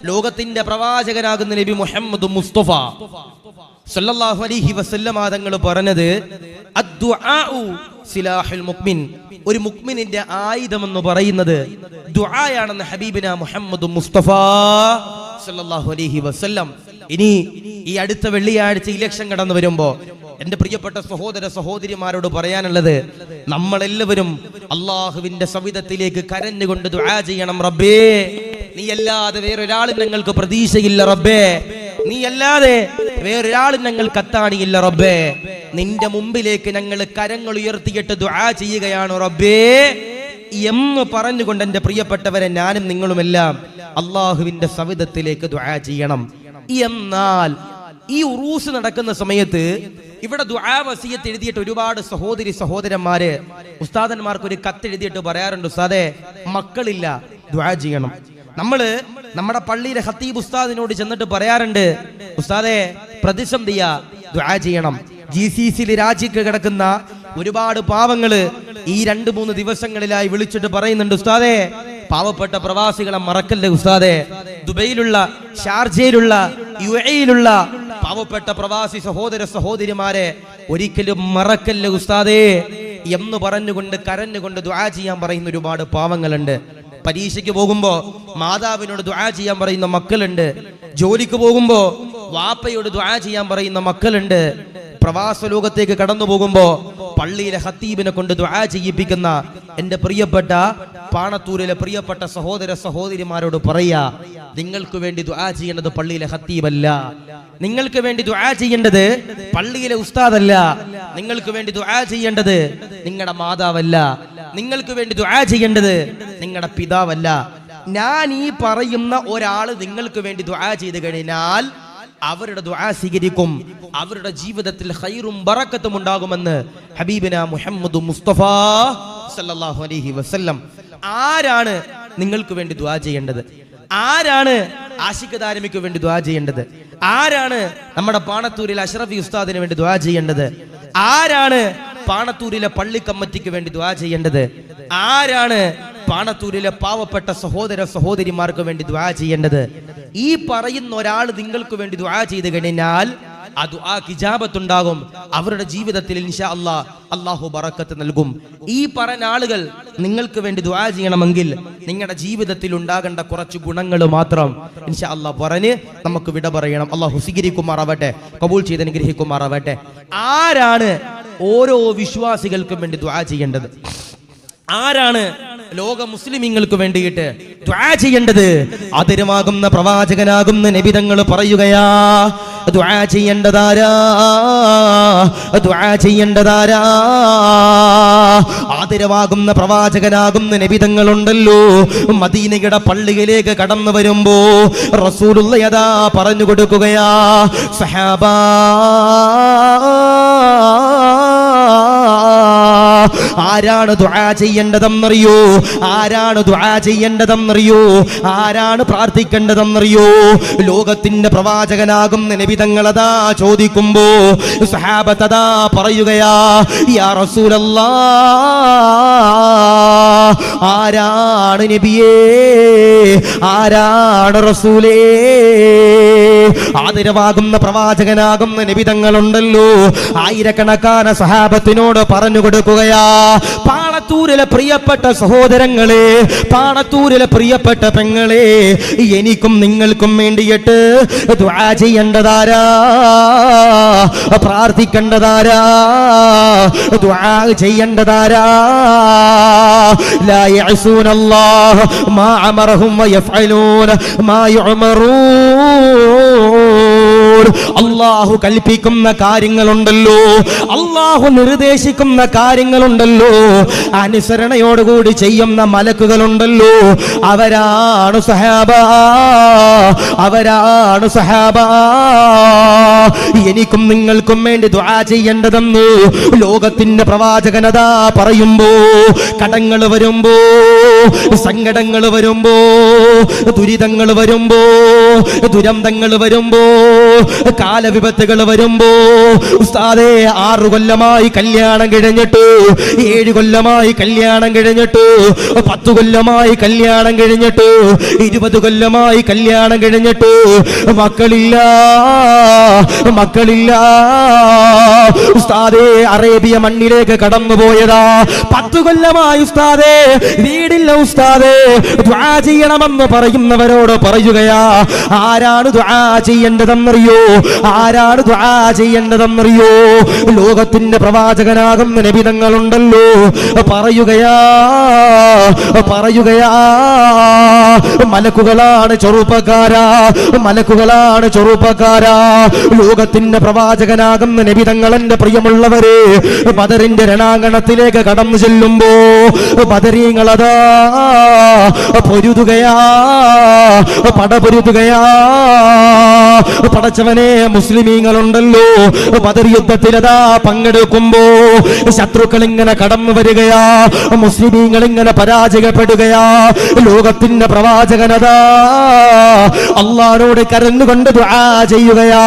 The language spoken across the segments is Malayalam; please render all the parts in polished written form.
ലോകത്തിന്റെ പ്രവാചകനാകുന്ന നബി മുഹമ്മദ് മുസ്തഫ സല്ലല്ലാഹു അലൈഹി വസല്ലം തങ്ങൾ പറഞ്ഞത് അദ്ദുആഉ സിലാഹുൽ മുഅ്മിൻ, ഒരു മുഅ്മിനിന്റെ ആയുധം എന്ന് പറയുന്നത് ദുആയാണെന്ന് ഹബീബിന മുഹമ്മദ് മുസ്തഫ സല്ലല്ലാഹു അലൈഹി വസല്ലം. ഇനി ഈ അടുത്ത വെള്ളിയാഴ്ച ഇലക്ഷൻ കടന്നു വരുമ്പോ എന്റെ പ്രിയപ്പെട്ട സഹോദര സഹോദരിമാരോട് പറയാനുള്ളത്, നമ്മളെല്ലാവരും അള്ളാഹുവിന്റെ സവിധത്തിലേക്ക് കരഞ്ഞുകൊണ്ട് ദുആ ചെയ്യണം. റബ്ബേ, നീ അല്ലാതെ വേറൊരാളും ഞങ്ങൾക്ക് പ്രതീക്ഷയില്ല റബ്ബേ, നീ അല്ലാതെ വേറൊരാളും ഞങ്ങൾക്ക് അത്താണിയില്ല റബ്ബേ, നിന്റെ മുമ്പിലേക്ക് ഞങ്ങൾ കരങ്ങൾ ഉയർത്തിയിട്ട് ദുആ ചെയ്യുകയാണ് റബ്ബേ എന്ന് പറഞ്ഞുകൊണ്ട് എന്റെ പ്രിയപ്പെട്ടവരെ, ഞാനും നിങ്ങളുമെല്ലാം അള്ളാഹുവിന്റെ സവിധത്തിലേക്ക് ദുആ ചെയ്യണം. എന്നാൽ ഈ ഉറൂസ് നടക്കുന്ന സമയത്ത് ഇവിടെ ദുആ വസിയത്ത് എഴുതിയിട്ട് ഒരുപാട് സഹോദരി സഹോദരന്മാര് ഉസ്താദന്മാർക്ക് ഒരു കത്ത് എഴുതിയിട്ട് പറയാറുണ്ട്, ഉസ്താദേ മക്കളില്ല, ദുആ ചെയ്യണം. നമ്മുടെ പള്ളിയിലെ ഖത്തീബ് ഉസ്താദിനോട് ചെന്നിട്ട് പറയാറുണ്ട്, ഉസ്താദേ പ്രതിസന്ധിയാ, ദുആ ചെയ്യണം. GCC രാജിക്ക് കിടക്കുന്ന ഒരുപാട് പാവങ്ങള് ഈ 2-3 ദിവസങ്ങളിലായി വിളിച്ചിട്ട് പറയുന്നുണ്ട്, ഉസ്താദേ പാവപ്പെട്ട പ്രവാസികളെ മറക്കല്ലേ ഉസ്താദേ, ദുബൈയിലുള്ള, ഷാർജയിലുള്ള, UAE-യിലുള്ള പാവപ്പെട്ട പ്രവാസി സഹോദര സഹോദരിമാരെ ഒരിക്കലും മറക്കല്ലേ ഉസ്താദേ എന്ന് പറഞ്ഞുകൊണ്ട് കരഞ്ഞുകൊണ്ട് ദുആ ചെയ്യാൻ പറയുന്ന ഒരുപാട് പാവങ്ങളുണ്ട്. പരീക്ഷയ്ക്ക് പോകുമ്പോ മാതാവിനോട് ദുആ ചെയ്യാൻ പറയുന്ന മക്കളുണ്ട്. ജോലിക്ക് പോകുമ്പോ വാപ്പയോട് ദുആ ചെയ്യാൻ പറയുന്ന മക്കളുണ്ട്. പ്രവാസ ലോകത്തേക്ക് കടന്നു പോകുമ്പോ പള്ളിയിലെ ഖത്തീബിനെ കൊണ്ട് ദുആ ചെയ്യിപ്പിക്കുന്ന എന്റെ പ്രിയപ്പെട്ട പാണത്തൂരിലെ പ്രിയപ്പെട്ട സഹോദര സഹോദരിമാരോട് പറയാ, നിങ്ങൾക്ക് വേണ്ടി ദുആ ചെയ്യേണ്ടത് പള്ളിയിലെ ഖത്തീബല്ല, നിങ്ങൾക്ക് വേണ്ടി ദുആ ചെയ്യേണ്ടത് പള്ളിയിലെ ഉസ്താദല്ല, നിങ്ങൾക്ക് വേണ്ടി ദുആ ചെയ്യേണ്ടത് നിങ്ങളുടെ മാതാവല്ല, നിങ്ങൾക്ക് വേണ്ടി ദുആ ചെയ്യേണ്ടത് നിങ്ങളുടെ പിതാവല്ല. ഞാൻ ഈ പറയുന്ന ഒരാള് നിങ്ങൾക്ക് വേണ്ടി ദുആ ചെയ്തു കഴിഞ്ഞാൽ അവരുടെ ദുആ സ്വീകരിക്കും, അവരുടെ ജീവിതത്തിൽ ഖൈറും ബറക്കത്തും ഉണ്ടാകുമെന്ന് ഹബീബിന മുഹമ്മദ് മുസ്തഫ സല്ലല്ലാഹു അലൈഹി വസല്ലം. ആരാണ് നിങ്ങൾക്ക് വേണ്ടി ദുആ ചെയ്യേണ്ടത്? ആരാണ് ആശിഖ് ദാരിമിക്ക് വേണ്ടി ദുആ ചെയ്യേണ്ടത്? ആരാണ് നമ്മുടെ പാണത്തൂരിലെ അഷ്റഫി ഉസ്താദിന് വേണ്ടി ദുആ ചെയ്യേണ്ടത്? ആരാണ് പാണത്തൂരിലെ പള്ളി കമ്മിറ്റിക്ക് വേണ്ടി ദുആ ചെയ്യേണ്ടത്? ആരാണ് പാണത്തൂരിലെ പാവപ്പെട്ട സഹോദര സഹോദരിമാർക്ക് വേണ്ടി ദുആ ചെയ്യേണ്ടത്? ഈ പറയുന്ന ഒരാൾ നിങ്ങൾക്ക് വേണ്ടി ദുആ ചെയ്തു കഴിഞ്ഞാൽ ആ ദുആക്ക് ഇജാബത്തുണ്ടാകും, അവരുടെ ജീവിതത്തിൽ ഇൻഷാ അല്ലാഹ് അല്ലാഹു ബറക്കത്ത് നൽകും. ഈ പറഞ്ഞ ആളുകൾ നിങ്ങൾക്ക് വേണ്ടി ദുആ ചെയ്യണമെങ്കിൽ നിങ്ങളുടെ ജീവിതത്തിൽ ഉണ്ടാകേണ്ട കുറച്ച് ഗുണങ്ങൾ മാത്രം ഇൻഷാ അല്ലാഹ് പറഞ്ഞ് നമുക്ക് വിട പറയണം. അല്ലാഹു സ്വീകരിക്കുമാറാവട്ടെ, കബൂൽ ചെയ്ത് അനുഗ്രഹിക്കുമാറാവട്ടെ. ആരാണ് ഓരോ വിശ്വാസികൾക്കും വേണ്ടി ദുആ ചെയ്യേണ്ടത്? ആരാണ് ലോക മുസ്ലിമീങ്ങൾക്ക് വേണ്ടിയിട്ട് ദുആ ചെയ്യേണ്ടത്? ആദരവാകുന്ന പ്രവാചകനാകുന്ന നബി തങ്ങൾ പറയുകയാ, ദുആ ചെയ്യേണ്ടതാരാ, ദുആ ചെയ്യേണ്ടതാരാ? ആദരവാകുന്ന പ്രവാചകനാകുന്ന നബി തങ്ങളുണ്ടല്ലോ, മദീനയുടെ പള്ളിയിലേക്ക് കടന്നു വരുമ്പോ റസൂലുള്ളാഹി അതാ പറഞ്ഞു കൊടുക്കുകയാ, സഹാബാ ആരാണ് ദുആ ചെയ്യേണ്ടതെന്നറിയോ? ആരാണ് ദുആ ചെയ്യേണ്ടതെന്നറിയോ? ആരാണ് പ്രാർത്ഥിക്കേണ്ടതെന്നറിയോ? ലോകത്തിന്റെ പ്രവാചകനാകുന്ന നബി തങ്ങളതാ ചോദിക്കുമ്പോ സഹാബത്തതാ പറയുകയാ, യാ റസൂലല്ലാഹ് ആരാണ് നബിയേ, ആരാണ് റസൂലേ? ആദരവാകുന്ന പ്രവാചകനാകുന്ന നബി തങ്ങളുണ്ടല്ലോ, ആയിരക്കണക്കാന സഹാബത്തിനോട് പറഞ്ഞു കൊടുക്കുകയാ, പാണത്തൂരിലെ പ്രിയപ്പെട്ട സഹോദരങ്ങളെ, പാണത്തൂരിലെ പ്രിയപ്പെട്ട പെങ്ങളെ, എനിക്കും നിങ്ങൾക്കും വേണ്ടിയിട്ട് ദുആ ചെയ്യേണ്ടതാരാ, പ്രാർത്ഥിക്കേണ്ടതാരാ, ദുആ ചെയ്യേണ്ടതാരാ? ലാ യഅസൂനല്ലാഹ മാ അമറഹും വയഫ്അലൂന മാ യുഅമറൂൻ. അല്ലാഹു കൽപ്പിക്കുന്ന കാര്യങ്ങളുണ്ടല്ലോ, അല്ലാഹു നിർദ്ദേശിക്കുന്ന കാര്യങ്ങളുണ്ടല്ലോ, അനുസരണയോടുകൂടി ചെയ്യുന്ന മലക്കുകളുണ്ടല്ലോ, അവരാണ് സഹാബ, അവരാണ് സഹാബ. എനിക്കും നിങ്ങൾക്കും വേണ്ടി ദുആ ചെയ്യേണ്ടതെന്ന് ലോകത്തിന്റെ പ്രവാചകനതാ പറയുമ്പോ, കടങ്ങൾ വരുമ്പോ, സങ്കടങ്ങൾ വരുമ്പോ, ദുരിതങ്ങൾ വരുമ്പോ, ദുരന്തങ്ങൾ വരുമ്പോ, കാല വിപത്തുകൾ വരുമ്പോ ഉസ്താദേ 6 കൊല്ലമായി കല്യാണം കഴിഞ്ഞിട്ട്, 7 കൊല്ലമായി കല്യാണം കഴിഞ്ഞിട്ട്, 10 കൊല്ലമായി കല്യാണം കഴിഞ്ഞിട്ട്, 20 കൊല്ലമായി കല്യാണം കഴിഞ്ഞിട്ട് മക്കളില്ല. ഉസ്താദേ അറേബ്യ മണ്ണിലേക്ക് കടന്നുപോയതാ. 10 കൊല്ലമായി ഉസ്താദേ വീടില്ല. ഉസ്താദേ ദുആ ചെയ്യണമെന്ന് പറയുന്നവരോട് പറയുകയാ, ആരാണ് ദുആ ചെയ്യേണ്ടതെന്നറിയോ? ആരാണ് ദുആ ചെയ്യേണ്ടതെന്നറിയോ? ലോകത്തിന്റെ പ്രവാചകനാകുന്ന നബി തങ്ങളുണ്ടല്ലോ, പറയുകയാ മലക്കുകളാണ് ചെറുപ്പക്കാരാ, മലക്കുകളാണ് ചെറുപ്പക്കാരാ. ലോകത്തിന്റെ പ്രവാചകനാകുന്ന നബി തങ്ങളെന്റെ പ്രിയമുള്ളവരെ ബദറിന്റെ രണാങ്കണത്തിലേക്ക് കടന്നു ചെല്ലുമ്പോ ബദരീങ്ങളതാ പൊരുതുകയാ, പടപൊരുതുകയാ. പടച്ചവനെ, മുസ്ലിമീങ്ങളുണ്ടല്ലോ ബദർ യുദ്ധത്തിലതാ പങ്കെടുക്കുമ്പോ ശത്രുക്കൾ ഇങ്ങനെ കടന്നു വരികയാ, മുസ്ലിമീങ്ങൾ ഇങ്ങനെ പരാജയപ്പെടുകയാ. ലോകത്തിന്റെ പ്രവാചകനതാ അല്ലാഹുവോട് കരഞ്ഞുകൊണ്ട് ദുആ ചെയ്യുകയാ,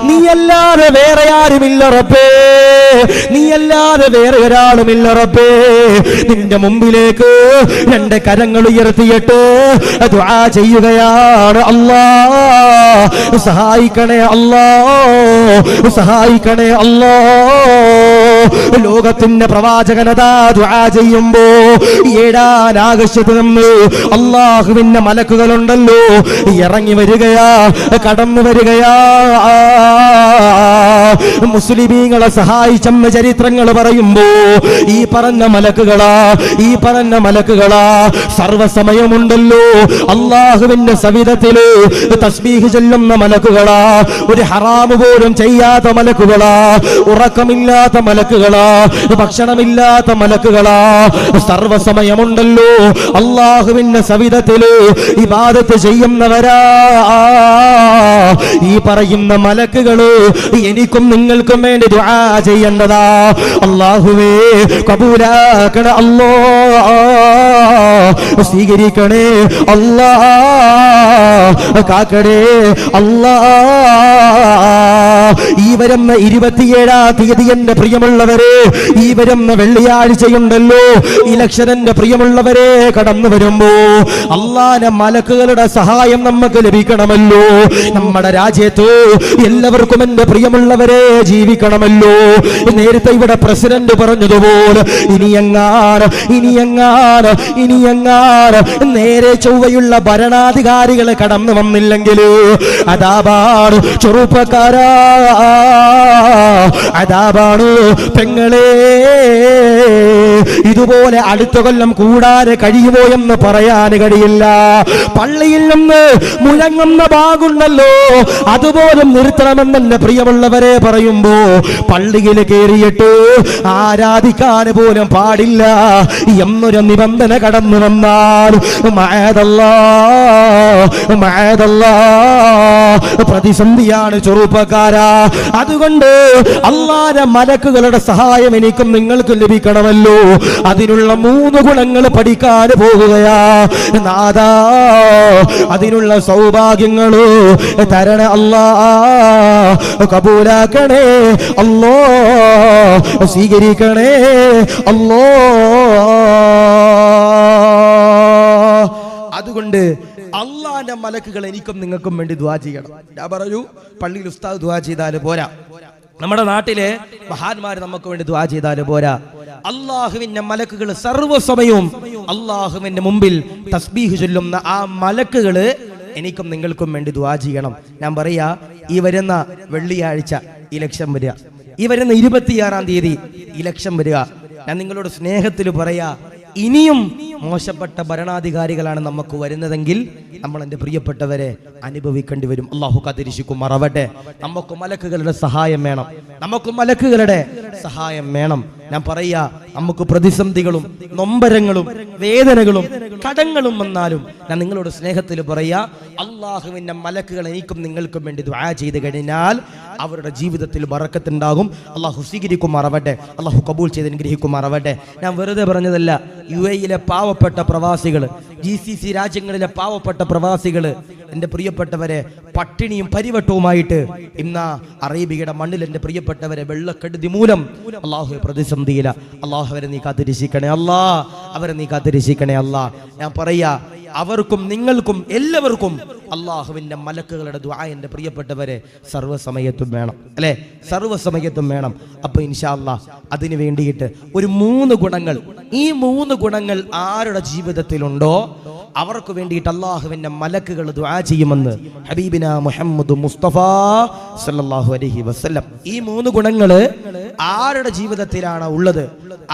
നീയല്ലാതെ വേറെ ആരുമില്ല റബ്ബേ, നീയല്ലാതെ വേറെ ഒരാളുമില്ല റബ്ബേ. നിന്റെ മുമ്പിലേക്ക് 2 കരങ്ങൾ ഉയർത്തിയിട്ട് ദുആ ചെയ്യുകയാണ്, അല്ലാഹ് സഹായിക്കണേ, അല്ലാഹ് സഹായിക്കണേ, അല്ലാഹ്. ലോകത്തിന്റെ പ്രവാചകനതാ ദുആ ചെയ്യുമ്പോ 7 ആകാശത്ത് നിന്ന് അല്ലാഹുവിന്റെ മലക്കുകളുണ്ടല്ലോ ഇറങ്ങി വരികയാ, കടന്നു വരികയാ. മുസ്ലിമീങ്ങളെ സഹായിച്ചെന്ന ചരിത്രങ്ങൾ പറയുമ്പോ ഈ പറഞ്ഞ മലക്കുകളാ സർവസമയമുണ്ടല്ലോ അല്ലാഹുവിന്റെ സവിധത്തില് തസ്ബീഹ് ചൊല്ലുന്ന മലക്കുകളാ, ഒരു ഹറാമ് പോലും ചെയ്യാത്ത മലക്കുകളാ, ഉറക്കമില്ലാത്ത മലക്കുകളാ, ഭക്ഷണമില്ലാത്ത മലക്കുകളാ. സർവസമയമുണ്ടല്ലോ അല്ലാഹുവിന്റെ സവിധത്തില് ഇബാദത്ത് ചെയ്യുന്നവരാ. ഈ പറയുന്ന മലക്കുകള് എനിക്കും നിങ്ങൾക്കും വേണ്ടി ദുആ ചെയ്യേണ്ടതാ. അല്ലാഹുവേ കബൂലാക്കണേ, അല്ലാഹ് സ്വീകരിക്കണേ, അല്ലാഹ് കാക്കണേ, അല്ലാഹ്. ഈ വരുന്ന 27-ാം തീയതി എന്റെ പ്രിയമുള്ളവരെ, ഈ വരുന്ന വെള്ളിയാഴ്ചയുണ്ടല്ലോ ഇലക്ഷൻ എന്റെ പ്രിയമുള്ളവരെ കടന്നു വരുമ്പോ അല്ലാഹുവിന്റെ മലക്കുകളുടെ സഹായം നമുക്ക് ലഭിക്കണമല്ലോ. നമ്മുടെ രാജ്യത്ത് എല്ലാവർക്കും എന്റെ പ്രിയമുള്ളവരെ ജീവിക്കണമല്ലോ. നേരത്തെ ഇവിടെ പ്രസിഡന്റ് പറഞ്ഞതുപോലെ ഇനിയെങ്ങാൻ നേരെ ചൊവ്വയുള്ള ഭരണാധികാരികൾ കടന്നു വന്നില്ലെങ്കിൽ അതാപാണ് ചെറുപ്പക്കാരാ, അതാപാണ് പെങ്ങളെ. ഇതുപോലെ അടുത്ത കൊല്ലം കൂടാതെ കഴിയുമോ എന്ന് പറയാൻ കഴിയില്ല. പള്ളിയിൽ നിന്ന് മുഴങ്ങുന്ന ഭാഗമുണ്ടല്ലോ അതുപോലും നിർത്തണമെന്ന് എന്റെ പ്രിയമുള്ളവരെ പറയുമ്പോ പള്ളിയിൽ കയറിയിട്ട് ആരാധിക്കാൻ പോലും പാടില്ല എന്നൊരു നിബന്ധന കടന്നു വന്നാൽ പ്രതിസന്ധിയാണ് ചെറുപ്പക്കാരാ. അതുകൊണ്ട് അല്ലാഹുവിന്റെ മലക്കുകളുടെ സഹായം എനിക്കും നിങ്ങൾക്കും ലഭിക്കണമല്ലോ. അതിനുള്ള 3 ഗുണങ്ങൾ പഠിക്കാൻ പോകുകയാ നാദാ. അതിനുള്ള സൗഭാഗ്യങ്ങള് തരണേ അല്ലാഹ്, കബൂലാക്കണേ അല്ലാഹ്, സ്വീകരിക്കണേ അല്ലാഹ്. അതുകൊണ്ട് അല്ലാഹുവിന്റെ മലക്കുകൾ എനിക്കും നിങ്ങൾക്കും വേണ്ടി ദുആ ചെയ്യണം. ഞാൻ പറഞ്ഞു പള്ളിയിൽ ഉസ്താദ് ദുആ ചെയ്താൽ പോരാ, നമ്മുടെ നാട്ടിലെ മഹാന്മാർ നമുക്ക് വേണ്ടി ദുആ ചെയ്താൽ പോരാ. അല്ലാഹുവിന്റെ മലക്കുകൾ സർവ്വസമയവും അല്ലാഹുവിന്റെ മുമ്പിൽ തസ്ബീഹ് ചൊല്ലുന്ന ആ മലക്കുകള് എനിക്കും നിങ്ങൾക്കും വേണ്ടി ദുആ ചെയ്യണം. ഞാൻ പറയാ, ഈ വരുന്ന വെള്ളിയാഴ്ച ഇലക്ഷൻ വരിക, ഈ വരുന്ന 26-ാം തീയതി ഇലക്ഷൻ വരിക. ഞാൻ നിങ്ങളോട് സ്നേഹത്തിൽ പറയാ, ഇനിയും മോശപ്പെട്ട ഭരണാധികാരികളാണ് നമുക്ക് വരുന്നതെങ്കിൽ നമ്മൾ എൻ്റെ പ്രിയപ്പെട്ടവരെ അനുഭവിക്കേണ്ടി വരും. അല്ലാഹു കാത്തിരിക്കുമാറാവട്ടെ. നമുക്ക് മലക്കുകളുടെ സഹായം വേണം, നമുക്ക് മലക്കുകളുടെ സഹായം വേണം. ഞാൻ പറയാ, നമുക്ക് പ്രതിസന്ധികളും നൊമ്പരങ്ങളും വേദനകളും കടങ്ങളും വന്നാലും ഞാൻ നിങ്ങളോട് സ്നേഹത്തിൽ പറയാ, അല്ലാഹുവിന്റെ മലക്കുകൾ എനിക്കും നിങ്ങൾക്കും വേണ്ടി ദുആ ചെയ്ത് കഴിഞ്ഞാൽ അവരുടെ ജീവിതത്തിൽ ബറക്കത്തുണ്ടാകും. അല്ലാഹു സ്വീകരിക്കുമാറാവട്ടെ, അല്ലാഹു കബൂൽ ചെയ്ത് അനുഗ്രഹിക്കുമാറാവട്ടെ. ഞാൻ വെറുതെ പറഞ്ഞതല്ല. UAE-യിലെ പാവപ്പെട്ട പ്രവാസികൾ GCC രാജ്യങ്ങളിലെ പാവപ്പെട്ട പ്രവാസികള്, എൻ്റെ പ്രിയപ്പെട്ടവരെ, പട്ടിണിയും പരിവട്ടവുമായിട്ട് ഇന്ന് അറേബ്യയുടെ മണ്ണിൽ എൻ്റെ പ്രിയപ്പെട്ടവരെ വെള്ളക്കെടുതി മൂലം അള്ളാഹു പ്രതിസന്ധിയില. അള്ളാഹു അവരെ നീ കാത്തിരക്ഷിക്കണേ അല്ലാ, അവരെ നീ കാത്തിരക്ഷിക്കണേ അല്ലാ. ഞാൻ പറയാ, അവർക്കും നിങ്ങൾക്കും എല്ലാവർക്കും അള്ളാഹുവിൻ്റെ മലക്കുകളുടെ ദുആ എൻ്റെ പ്രിയപ്പെട്ടവരെ സർവ്വസമയത്തും വേണം, അല്ലേ? സർവ്വസമയത്തും വേണം. അപ്പൊ ഇൻഷാ അല്ലാഹ് അതിനു വേണ്ടിയിട്ട് ഒരു 3 ഗുണങ്ങൾ, ഈ 3 ഗുണങ്ങൾ ആരുടെ ജീവിതത്തിലുണ്ടോ അവർക്ക് വേണ്ടിയിട്ട് അള്ളാഹുവിൻ്റെ മലക്കുകൾ ദുആ ചെയ്യുമെന്ന് ഹബീബിന മുഹമ്മദ് മുസ്തഫ സല്ലല്ലാഹു അലൈഹി വസല്ലം. ഈ 3 ഗുണങ്ങൾ ആരുടെ ജീവിതത്തിലാണ് ഉള്ളത്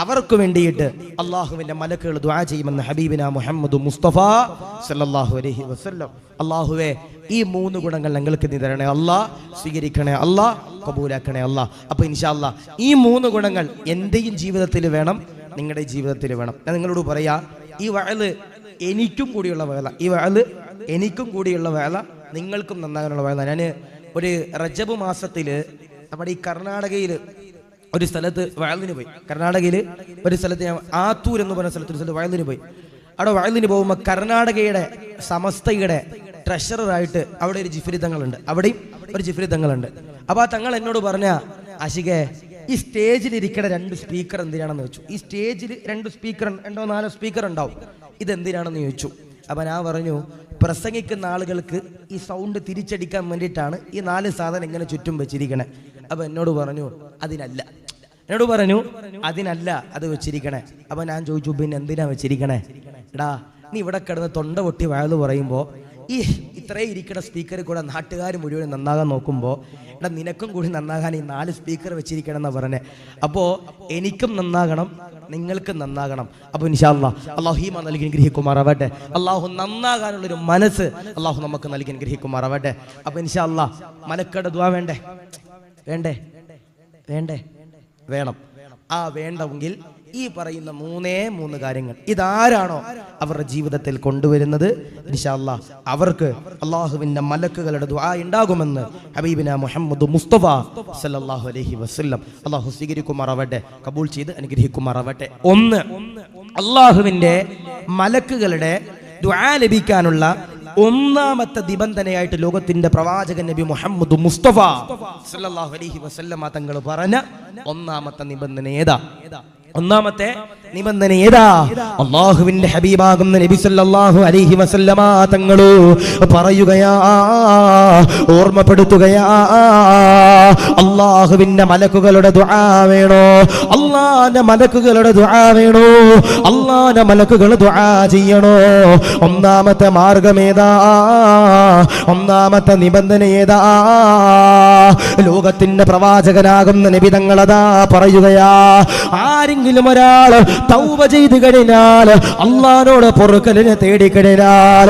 അവർക്ക് വേണ്ടിയിട്ട് അള്ളാഹുവിൻ്റെ മലക്കുകൾ ദുആ ചെയ്യുമെന്ന് ഹബീബിന മുഹമ്മദ് മുസ്തഫ സല്ലല്ലാഹു അലൈഹി വസല്ലം. അള്ളാഹുവേ, ഈ 3 ഗുണങ്ങൾ ഞങ്ങൾക്ക് നീ തരണേ അല്ലാ, സ്വീകരിക്കണേ അല്ലാ, കബൂലാക്കണേ അല്ലാ. അപ്പൊ ഇൻഷാ അല്ലാഹ് ഈ 3 ഗുണങ്ങൾ എന്റെയും ജീവിതത്തിൽ വേണം, നിങ്ങളുടെ ജീവിതത്തിൽ വേണം. ഞാൻ നിങ്ങളോട് പറയാ, ഈ വഅല് എനിക്കും കൂടിയുള്ള വേല, ഈ വഅല് എനിക്കും കൂടിയുള്ള വേല, നിങ്ങൾക്കും നന്നാകാനുള്ള വേല. ഞാൻ ഒരു റജബ് മാസത്തിൽ നമ്മുടെ ഈ കർണാടകയിൽ ഒരു സ്ഥലത്ത് വഅലിന് പോയി. കർണാടകയിൽ ഒരു സ്ഥലത്ത്, ഞാൻ ആത്തൂർ എന്ന് പറഞ്ഞ സ്ഥലത്ത് ഒരു സ്ഥലത്ത് വഅലിന് പോയി. അവിടെ വഅലിന് പോകുമ്പോൾ കർണാടകയുടെ സമസ്തയുടെ ട്രഷററായിട്ട് അവിടെ ഒരു ജിഫ്രി തങ്ങളുണ്ട്, അവിടെയും ഒരു ജിഫ്രി തങ്ങളുണ്ട്. അപ്പോൾ ആ തങ്ങൾ എന്നോട് പറഞ്ഞ, ആശികേ, ഈ സ്റ്റേജിൽ ഇരിക്കുന്ന 2 സ്പീക്കർ എന്തിനാണെന്ന് ചോദിച്ചു. ഈ സ്റ്റേജിൽ 2 സ്പീക്കർ, 2-4 സ്പീക്കർ ഉണ്ടാവും, ഇതെന്തിനാണെന്ന് ചോദിച്ചു. അപ്പം ഞാൻ പറഞ്ഞു, പ്രസംഗിക്കുന്ന ആളുകൾക്ക് ഈ സൗണ്ട് തിരിച്ചടിക്കാൻ വേണ്ടിയിട്ടാണ് ഈ 4 സാധനം ഇങ്ങനെ ചുറ്റും വെച്ചിരിക്കണേ. അപ്പം എന്നോട് പറഞ്ഞു അതിനല്ല അത് വെച്ചിരിക്കണേ. അപ്പം ഞാൻ ചോദിച്ചു, പിന്നെ എന്തിനാ വെച്ചിരിക്കണേ? എടാ, നീ ഇവിടെ കിടന്ന് തൊണ്ട പൊട്ടി വയല് പറയുമ്പോൾ ഈ ഇത്രയും ഇരിക്കുന്ന സ്പീക്കറിൽ കൂടെ നാട്ടുകാർ മുഴുവൻ നന്നാകാൻ നോക്കുമ്പോൾ, എടാ നിനക്കും കൂടി നന്നാകാൻ ഈ 4 സ്പീക്കർ വെച്ചിരിക്കണം എന്നാ പറഞ്ഞേ. അപ്പോൾ എനിക്കും നന്നാകണം, നിങ്ങൾക്കും നന്നാകണം. അപ്പോൾ ഇൻഷാ അല്ലാഹ് അല്ലാഹു ഈമാൻ നൽകി അനുഗ്രഹിക്കുമാറാവട്ടെ. അല്ലാഹു നന്നാകാനുള്ളൊരു മനസ്സ് അല്ലാഹു നമുക്ക് നൽകി അനുഗ്രഹിക്കുമാറാവട്ടെ. അപ്പോൾ ഇൻഷാ അല്ലാഹ് മലക്കുകളുടെ ദുആ വേണ്ടേ? വേണം. ആ വേണ്ടെങ്കിൽ ഈ പറയുന്ന 3 കാര്യങ്ങൾ ഇതാരാണോ അവരുടെ ജീവിതത്തിൽ കൊണ്ടുവരുന്നത്, ഇൻഷാ അല്ലാഹ് അവർക്ക് അള്ളാഹുവിൻ്റെ മലക്കുകളുടെ ദുആ ഉണ്ടാകുമെന്ന് ഹബീബിന മുഹമ്മദ് മുസ്തഫ സല്ലല്ലാഹു അലൈഹി വസല്ലം. അള്ളാഹു സ്വീകരിക്കുമാറാവട്ടെ, കബൂൽ ചെയ്ത് അനുഗ്രഹിക്കുമാറാവട്ടെ. 1, അള്ളാഹുവിൻ്റെ മലക്കുകളുടെ ദുആ ലഭിക്കാനുള്ള 1ാമത്തെ നിബന്ധനയായിട്ട് ലോകത്തിന്റെ പ്രവാചകൻ നബി മുഹമ്മദ് മുസ്തഫ സല്ലല്ലാഹു അലൈഹി വസല്ലം തങ്ങൾ പറഞ്ഞ 1ാമത്തെ നിബന്ധന ഏതാ? 1ാമത്തെ നിബന്ധന ഏതാ? അല്ലാഹുവിന്റെ ഹബീബാകുന്ന നബി സല്ലല്ലാഹു അലൈഹി വസല്ലമ തങ്ങൾ പറയുകയാ, ഓർമ്മപ്പെടുത്തുകയാ, അല്ലാഹുവിന്റെ മലക്കുകളുടെ ദുആ വേണോ? അല്ലാഹുവിന്റെ മലക്കുകളുടെ ദുആ വേണോ? അല്ലാഹുവിന്റെ മലക്കുകൾ ദുആ ചെയ്യണോ? 1ാമത്തെ മാർഗം ഏതാ? 1ാമത്തെ നിബന്ധന ഏതാ? ലോകത്തിന്റെ പ്രവാചകനാകുന്ന നബി തങ്ങളതാ പറയുകയാ, ആരെങ്കിലും ഒരാൾ തൗബ ചെയ്ത് കഴിഞ്ഞാൽ, അല്ലാഹുവോട് പൊറുക്കലിനെ തേടി കഴിഞ്ഞാൽ,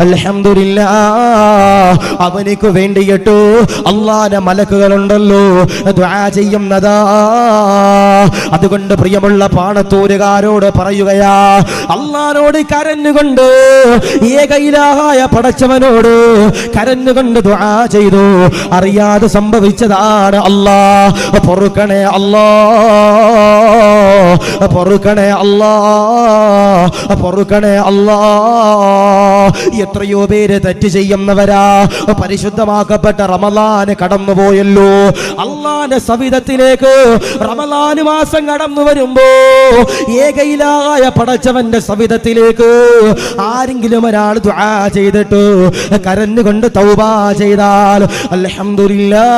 അൽഹംദുലില്ലാ അവനിക്ക് വേണ്ടിയിട്ട് അല്ലാഹുവിന്റെ മലക്കുകളുണ്ടല്ലോ ദുആ ചെയ്യുന്നതാ. അതുകൊണ്ട് പ്രിയമുള്ള പാണത്തൂരുകാരോട് പറയുകയാ, അല്ലാഹുവോട് കരഞ്ഞുകൊണ്ട്, ഏക ഇലാഹായ പടച്ചവനോട് കരഞ്ഞുകൊണ്ട് ദുആ ചെയ്തു. അറിയാതെ സംഭവിച്ചതാണ്, അല്ലാഹ് പൊറുക്കണേ അല്ലാഹ്, പൊറുക്കണേ അല്ലാഹ്, പൊറുക്കണേ അല്ലാഹ്. എത്രയോ പേര് തെറ്റ് ചെയ്യുന്നവരാ. പരിശുദ്ധമാക്കപ്പെട്ട റമളാന് കടന്നുപോയല്ലോ. അല്ലാഹുവിന്റെ സവിധത്തിലേക്ക് റമളാൻ മാസം കടന്നു വരുമ്പോ, ഏകയിലായ പടച്ചവന്റെ സവിധത്തിലേക്ക് ആരെങ്കിലും ഒരാൾ ദുആ ചെയ്തിട്ട് കരഞ്ഞുകൊണ്ട് തൗബ ചെയ്താൽ, അൽഹംദുലില്ലാ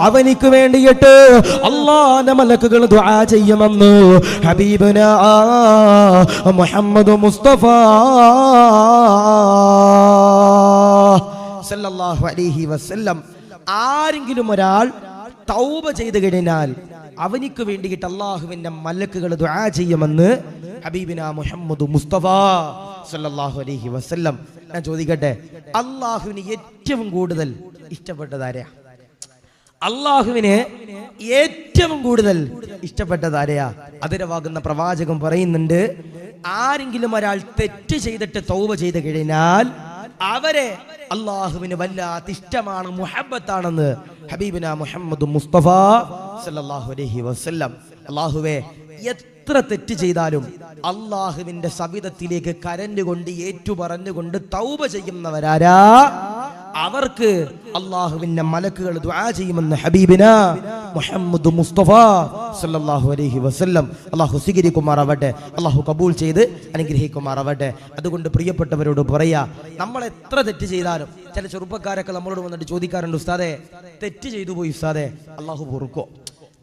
അവനിക്ക് വേണ്ടിയിട്ട് അല്ലാഹുവിന്റെ മലക്കുകൾ ദുആ ചെയ്യുമെന്ന് ഹബീബുനാ മുഹമ്മദ് മുസ്തഫ സല്ലല്ലാഹു അലൈഹി വസല്ലം. ആരെങ്കിലും ഒരാൾ തൗബ ചെയ്തു കഴിഞ്ഞാൽ അവനിക്ക് വേണ്ടിയിട്ട് അല്ലാഹുവിന്റെ മലക്കുകൾ ദുആ ചെയ്യുമെന്ന് ഹബീബിനാ മുഹമ്മദ് മുസ്തഫ സല്ലല്ലാഹു അലൈഹി വസല്ലം. ഞാൻ ചോദിക്കട്ടെ, അല്ലാഹുവിന് ഏറ്റവും കൂടുതൽ ഇഷ്ടപ്പെട്ടതാരെയാ? അള്ളാഹുവിന് ഏറ്റവും കൂടുതൽ ഇഷ്ടപ്പെട്ടതാരെയാ? അതിരവാകുന്ന പ്രവാചകൻ പറയുന്നുണ്ട്, ആരെങ്കിലും ഒരാൾ തെറ്റ് ചെയ്തിട്ട് തൗബ ചെയ്ത് കഴിഞ്ഞാൽ അവരെ അള്ളാഹുവിന് വല്ലാത്ത ഇഷ്ടമാണ്, മുഹബ്ബത്താണെന്ന് ഹബീബിന മുഹമ്മദ് മുസ്തഫ സല്ലല്ലാഹു അലൈഹി വസല്ലം. അള്ളാഹുവേ, എത്ര തെറ്റ് ചെയ്താലും അള്ളാഹുവിന്റെ സവിധത്തിലേക്ക് കരഞ്ഞുകൊണ്ട് ഏറ്റുപറഞ്ഞുകൊണ്ട് തൗബ ചെയ്യുന്നവരാരാ, അവർക്ക് അള്ളാഹുവിന്റെ മലക്കുകൾ ദുആ ചെയ്യുമെന്ന് ഹബീബിന മുഹമ്മദ് മുസ്തഫ സല്ലല്ലാഹു അലൈഹി വസല്ലം. അള്ളാഹു സ്വീകരിക്കുമാറാവട്ടെ, അള്ളാഹു കബൂൽ ചെയ്ത് അനുഗ്രഹിക്കുമാറാവട്ടെ. അതുകൊണ്ട് പ്രിയപ്പെട്ടവരോട് പറയാ, നമ്മൾ എത്ര തെറ്റ് ചെയ്താലും, ചില ചെറുപ്പക്കാരൊക്കെ നമ്മളോട് വന്നിട്ട് ചോദിക്കാറുണ്ട്, ഉസ്താദേ തെറ്റ് ചെയ്തു പോയി ഉസ്താദേ, അള്ളാഹു പൊറുക്കോ?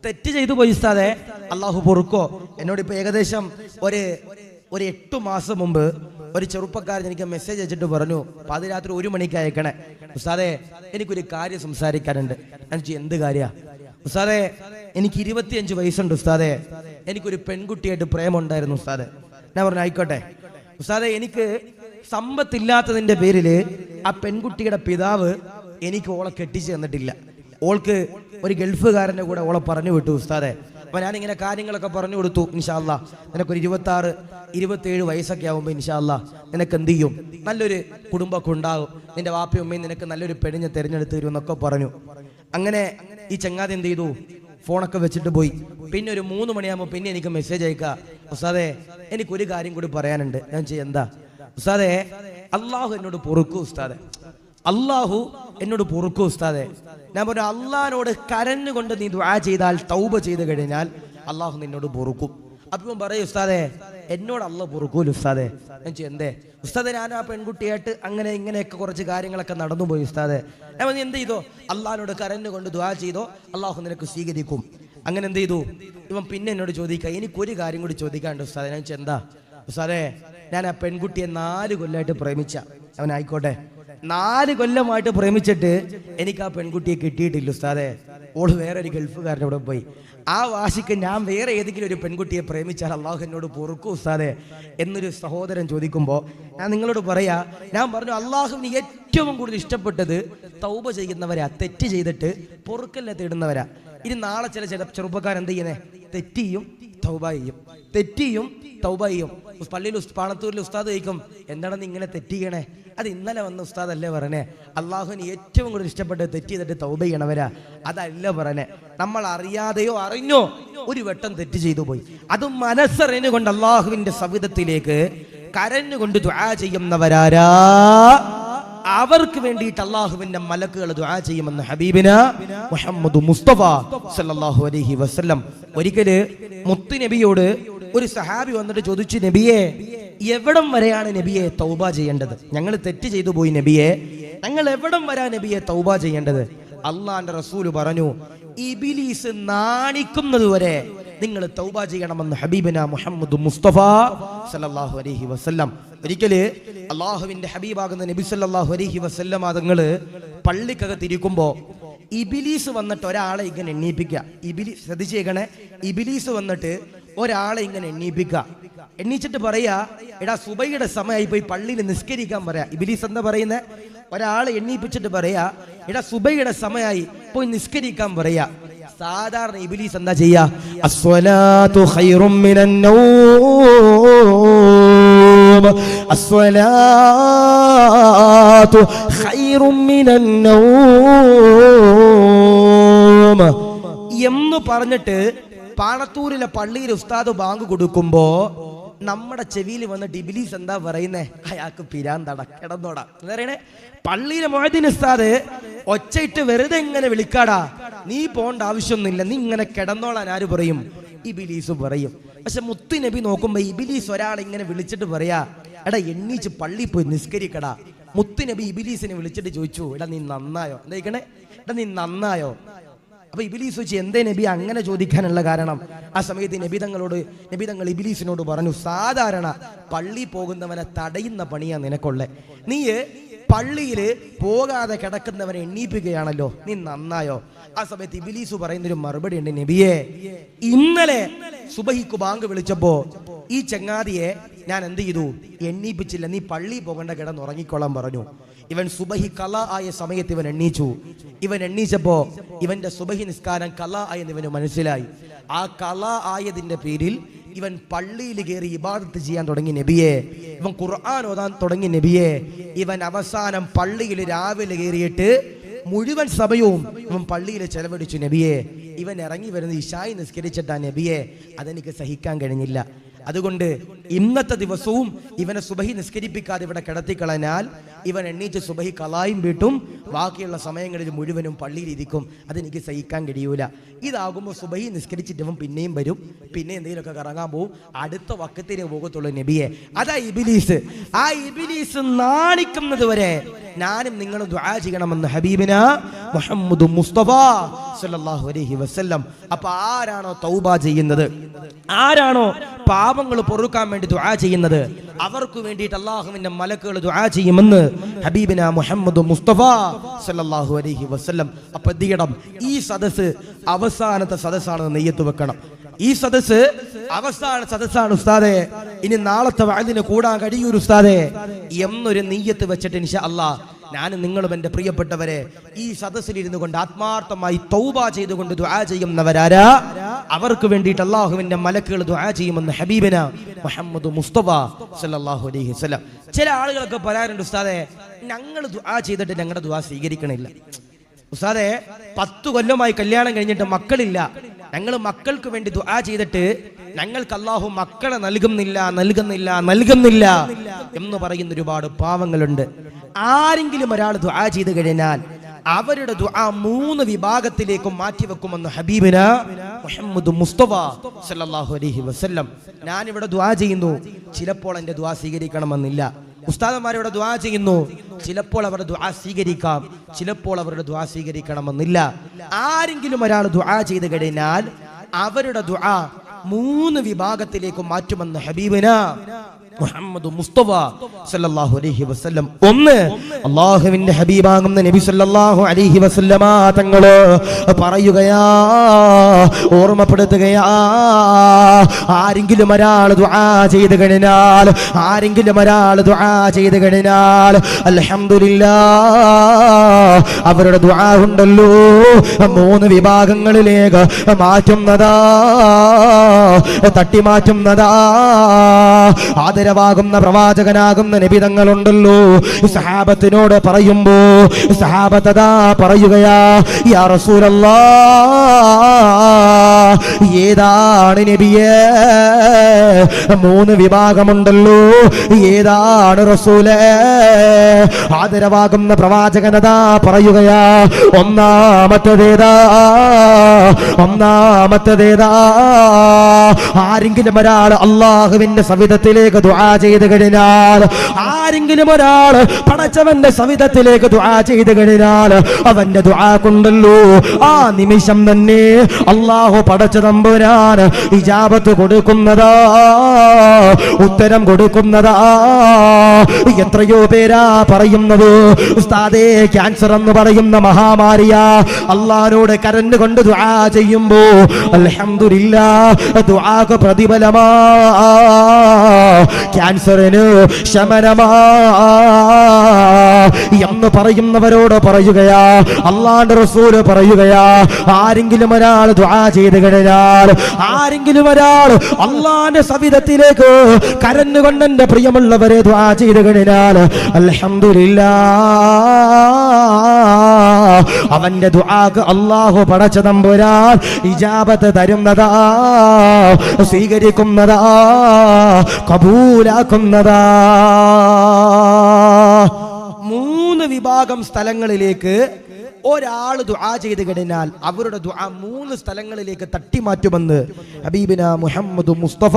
തെറ്റ് ചെയ്തു പോയി ഉസ്താദേ, അള്ളാഹു പൊറുക്കോ? എന്നോടിപ്പോ ഏകദേശം ഒരു 8 മാസം മുമ്പ് ഒരു ചെറുപ്പക്കാരൻ എനിക്ക് മെസ്സേജ് അയച്ചിട്ട് പറഞ്ഞു, പാതിരാത്രി 1 മണിക്ക് അയക്കണേ ഉസ്താദേ, എനിക്കൊരു കാര്യം സംസാരിക്കാനുണ്ട്. ഞാൻ എന്ത് കാര്യ ഉസ്താദേ? എനിക്ക് 25 വയസ്സുണ്ട് ഉസ്താദേ, എനിക്കൊരു പെൺകുട്ടിയായിട്ട് പ്രേമുണ്ടായിരുന്നു ഉസ്താദേ. ഞാൻ പറഞ്ഞു ആയിക്കോട്ടെ ഉസ്താദേ, എനിക്ക് സമ്പത്തില്ലാത്തതിന്റെ പേരില് ആ പെൺകുട്ടിയുടെ പിതാവ് എനിക്ക് ഓളെ കെട്ടിച്ചു തന്നിട്ടില്ല. ഓൾക്ക് ഒരു ഗൾഫുകാരന്റെ കൂടെ ഓളെ പറഞ്ഞു വിട്ടു ഉസ്താദേ. അപ്പൊ ഞാനിങ്ങനെ കാര്യങ്ങളൊക്കെ പറഞ്ഞു കൊടുത്തു. ഇൻഷാ അല്ലാ നിനക്കൊരു 26-27 വയസ്സൊക്കെ ആകുമ്പോൾ ഇൻഷാ അല്ലാ നിനക്ക് എന്ത് ചെയ്യും, നല്ലൊരു കുടുംബമൊക്കെ ഉണ്ടാകും, നിന്റെ വാപ്പയും ഉമ്മയും നിനക്ക് നല്ലൊരു പെണ്ണിനെ തിരഞ്ഞെടുത്ത് തരും എന്നൊക്കെ പറഞ്ഞു. അങ്ങനെ ഈ ചങ്ങാതി എന്ത് ചെയ്തു, ഫോണൊക്കെ വെച്ചിട്ട് പോയി. പിന്നെ ഒരു 3 മണിയാകുമ്പോൾ പിന്നെ എനിക്ക് മെസ്സേജ് അയക്കാം, ഉസ്താദേ എനിക്കൊരു കാര്യം കൂടി പറയാനുണ്ട്. ഞാൻ എന്താ ഉസ്താദേ? അള്ളാഹു എന്നോട് പൊറുക്കൂ ഉസ്താദേ, അള്ളാഹു എന്നോട് പൊറുക്കൂ ഉസ്താദേ. ഞാൻ പറഞ്ഞു, അള്ളാഹിനോട് കരഞ്ഞുകൊണ്ട് നീ ദുആ ചെയ്താൽ, തൗബ ചെയ്ത് കഴിഞ്ഞാൽ അള്ളാഹു നിന്നോട് പൊറുക്കും. അപ്പം പറയും, ഉസ്താദേ എന്നോട് അള്ളാഹ് പൊറുക്കൂല ഉസ്താദേ. ഞാൻ എന്തേ ഉസ്താദേ? ഞാൻ ആ പെൺകുട്ടിയായിട്ട് അങ്ങനെ ഇങ്ങനെയൊക്കെ കുറച്ച് കാര്യങ്ങളൊക്കെ നടന്നുപോയി ഉസ്താദേ. ഞാൻ പറഞ്ഞു, എന്ത് ചെയ്തോ? അള്ളാഹിനോട് കരഞ്ഞുകൊണ്ട് ദുആ ചെയ്തോ, അള്ളാഹു നിനക്ക് സ്വീകരിക്കും. അങ്ങനെ എന്ത് ചെയ്തു? ഇവൻ പിന്നെ എന്നോട് ചോദിക്കുക, എനിക്കൊരു കാര്യം കൂടി ചോദിക്കാണ്ട് ഉസ്താദേ. ഞാൻ എന്താ ഉസ്താദേ? ഞാൻ ആ പെൺകുട്ടിയെ 4 കൊല്ലമായിട്ട് പ്രേമിച്ച. അവൻ ആയിക്കോട്ടെ, 4 കൊല്ലമായിട്ട് പ്രേമിച്ചിട്ട് എനിക്ക് ആ പെൺകുട്ടിയെ കിട്ടിയിട്ടില്ല ഉസ്താദേ. ഓള് വേറെ ഒരു ഗൾഫുകാരൻ്റെ കൂടെ പോയി. ആ വാശിക്ക് ഞാൻ വേറെ ഏതെങ്കിലും ഒരു പെൺകുട്ടിയെ പ്രേമിച്ചാൽ അള്ളാഹു എന്നോട് പൊറുക്കൂ ഉസ്താദേ എന്നൊരു സഹോദരൻ ചോദിക്കുമ്പോൾ ഞാൻ നിങ്ങളോട് പറയാ, ഞാൻ പറഞ്ഞു, അള്ളാഹുവിന് ഏറ്റവും കൂടുതൽ ഇഷ്ടപ്പെട്ടത് തൗബ ചെയ്യുന്നവരാ, തെറ്റ് ചെയ്തിട്ട് പൊറുക്കല്ല തേടുന്നവരാ. ഇനി നാളെ ചില ചെറുപ്പക്കാർ എന്ത് ചെയ്യുന്നേ, തെറ്റിയും തൗബ ചെയ്യും, തെറ്റിയും തൗബ ചെയ്യും. പള്ളിയിൽ പാണത്തൂരിൽ ഉസ്താദ് ചോദിക്കും, എന്താണെന്ന് ഇങ്ങനെ തെറ്റിക്കണേ? അത് ഇന്നലെ വന്ന ഉസ്താദല്ലേ പറഞ്ഞേ, അള്ളാഹുവിന് ഏറ്റവും കൂടുതൽ ഇഷ്ടപ്പെട്ട് തെറ്റ് ചെയ്തിട്ട് തൗബ ചെയ്യണവരാ, അതല്ല പറഞ്ഞേ. നമ്മൾ അറിയാതെയോ അറിഞ്ഞോ ഒരു വട്ടം തെറ്റ് ചെയ്തു പോയി, അതും മനസ്സറിഞ്ഞുകൊണ്ട് അള്ളാഹുവിന്റെ സവിധത്തിലേക്ക് കരഞ്ഞുകൊണ്ട് ദുആ ചെയ്യുന്നവരാരാ, അവർക്ക് വേണ്ടിയിട്ട് അള്ളാഹുവിന്റെ മലക്കുകൾ ദുആ ചെയ്യുമെന്ന് ഹബീബിന മുഹമ്മദ് മുസ്തഫ സല്ലല്ലാഹു അലൈഹി വസല്ലം. ഒരിക്കല് മുത്ത് നബിയോട് ഒരു സഹാബി വന്നിട്ട് ചോദിച്ചു, നബിയെ എവിടം വരെയാണ് നബിയെ തൗബ ചെയ്യേണ്ടത്? ഞങ്ങൾ തെറ്റ് ചെയ്തു പോയി നബിയെ, ഞങ്ങൾ എവിടം വരാ നബിയെ തൗബ ചെയ്യേണ്ടത്? അള്ളാന്റെ റസൂല് പറഞ്ഞു, ഇബ്ലീസ് നാണിക്കുന്നത് വരെ നിങ്ങൾ തൗബ ചെയ്യണമെന്ന് ഹബീബിന മുഹമ്മദ് മുസ്തഫ സല്ലല്ലാഹു അലൈഹി വസല്ലം. ഒരിക്കല് അള്ളാഹുവിന്റെ ഹബീബാകുന്ന നബി സല്ലല്ലാഹു അലൈഹി വസല്ലം അതുങ്ങള് പള്ളിക്കകത്തിരിക്കുമ്പോ ഇബ്ലീസ് വന്നിട്ട് ഒരാളെ ഇങ്ങനെ എണ്ണീപ്പിക്കുക. ഇബ്ലീസ് ശ്രദ്ധിച്ചേക്കണേ, ഇബ്ലീസ് വന്നിട്ട് ഒരാളെ ഇങ്ങനെ എണ്ണീച്ചിട്ട് പറയാ, എടാ സുബൈയുടെ സമയമായി പോയി പള്ളിയിൽ നിസ്കരിക്കാൻ പറയാ. ഇബ്ലീസ് എന്താ പറയുന്നത്? ഒരാളെ എണ്ണീപ്പിച്ചിട്ട് പറയാ, എടാ സുബൈയുടെ സമയമായി പോയി നിസ്കരിക്കാൻ പറയാ. സാധാരണ ഇബ്ലീസ് എന്താ ചെയ്യാ? അസ്വലാത്തു ഖൈറും മിനൻ നൗം, അസ്വലാത്തു ഖൈറും മിനൻ നൗം എന്ന് പറഞ്ഞിട്ട് പാണത്തൂരിലെ പള്ളിയിൽ ഉസ്താദ് ബാങ്ക് കൊടുക്കുമ്പോ നമ്മുടെ ചെവിയിൽ വന്നിട്ട് ഇബ്ലീസ് എന്താ പറയുന്നേ? അയാൾക്ക് പിരാന്തട, കിടന്നോടാ. എന്താ പറയണേ? പള്ളിയിലെ മുഅദ്ദിൻ ഉസ്താദ് ഒച്ചയിട്ട് വെറുതെ ഇങ്ങനെ വിളിക്കാടാ, നീ പോണ്ട ആവശ്യമൊന്നുമില്ല, നീ ഇങ്ങനെ കിടന്നോളാൻ ആര് പറയും? ഇബ്ലീസ് പറയും. പക്ഷെ മുത്ത് നബി നോക്കുമ്പോ ഇബ്ലീസ് ഒരാളെ ഇങ്ങനെ വിളിച്ചിട്ട് പറയാ, എടാ എണ്ണീച്ച് പള്ളി പോയി നിസ്കരിക്കടാ. മുത്ത് നബി ഇബ്ലീസിനെ വിളിച്ചിട്ട് ചോദിച്ചു, എടാ നീ നന്നായോ? എന്താ, എടാ നീ നന്നായോ? അപ്പൊ ഇബ്ലീസ് ചോദിച്ചു, എന്തേ നബി അങ്ങനെ ചോദിക്കാനുള്ള കാരണം? ആ സമയത്ത് നബി തങ്ങൾ ഇബ്ലീസിനോട് പറഞ്ഞു, സാധാരണ പള്ളി പോകുന്നവനെ തടയുന്ന പണിയാ നിനക്കൊള്ളേ, നീ പള്ളിയില് പോകാതെ കിടക്കുന്നവനെ എണ്ണീപ്പിക്കുകയാണല്ലോ, നീ നന്നായോ? ആ സമയത്ത് ഇബ്ലീസ് പറയുന്നൊരു മറുപടി ഉണ്ട്, നബിയെ ഇന്നലെ സുബഹിക്ക് ബാങ്ക് വിളിച്ചപ്പോ ഈ ചങ്ങാതിയെ ഞാൻ എന്ത് ചെയ്തു? എണ്ണീപ്പിച്ചില്ല, നീ പള്ളി പോകേണ്ട, കിടന്നുറങ്ങിക്കൊള്ളാൻ പറഞ്ഞു. ഇവൻ സുബഹി കല ആയ സമയത്ത് ഇവൻ എണ്ണീച്ചു. ഇവൻ എണ്ണീച്ചപ്പോ ഇവന്റെ സുബഹി നിസ്കാരം കല ആയെന്ന് ഇവന് മനസ്സിലായി. ആ കല ആയതിന്റെ പേരിൽ ഇവൻ പള്ളിയിൽ കയറി ഇബാദത്ത് ചെയ്യാൻ തുടങ്ങി നബിയെ. ഇവൻ ഖുർആൻ ഓതാൻ തുടങ്ങി നബിയെ. ഇവൻ അവസാനം പള്ളിയിൽ രാവിലെ കയറിയിട്ട് മുഴുവൻ സമയവും ഇവൻ പള്ളിയിൽ ചെലവഴിച്ചു നബിയെ. ഇവൻ ഇറങ്ങി വരുന്നത് ഇശായി നിസ്കരിച്ചിട്ടാ നബിയെ, അതെനിക്ക് സഹിക്കാൻ കഴിഞ്ഞില്ല. അതുകൊണ്ട് ഇന്നത്തെ ദിവസവും ഇവനെ സുബഹി നിസ്കരിപ്പിക്കാതെ ഇവിടെ കിടത്തിക്കളഞ്ഞാൽ ഇവൻ എണ്ണീറ്റ് സുബഹി കളായും വീട്ടും, ബാക്കിയുള്ള സമയങ്ങളിൽ മുഴുവനും പള്ളിയിലിരിക്കും. അതെനിക്ക് സഹിക്കാൻ കഴിയൂല. ഇതാകുമ്പോൾ സുബഹി നിസ്കരിച്ചിട്ട് ഇവൻ പിന്നെയും വരും, പിന്നെ എന്തെങ്കിലുമൊക്കെ കറങ്ങാൻ പോവും, അടുത്ത വക്കത്തിനെ പോകത്തുള്ളൂ നബിയെ. അതാ ഇബ്ലീസ്. ആ ഇബ്ലീസ് നാണിക്കുന്നത് വരെ ഞാനും നിങ്ങളും ദുആ ചെയ്യണമെന്ന് ഹബീബിന മുഹമ്മദ് മുസ്തഫ സല്ലല്ലാഹു അലൈഹി വസല്ലം. അപ്പൊ ആരാണോ തൗബ ചെയ്യുന്നത്, ആരാണോ പാപങ്ങൾ പൊറുക്കാൻ വേണ്ടി ദുആ ചെയ്യുന്നത്, അവർക്ക് വേണ്ടിയിട്ട് അല്ലാഹുവിന്റെ മലക്കുകൾ ദുആ ചെയ്യുമെന്ന് ഹബീബിന മുഹമ്മദ് മുസ്തഫ സല്ലല്ലാഹു അലൈഹി വസല്ലം. അപ്പൊ ദിയടം ഈ സദസ്സ് അവസാനത്തെ സദസ്സാണെന്ന് നെയ്യത്ത് വെക്കണം. ഈ സദസ്സ് അവസാന സദസ്സാണ് ഉസ്താദേ, ഇനി നാളത്തെ വഅദിന് കൂടാൻ കഴിയൂർ ഉസ്താദേ എന്നൊരു നെയ്യത്ത് വെച്ചിട്ട് ഇൻഷാ അല്ലാഹ് ഞാനും നിങ്ങളും എൻ്റെ പ്രിയപ്പെട്ടവരെ ഈ സദസ്സിലിരുന്നു കൊണ്ട് ആത്മാർത്ഥമായി തൗബ ചെയ്തുകൊണ്ട് ദുആ ചെയ്യുന്നവരാരാ, അവർക്ക് വേണ്ടിയിട്ട് അല്ലാഹുവിന്റെ മലക്കുകൾ ദുആ ചെയ്യുമെന്ന് ഹബീബിന മുഹമ്മദ് മുസ്തഫ സല്ലല്ലാഹു അലൈഹി വസല്ലം. ചില ആളുകളൊക്കെ പറയാറുണ്ട് ഉസ്താദേ, ഞങ്ങൾ ദുആ ചെയ്തിട്ട് ഞങ്ങളുടെ ദുആ സ്വീകരിക്കണില്ല. ഉസ്താദേ, 10 കൊല്ലമായി കല്യാണം കഴിഞ്ഞിട്ട് മക്കളില്ല, ഞങ്ങൾ മക്കൾക്ക് വേണ്ടി ദുആ ചെയ്തിട്ട് ഞങ്ങൾക്ക് അല്ലാഹു മക്കളെ നൽകുന്നില്ല എന്ന് പറയുന്ന ഒരുപാട് പാവങ്ങളുണ്ട്. ആരെങ്കിലും ഒരാൾ ദുആ ചെയ്ത് കഴിഞ്ഞാൽ അവരുടെ ദുആ 3 വിഭാഗത്തിലേക്ക് മാറ്റിവെക്കുമെന്ന് ഹബീബിന മുഹമ്മദ് മുസ്തഫ സല്ലല്ലാഹു അലൈഹി വസല്ലം. ഞാൻ ഇവിടെ ദുആ ചെയ്യുന്നു, ചിലപ്പോൾ എൻ്റെ ദുആ സ്വീകരിക്കണമെന്നില്ല. ഉസ്താദന്മാരിവിടെ ദുആ ചെയ്യുന്നു, ചിലപ്പോൾ അവരുടെ ദുആ സ്വീകരിക്കാം, ചിലപ്പോൾ അവരുടെ ദുആ സ്വീകരിക്കണമെന്നില്ല. ആരെങ്കിലും ഒരാൾ ദുആ ചെയ്ത് കഴിഞ്ഞാൽ അവരുടെ ദുആ 3 വിഭാഗത്തിലേക്ക് മാറ്റുമെന്ന് ഹബീബിന മുഹമ്മദ് മുസ്തഫ സല്ലല്ലാഹു അലൈഹി വസല്ലം. ഒന്ന്, അല്ലാഹുവിന്റെ ഹബീബാകുന്ന നബി സല്ലല്ലാഹു അലൈഹി വസല്ലമ തങ്ങള് പറയുകയാ, ഓർമ്മപ്പെടുത്തുകയാ, ആരെങ്കിലും ഒരാൾ ദുആ ചെയ്ത് കഴിഞ്ഞാൽ അൽഹംദുലില്ലാഹ് അവരുടെ ദുആ ഉണ്ടല്ലോ 3 വിഭാഗങ്ങളിലേക്ക് മാറ്റുന്നതാ, തട്ടിമാറ്റുന്നതാ. ആദരവാകുന്ന പ്രവാചകനാകുന്ന നബി തങ്ങളുണ്ടല്ലോ, സഹാബത്തിനോട് പറയുമ്പോ സഹാബത്തതാ പറയുകയാ, യാ റസൂലല്ലാഹ് ഏതാണ് നബിയേ 3 വിഭാഗമുണ്ടല്ലോ, ഏതാണ് റസൂലേ? ആദരവാകുന്ന പ്രവാചകനതാ പറയുകയാ, ഒന്നാമത്തേതാ ആരെങ്കിലും ഒരാൾ അല്ലാഹുവിന്റെ സവിധത്തിലേക്ക് ദുആ ചെയ്ത് കഴിഞ്ഞാൽ, ആരെങ്കിലും ഒരാൾ പടച്ചവന്റെ സവിധത്തിലേക്ക് ദുആ ചെയ്ത് കഴിഞ്ഞാൽ അവന്റെ ദുആ കൊണ്ടല്ലോ ആ നിമിഷം തന്നെ അല്ലാഹു പടച്ച തമ്പുരാൻ ഇജാബത്ത് കൊടുക്കുന്നതാ, ഉത്തരം കൊടുക്കുന്നതാ. എത്രയോ പേരാ പറയുന്നത്, ഉസ്താദേ ക്യാൻസർ എന്ന് പറയുന്ന മഹാമാരിയാ, അല്ലാഹുവോട് കരഞ്ഞുകൊണ്ട് ദുആ ചെയ്യുമ്പോ അൽഹംദുലില്ലാഹ് ദുആക്ക് പ്രതിഫലമാ, ക്യാൻസറിന് ശമനമാ എന്ന് പറയുന്നവരോട് പറയുകയാ, അല്ലാഹുവിന്റെ റസൂൽ പറയുകയാ, ആരെങ്കിലും ഒരാൾ ദുആ ചെയ്ത് കഴിഞ്ഞാൽ, ആരെങ്കിലും ഒരാൾ അല്ലാഹുവിന്റെ സവിധത്തിലേക്ക് കരഞ്ഞുകൊണ്ട് എൻ്റെ പ്രിയമുള്ളവരെ ദുആ ചെയ്ത് കഴിഞ്ഞാൽ അൽഹംദുലില്ലാഹ് അവന്റെ ദുആക്ക് അല്ലാഹു പടച്ച തമ്പുരാൻ ഇജാബത്ത് തരുന്നതാ, സ്വീകരിക്കുന്നതാ, കബൂലാക്കുന്നതാ. 3 വിഭാഗം സ്ഥലങ്ങളിലേക്ക് ഒരാൾ ദുആ ചെയ്ത് കഴിഞ്ഞാൽ അവരുടെ ദുആ 3 സ്ഥലങ്ങളിലേക്ക് തട്ടിമാറ്റുമെന്ന് ഹബീബിന മുഹമ്മദ് മുസ്തഫ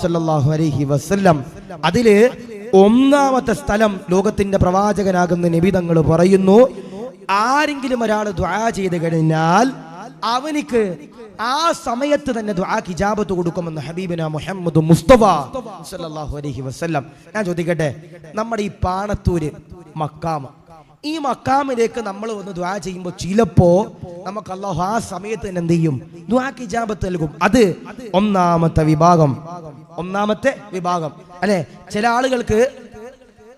സല്ലല്ലാഹു അലൈഹി വസല്ലം. അതില് 1ാമത്തെ സ്ഥലം ലോകത്തിന്റെ പ്രവാചകനാകുന്ന നബി തങ്ങൾ പറയുന്നു, ആരെങ്കിലും ഒരാൾ ദുആ ചെയ്ത് കഴിഞ്ഞാൽ അവനിക്ക് ആ സമയത്ത് തന്നെ ദുആക്ക് ഇജാബത്ത് കൊടുക്കുമെന്ന് ഹബീബിന മുഹമ്മദ് മുസ്തഫ സല്ലല്ലാഹു അലൈഹി വസല്ലം. ഞാൻ ചോദിക്കട്ടെ, നമ്മുടെ ഈ പാണത്തൂര് മക്കാമ, ഈ മക്കാമിലേക്ക് നമ്മൾ വന്ന് ദുആ ചെയ്യുമ്പോൾ ചിലപ്പോ നമുക്ക് അല്ലാഹു ആ സമയത്ത് തന്നെ എന്ത് ചെയ്യും, ദുആക്ക് ഇജാബത്ത് നൽകും. അത് 1ാമത്തെ വിഭാഗം അല്ലെ. ചില ആളുകൾക്ക്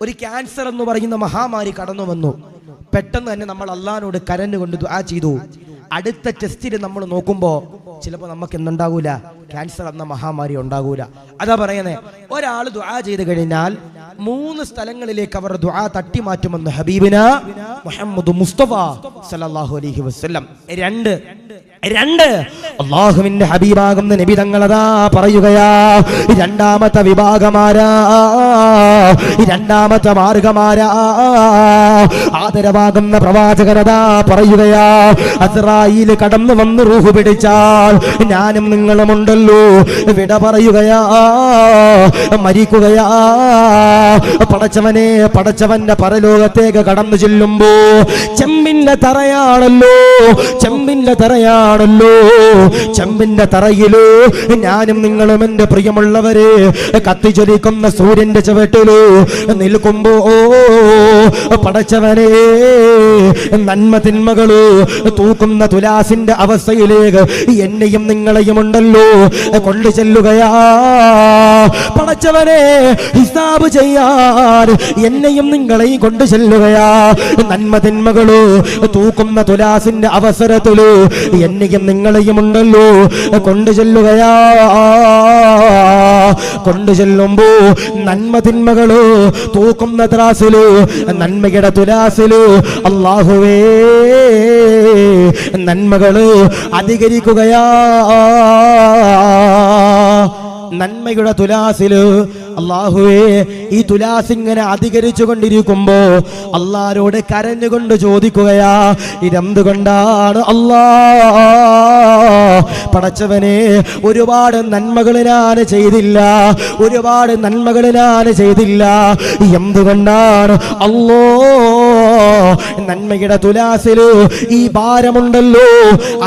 ഒരു ക്യാൻസർ എന്ന് പറയുന്ന മഹാമാരി കടന്നു വന്നു, പെട്ടെന്ന് തന്നെ നമ്മൾ അല്ലാഹുവോട് കരഞ്ഞുകൊണ്ട് ദുആ ചെയ്തു. അടുത്ത ടെസ്റ്റിൽ നമ്മൾ നോക്കുമ്പോൾ ചിലപ്പോൾ നമുക്ക് എന്തുണ്ടാകൂല, ക്യാൻസർ എന്ന മഹാമാരി ഉണ്ടാകൂല. അതാ പറയുന്നേ, ഒരാൾ ദുആ ചെയ്ത് കഴിഞ്ഞാൽ 3 സ്ഥലങ്ങളിലേക്ക് അവർ ദുആ തട്ടിമാറ്റുമെന്ന് ഹബീബിന മുഹമ്മദ് മുസ്തഫ സല്ലല്ലാഹു അലൈഹി വസല്ലം. രണ്ട്, അല്ലാഹുവിന്റെ ഹബീബാകുന്ന നബി തങ്ങളതാ പറയുകയാ, രണ്ടാമത്തെ വിഭാഗമാരാ, രണ്ടാമത്തെ മാർഗമാരാ, ആദരവാകുന്ന പ്രവാചകനതാ പറയുകയാ, അസ്റായീൽ കടന്നു വന്ന് റൂഹ് പിടിച്ചാൽ ഞാനും നിങ്ങളുമുണ്ടല്ലോ, വിട പറയുകയാ, മരിക്കുകയാ. പടച്ചവനെ, പടച്ചവന്റെ പരലോകത്തേക്ക് കടന്നു ചെല്ലുമ്പോ ചെമ്പിന്റെ തറയാണല്ലോ, ചെമ്പിന്റെ തറയാണല്ലോ, ചെമ്പിന്റെ തറയിലോ ഞാനും നിങ്ങളും എന്റെ പ്രിയമുള്ളവരെ കത്തിച്ചൊലിക്കുന്ന സൂര്യന്റെ ചുവട്ടിലോ നിൽക്കുമ്പോ പടച്ചവനെ, നന്മ തിന്മകളോ തൂക്കുന്ന തുലാസിന്റെ അവസ്ഥയിലേക്ക് എന്നെയും നിങ്ങളെയും ഉണ്ടല്ലോ കൊണ്ടു ചെല്ലുകയാ. പടച്ചവനെ, ഹിസാബ് ചെയ്യാൻ എന്നെയും നിങ്ങളെയും കൊണ്ടു ചെല്ലുകയാ. നന്മ തിന്മകളോ തൂക്കുന്ന തുലാസിന്റെ അവസരത്തിലോ എന്നെയും നിങ്ങളെയും ഉണ്ടല്ലോ കൊണ്ടു ചെല്ലുകയാ. കൊണ്ടു ചെല്ലുമ്പോ നന്മ തിന്മകളോ തൂക്കുന്ന ത്രാസിലോ, നന്മയുടെ തുലാസിലോ അല്ലാഹുവേ നന്മകള് അധികരിക്കുകയാ. നന്മയുടെ തുലാസില് അല്ലാഹുവേ, ഈ തുലാസ് ഇങ്ങനെ അധികരിച്ചു കൊണ്ടിരിക്കുമ്പോ അല്ലാഹുവോട് കരഞ്ഞുകൊണ്ട് ചോദിക്കുകയാ, ഇതെന്തുകൊണ്ടാണ് അല്ലാ? പടച്ചവനെ, ഒരുപാട് നന്മകൾ ഞാൻ ചെയ്തില്ല, ഒരുപാട് നന്മകൾ ഞാൻ ചെയ്തില്ല, എന്തുകൊണ്ടാണ് അല്ലോ നന്മയുടെ തുലാസില് ഈ ഭാരമുണ്ടല്ലോ,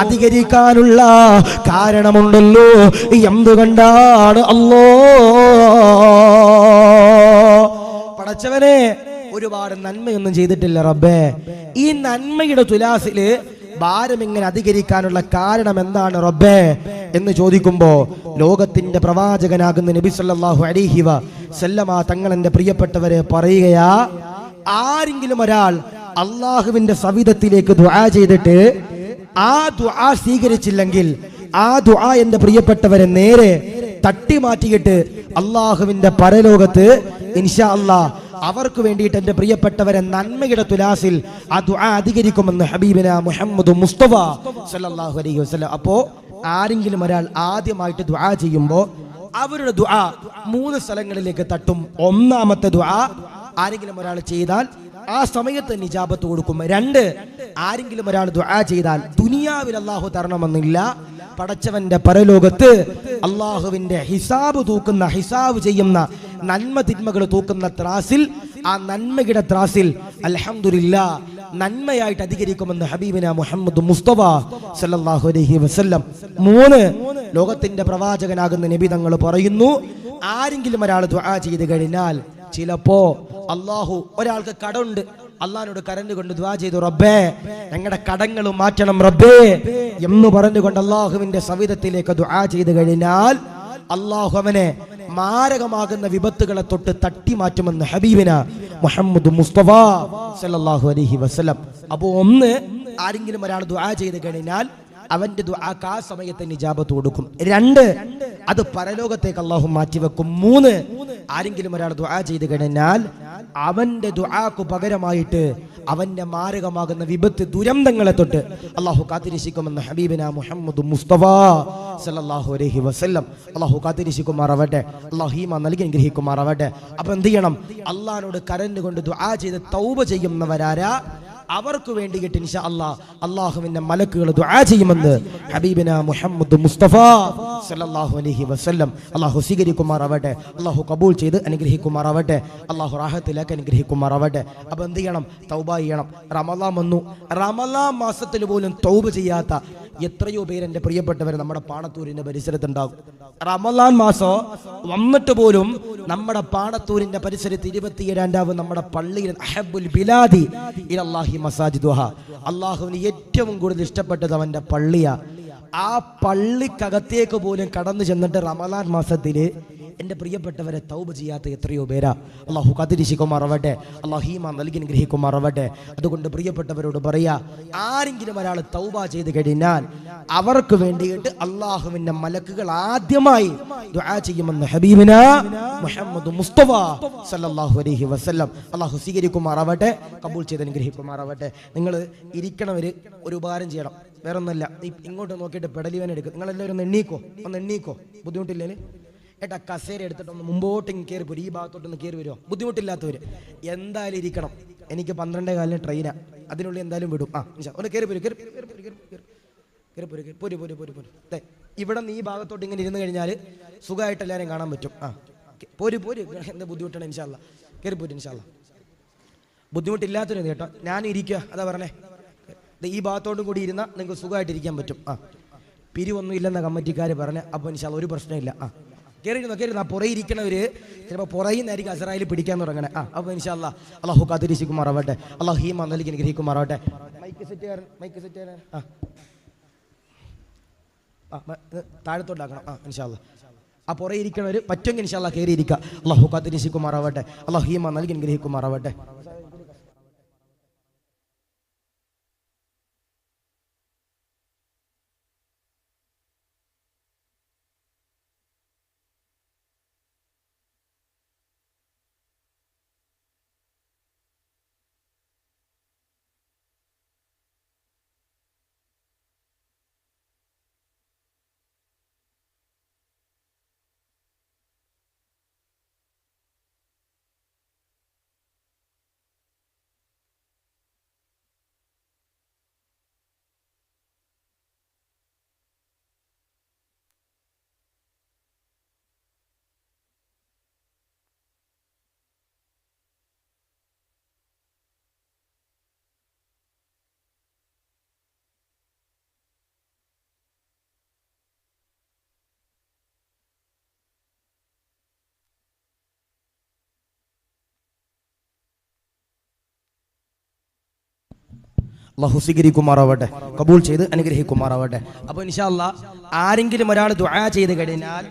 അധികരിക്കാനുള്ള കാരണമുണ്ടല്ലോ, എന്തുകൊണ്ടാണ് അല്ലോ? പടച്ചവനെ, ഒരുപാട് നന്മയൊന്നും ചെയ്തിട്ടില്ല റബ്ബേ, ഈ നന്മയുടെ തുലാസില് ഭാരം ഇങ്ങനെ അധികരിക്കാനുള്ള കാരണം എന്താണ് റബ്ബേ എന്ന് ചോദിക്കുമ്പോ ലോകത്തിന്റെ പ്രവാചകനാകുന്ന നബി സല്ലല്ലാഹു അലൈഹി വസല്ലമ തങ്ങൾ എന്റെ പ്രിയപ്പെട്ടവരെ പറയുകയാ, ആരെങ്കിലും ഒരാൾ അള്ളാഹുവിന്റെ സവിധത്തിലേക്ക് ദുആ ചെയ്തിട്ട് ആ ദുആ സ്വീകരിച്ചില്ലെങ്കിൽ ആ ദുആ എന്റെ പ്രിയപ്പെട്ടവരെ നേരെ തട്ടി മാറ്റിയിട്ട് അള്ളാഹുവിന്റെ പരലോകത്ത് ഇൻഷാ അല്ലാഹ് അവർക്ക് വേണ്ടിയിട്ട് എന്റെ പ്രിയപ്പെട്ടവരെ നന്മയുടെ തുലാസിൽ ആ ദുആ അധികരിക്കുമെന്ന് ഹബീബിന മുഹമ്മദ് മുസ്തഫ സല്ലല്ലാഹു അലൈഹി വസല്ലം. അപ്പോ ആരെങ്കിലും ഒരാൾ ആദ്യമായിട്ട് ദുആ ചെയ്യുമ്പോൾ അവരുടെ ദുആ 3 സ്ഥലങ്ങളിലേക്ക് തട്ടും. ഒന്നാമത്തെ ദുആ ആരെങ്കിലും ഒരാൾ ചെയ്താൽ ആ സമയത്ത് നിജാബത്ത് കൊടുക്കും. 2, ആരെങ്കിലും ഒരാൾ ദുആ ചെയ്താൽ ദുനിയാവിൽ അല്ലാഹു തരണമെന്നില്ല, പടച്ചവന്റെ പരലോകത്ത് അല്ലാഹുവിന്റെ ഹിസാബ് തൂക്കുന്ന, ഹിസാബ് ചെയ്യുന്ന, നന്മ തിന്മകൾ തൂക്കുന്ന ത്രാസിൽ, ആ നന്മയുടെ ത്രാസിൽ അൽഹംദുലില്ലാ നന്മയായിട്ട് അധികരിക്കുമെന്ന് ഹബീബിന മുഹമ്മദ് മുസ്തഫ സല്ലല്ലാഹു അലൈഹി വസല്ലം. 3, ലോകത്തിന്റെ പ്രവാചകനാകുന്ന നബി തങ്ങൾ പറയുന്നു, ആരെങ്കിലും ഒരാൾ ദുആ ചെയ്ത് കഴിഞ്ഞാൽ ചിലപ്പോ അല്ലാഹു, ഒരാൾക്ക് കടമുണ്ട്, അള്ളാഹിനോട് കരഞ്ഞുകൊണ്ട് ദുആ ചെയ്തു, റബ്ബേ ഞങ്ങളുടെ കടങ്ങൾ മാറ്റണം റബ്ബേ എന്ന് പറഞ്ഞുകൊണ്ട് അള്ളാഹുവിന്റെ സവിധത്തിലേക്ക് ദുആ ചെയ്ത് കഴിഞ്ഞാൽ അള്ളാഹു അവനെ മാരകമാകുന്ന വിപത്തുകളെ തൊട്ട് തട്ടി മാറ്റുമെന്ന് ഹബീബിന മുഹമ്മദ് മുസ്തഫ സല്ലല്ലാഹു അലൈഹി വസല്ലം. അപ്പോ 1, ആരെങ്കിലും ഒരാൾ ദുആ ചെയ്ത് കഴിഞ്ഞാൽ അവന്റെ ദുആക്ക് ആ സമയത്ത് നിജാബത്ത് കൊടുക്കും. 2, അത് പരലോകത്തേക്ക് അല്ലാഹു മാറ്റിവെക്കും. 3, ആരെങ്കിലും ഒരാൾ ദുആ ചെയ്ത് കഴിഞ്ഞാൽ അവന്റെ ദുആക്ക് പകരമായിട്ട് അവന്റെ മാരകമാകുന്ന വിപത്ത് ദുരന്തങ്ങളെ തൊട്ട് അല്ലാഹു കാത്തിരക്ഷിക്കുമെന്ന് ഹബീബിന മുഹമ്മദ് മുസ്തഫ സല്ലല്ലാഹു അലൈഹി വസല്ലം. അല്ലാഹു കാത്തിരക്ഷിക്കുമാറാവട്ടെ, അല്ലാഹു ഈമാൻ നൽകി അനുഗ്രഹിക്കുമാറാവട്ടെ. അപ്പൊ എന്ത് ചെയ്യണം? അല്ലാഹുവിനോട് കരഞ്ഞുകൊണ്ട് ദുആ ചെയ്ത് തൗബ ചെയ്യുന്നവരാരാ, അവർക്ക് വേണ്ടിയിട്ട് ഇൻഷാ അല്ലാഹ് അല്ലാഹുവിന്റെ മലക്കുകൾ ദുആ ചെയ്യുമെന്ന് ഹബീബിന മുഹമ്മദ് മുസ്തഫ സല്ലല്ലാഹു അലൈഹി വസല്ലം. അല്ലാഹു സ്വീകരിക്കുമാറാവട്ടെ, അല്ലാഹു കബൂൽ ചെയ്ത് അനുഗ്രഹിക്കുമാറാവട്ടെ, അല്ലാഹു റാഹത്തിലേക്ക് അനുഗ്രഹിക്കുമാറാവട്ടെ. അപ്പൊ എന്ത് ചെയ്യണം? തൗബ ചെയ്യണം. റമളാൻ വന്നു, റമളാൻ മാസത്തിൽ പോലും തൗബ ചെയ്യാത്ത എത്രയോ പേര് എൻ്റെ പ്രിയപ്പെട്ടവർ നമ്മുടെ പാണത്തൂരിന്റെ പരിസരത്തുണ്ടാകും. റമളാൻ മാസം വന്നിട്ട് പോലും നമ്മുടെ പാണത്തൂരിന്റെ പരിസരത്ത് 27-ാം നമ്മുടെ പള്ളിയിൽ അഹബ്ബുൽ ബിലാദി ഇലല്ലാഹി മസാജിദുഹ, അല്ലാഹുവിന് ഏറ്റവും കൂടുതൽ ഇഷ്ടപ്പെട്ടത് അവന്റെ പള്ളിയാ. ആ പള്ളിക്കകത്തേക്ക് പോലും കടന്നു ചെന്നിട്ട് റമളാൻ മാസത്തില് എൻ്റെ പ്രിയപ്പെട്ടവരെ തൗബ ചെയ്യാത്ത എത്രയോ പേരാ. അല്ലാഹു കാത്തിരക്ഷിക്കുമാറാവട്ടെ, അല്ലാഹു ഈമാൻ നൽകി അനുഗ്രഹിക്കുമാറാവട്ടെ. അതുകൊണ്ട് പ്രിയപ്പെട്ടവരോട് പറയാ, ആരെങ്കിലും ഒരാൾ തൗബ ചെയ്ത് കഴിഞ്ഞാൽ അവർക്ക് വേണ്ടിയിട്ട് അല്ലാഹുവിന്റെ മലക്കുകൾ ആദ്യമായി ദുആ ചെയ്യുമെന്ന് ഹബീബിന മുഹമ്മദ് മുസ്തഫ സല്ലല്ലാഹു അലൈഹി വസല്ലം. അല്ലാഹു സ്വീകരിക്കുമാറാവട്ടെ, കബൂൽ ചെയ്ത് അനുഗ്രഹിക്കുമാറാവട്ടെ. നിങ്ങൾ ഇരിക്കണവര് ഒരു ഉപകാരം ചെയ്യണം. വേറെ ഒന്നല്ല, ഇങ്ങോട്ട് നോക്കിയിട്ട് പെടലിവൻ എടുക്കും. നിങ്ങളെല്ലാവരും ഒന്ന് എണ്ണീക്കോ ബുദ്ധിമുട്ടില്ലേ? ഏട്ടാ കസേര എടുത്തിട്ട് ഒന്ന് മുമ്പോട്ട് കയറി പോരും, ഈ ഭാഗത്തോട്ടൊന്ന് കയറി വരുമോ? ബുദ്ധിമുട്ടില്ലാത്തവർ എന്തായാലും ഇരിക്കണം. എനിക്ക് 12:15 ട്രെയിനാണ്, അതിനുള്ളിൽ എന്തായാലും വിടും. ഒന്ന് കയറി പോരും, പോര്. ഇവിടെ നിന്ന് ഈ ഭാഗത്തോട്ട് ഇങ്ങനെ ഇരുന്ന് കഴിഞ്ഞാൽ സുഖമായിട്ട് എല്ലാവരും കാണാൻ പറ്റും. പോര് എന്താ ബുദ്ധിമുട്ടാണ്? ഇൻഷാ അല്ലാ കയറി പോരും. ഇൻഷാ അല്ലാ ബുദ്ധിമുട്ടില്ലാത്തവരും കേട്ടോ, ഞാൻ ഇരിക്കുക, അതാ പറഞ്ഞേ. ഈ ഭാഗത്തോട്ടും കൂടി ഇരുന്നാൽ നിങ്ങൾക്ക് സുഖമായിട്ട് ഇരിക്കാൻ പറ്റും. പിരിവൊന്നും ഇല്ലെന്ന കമ്മിറ്റിക്കാർ പറഞ്ഞ്. അപ്പോൾ ഇൻഷാ അല്ലാ ഒരു പ്രശ്നമില്ല. കയറിയിരുന്നോ? പുറകെ ഇരിക്കണവര് ചിലപ്പോൾ പുറകിൽ നിന്നായിരിക്കും അസറായിൽ പിടിക്കാൻ തുടങ്ങണേ. അപ്പോൾ ഇൻഷാ അല്ലാ അല്ലാഹു കാത്തിരിക്കുമാറാവട്ടെ, അല്ലാഹു ഹീമാ നൽകി അനുഗ്രഹിക്കുമാറാവട്ടെ. മൈക്ക് സെറ്റ് ചെയ്യാൻ താഴത്തോട്ടാക്കണം. ഇൻഷാ അല്ലാ പുറകെ ഇരിക്കണവർ പറ്റുമെങ്കിൽ ഇൻഷാ അല്ലാ കയറി ഇരിക്കുക. അല്ലാഹു കാത്തിരിക്കുമാറാവട്ടെ, അല്ലാഹു ഹീമാ നൽകി അനുഗ്രഹിക്കുമാറാവട്ടെ. അല്ലാഹു സ്വീകരിക്കുമാറാവട്ടെ, കബൂൽ ചെയ്ത് അനുഗ്രഹിക്കുമാറാവട്ടെ. അപ്പോൾ ഇൻഷാ അല്ലാ ആരെങ്കിലും ഒരാൾ ദുആ ചെയ്ത് കഴിഞ്ഞാൽ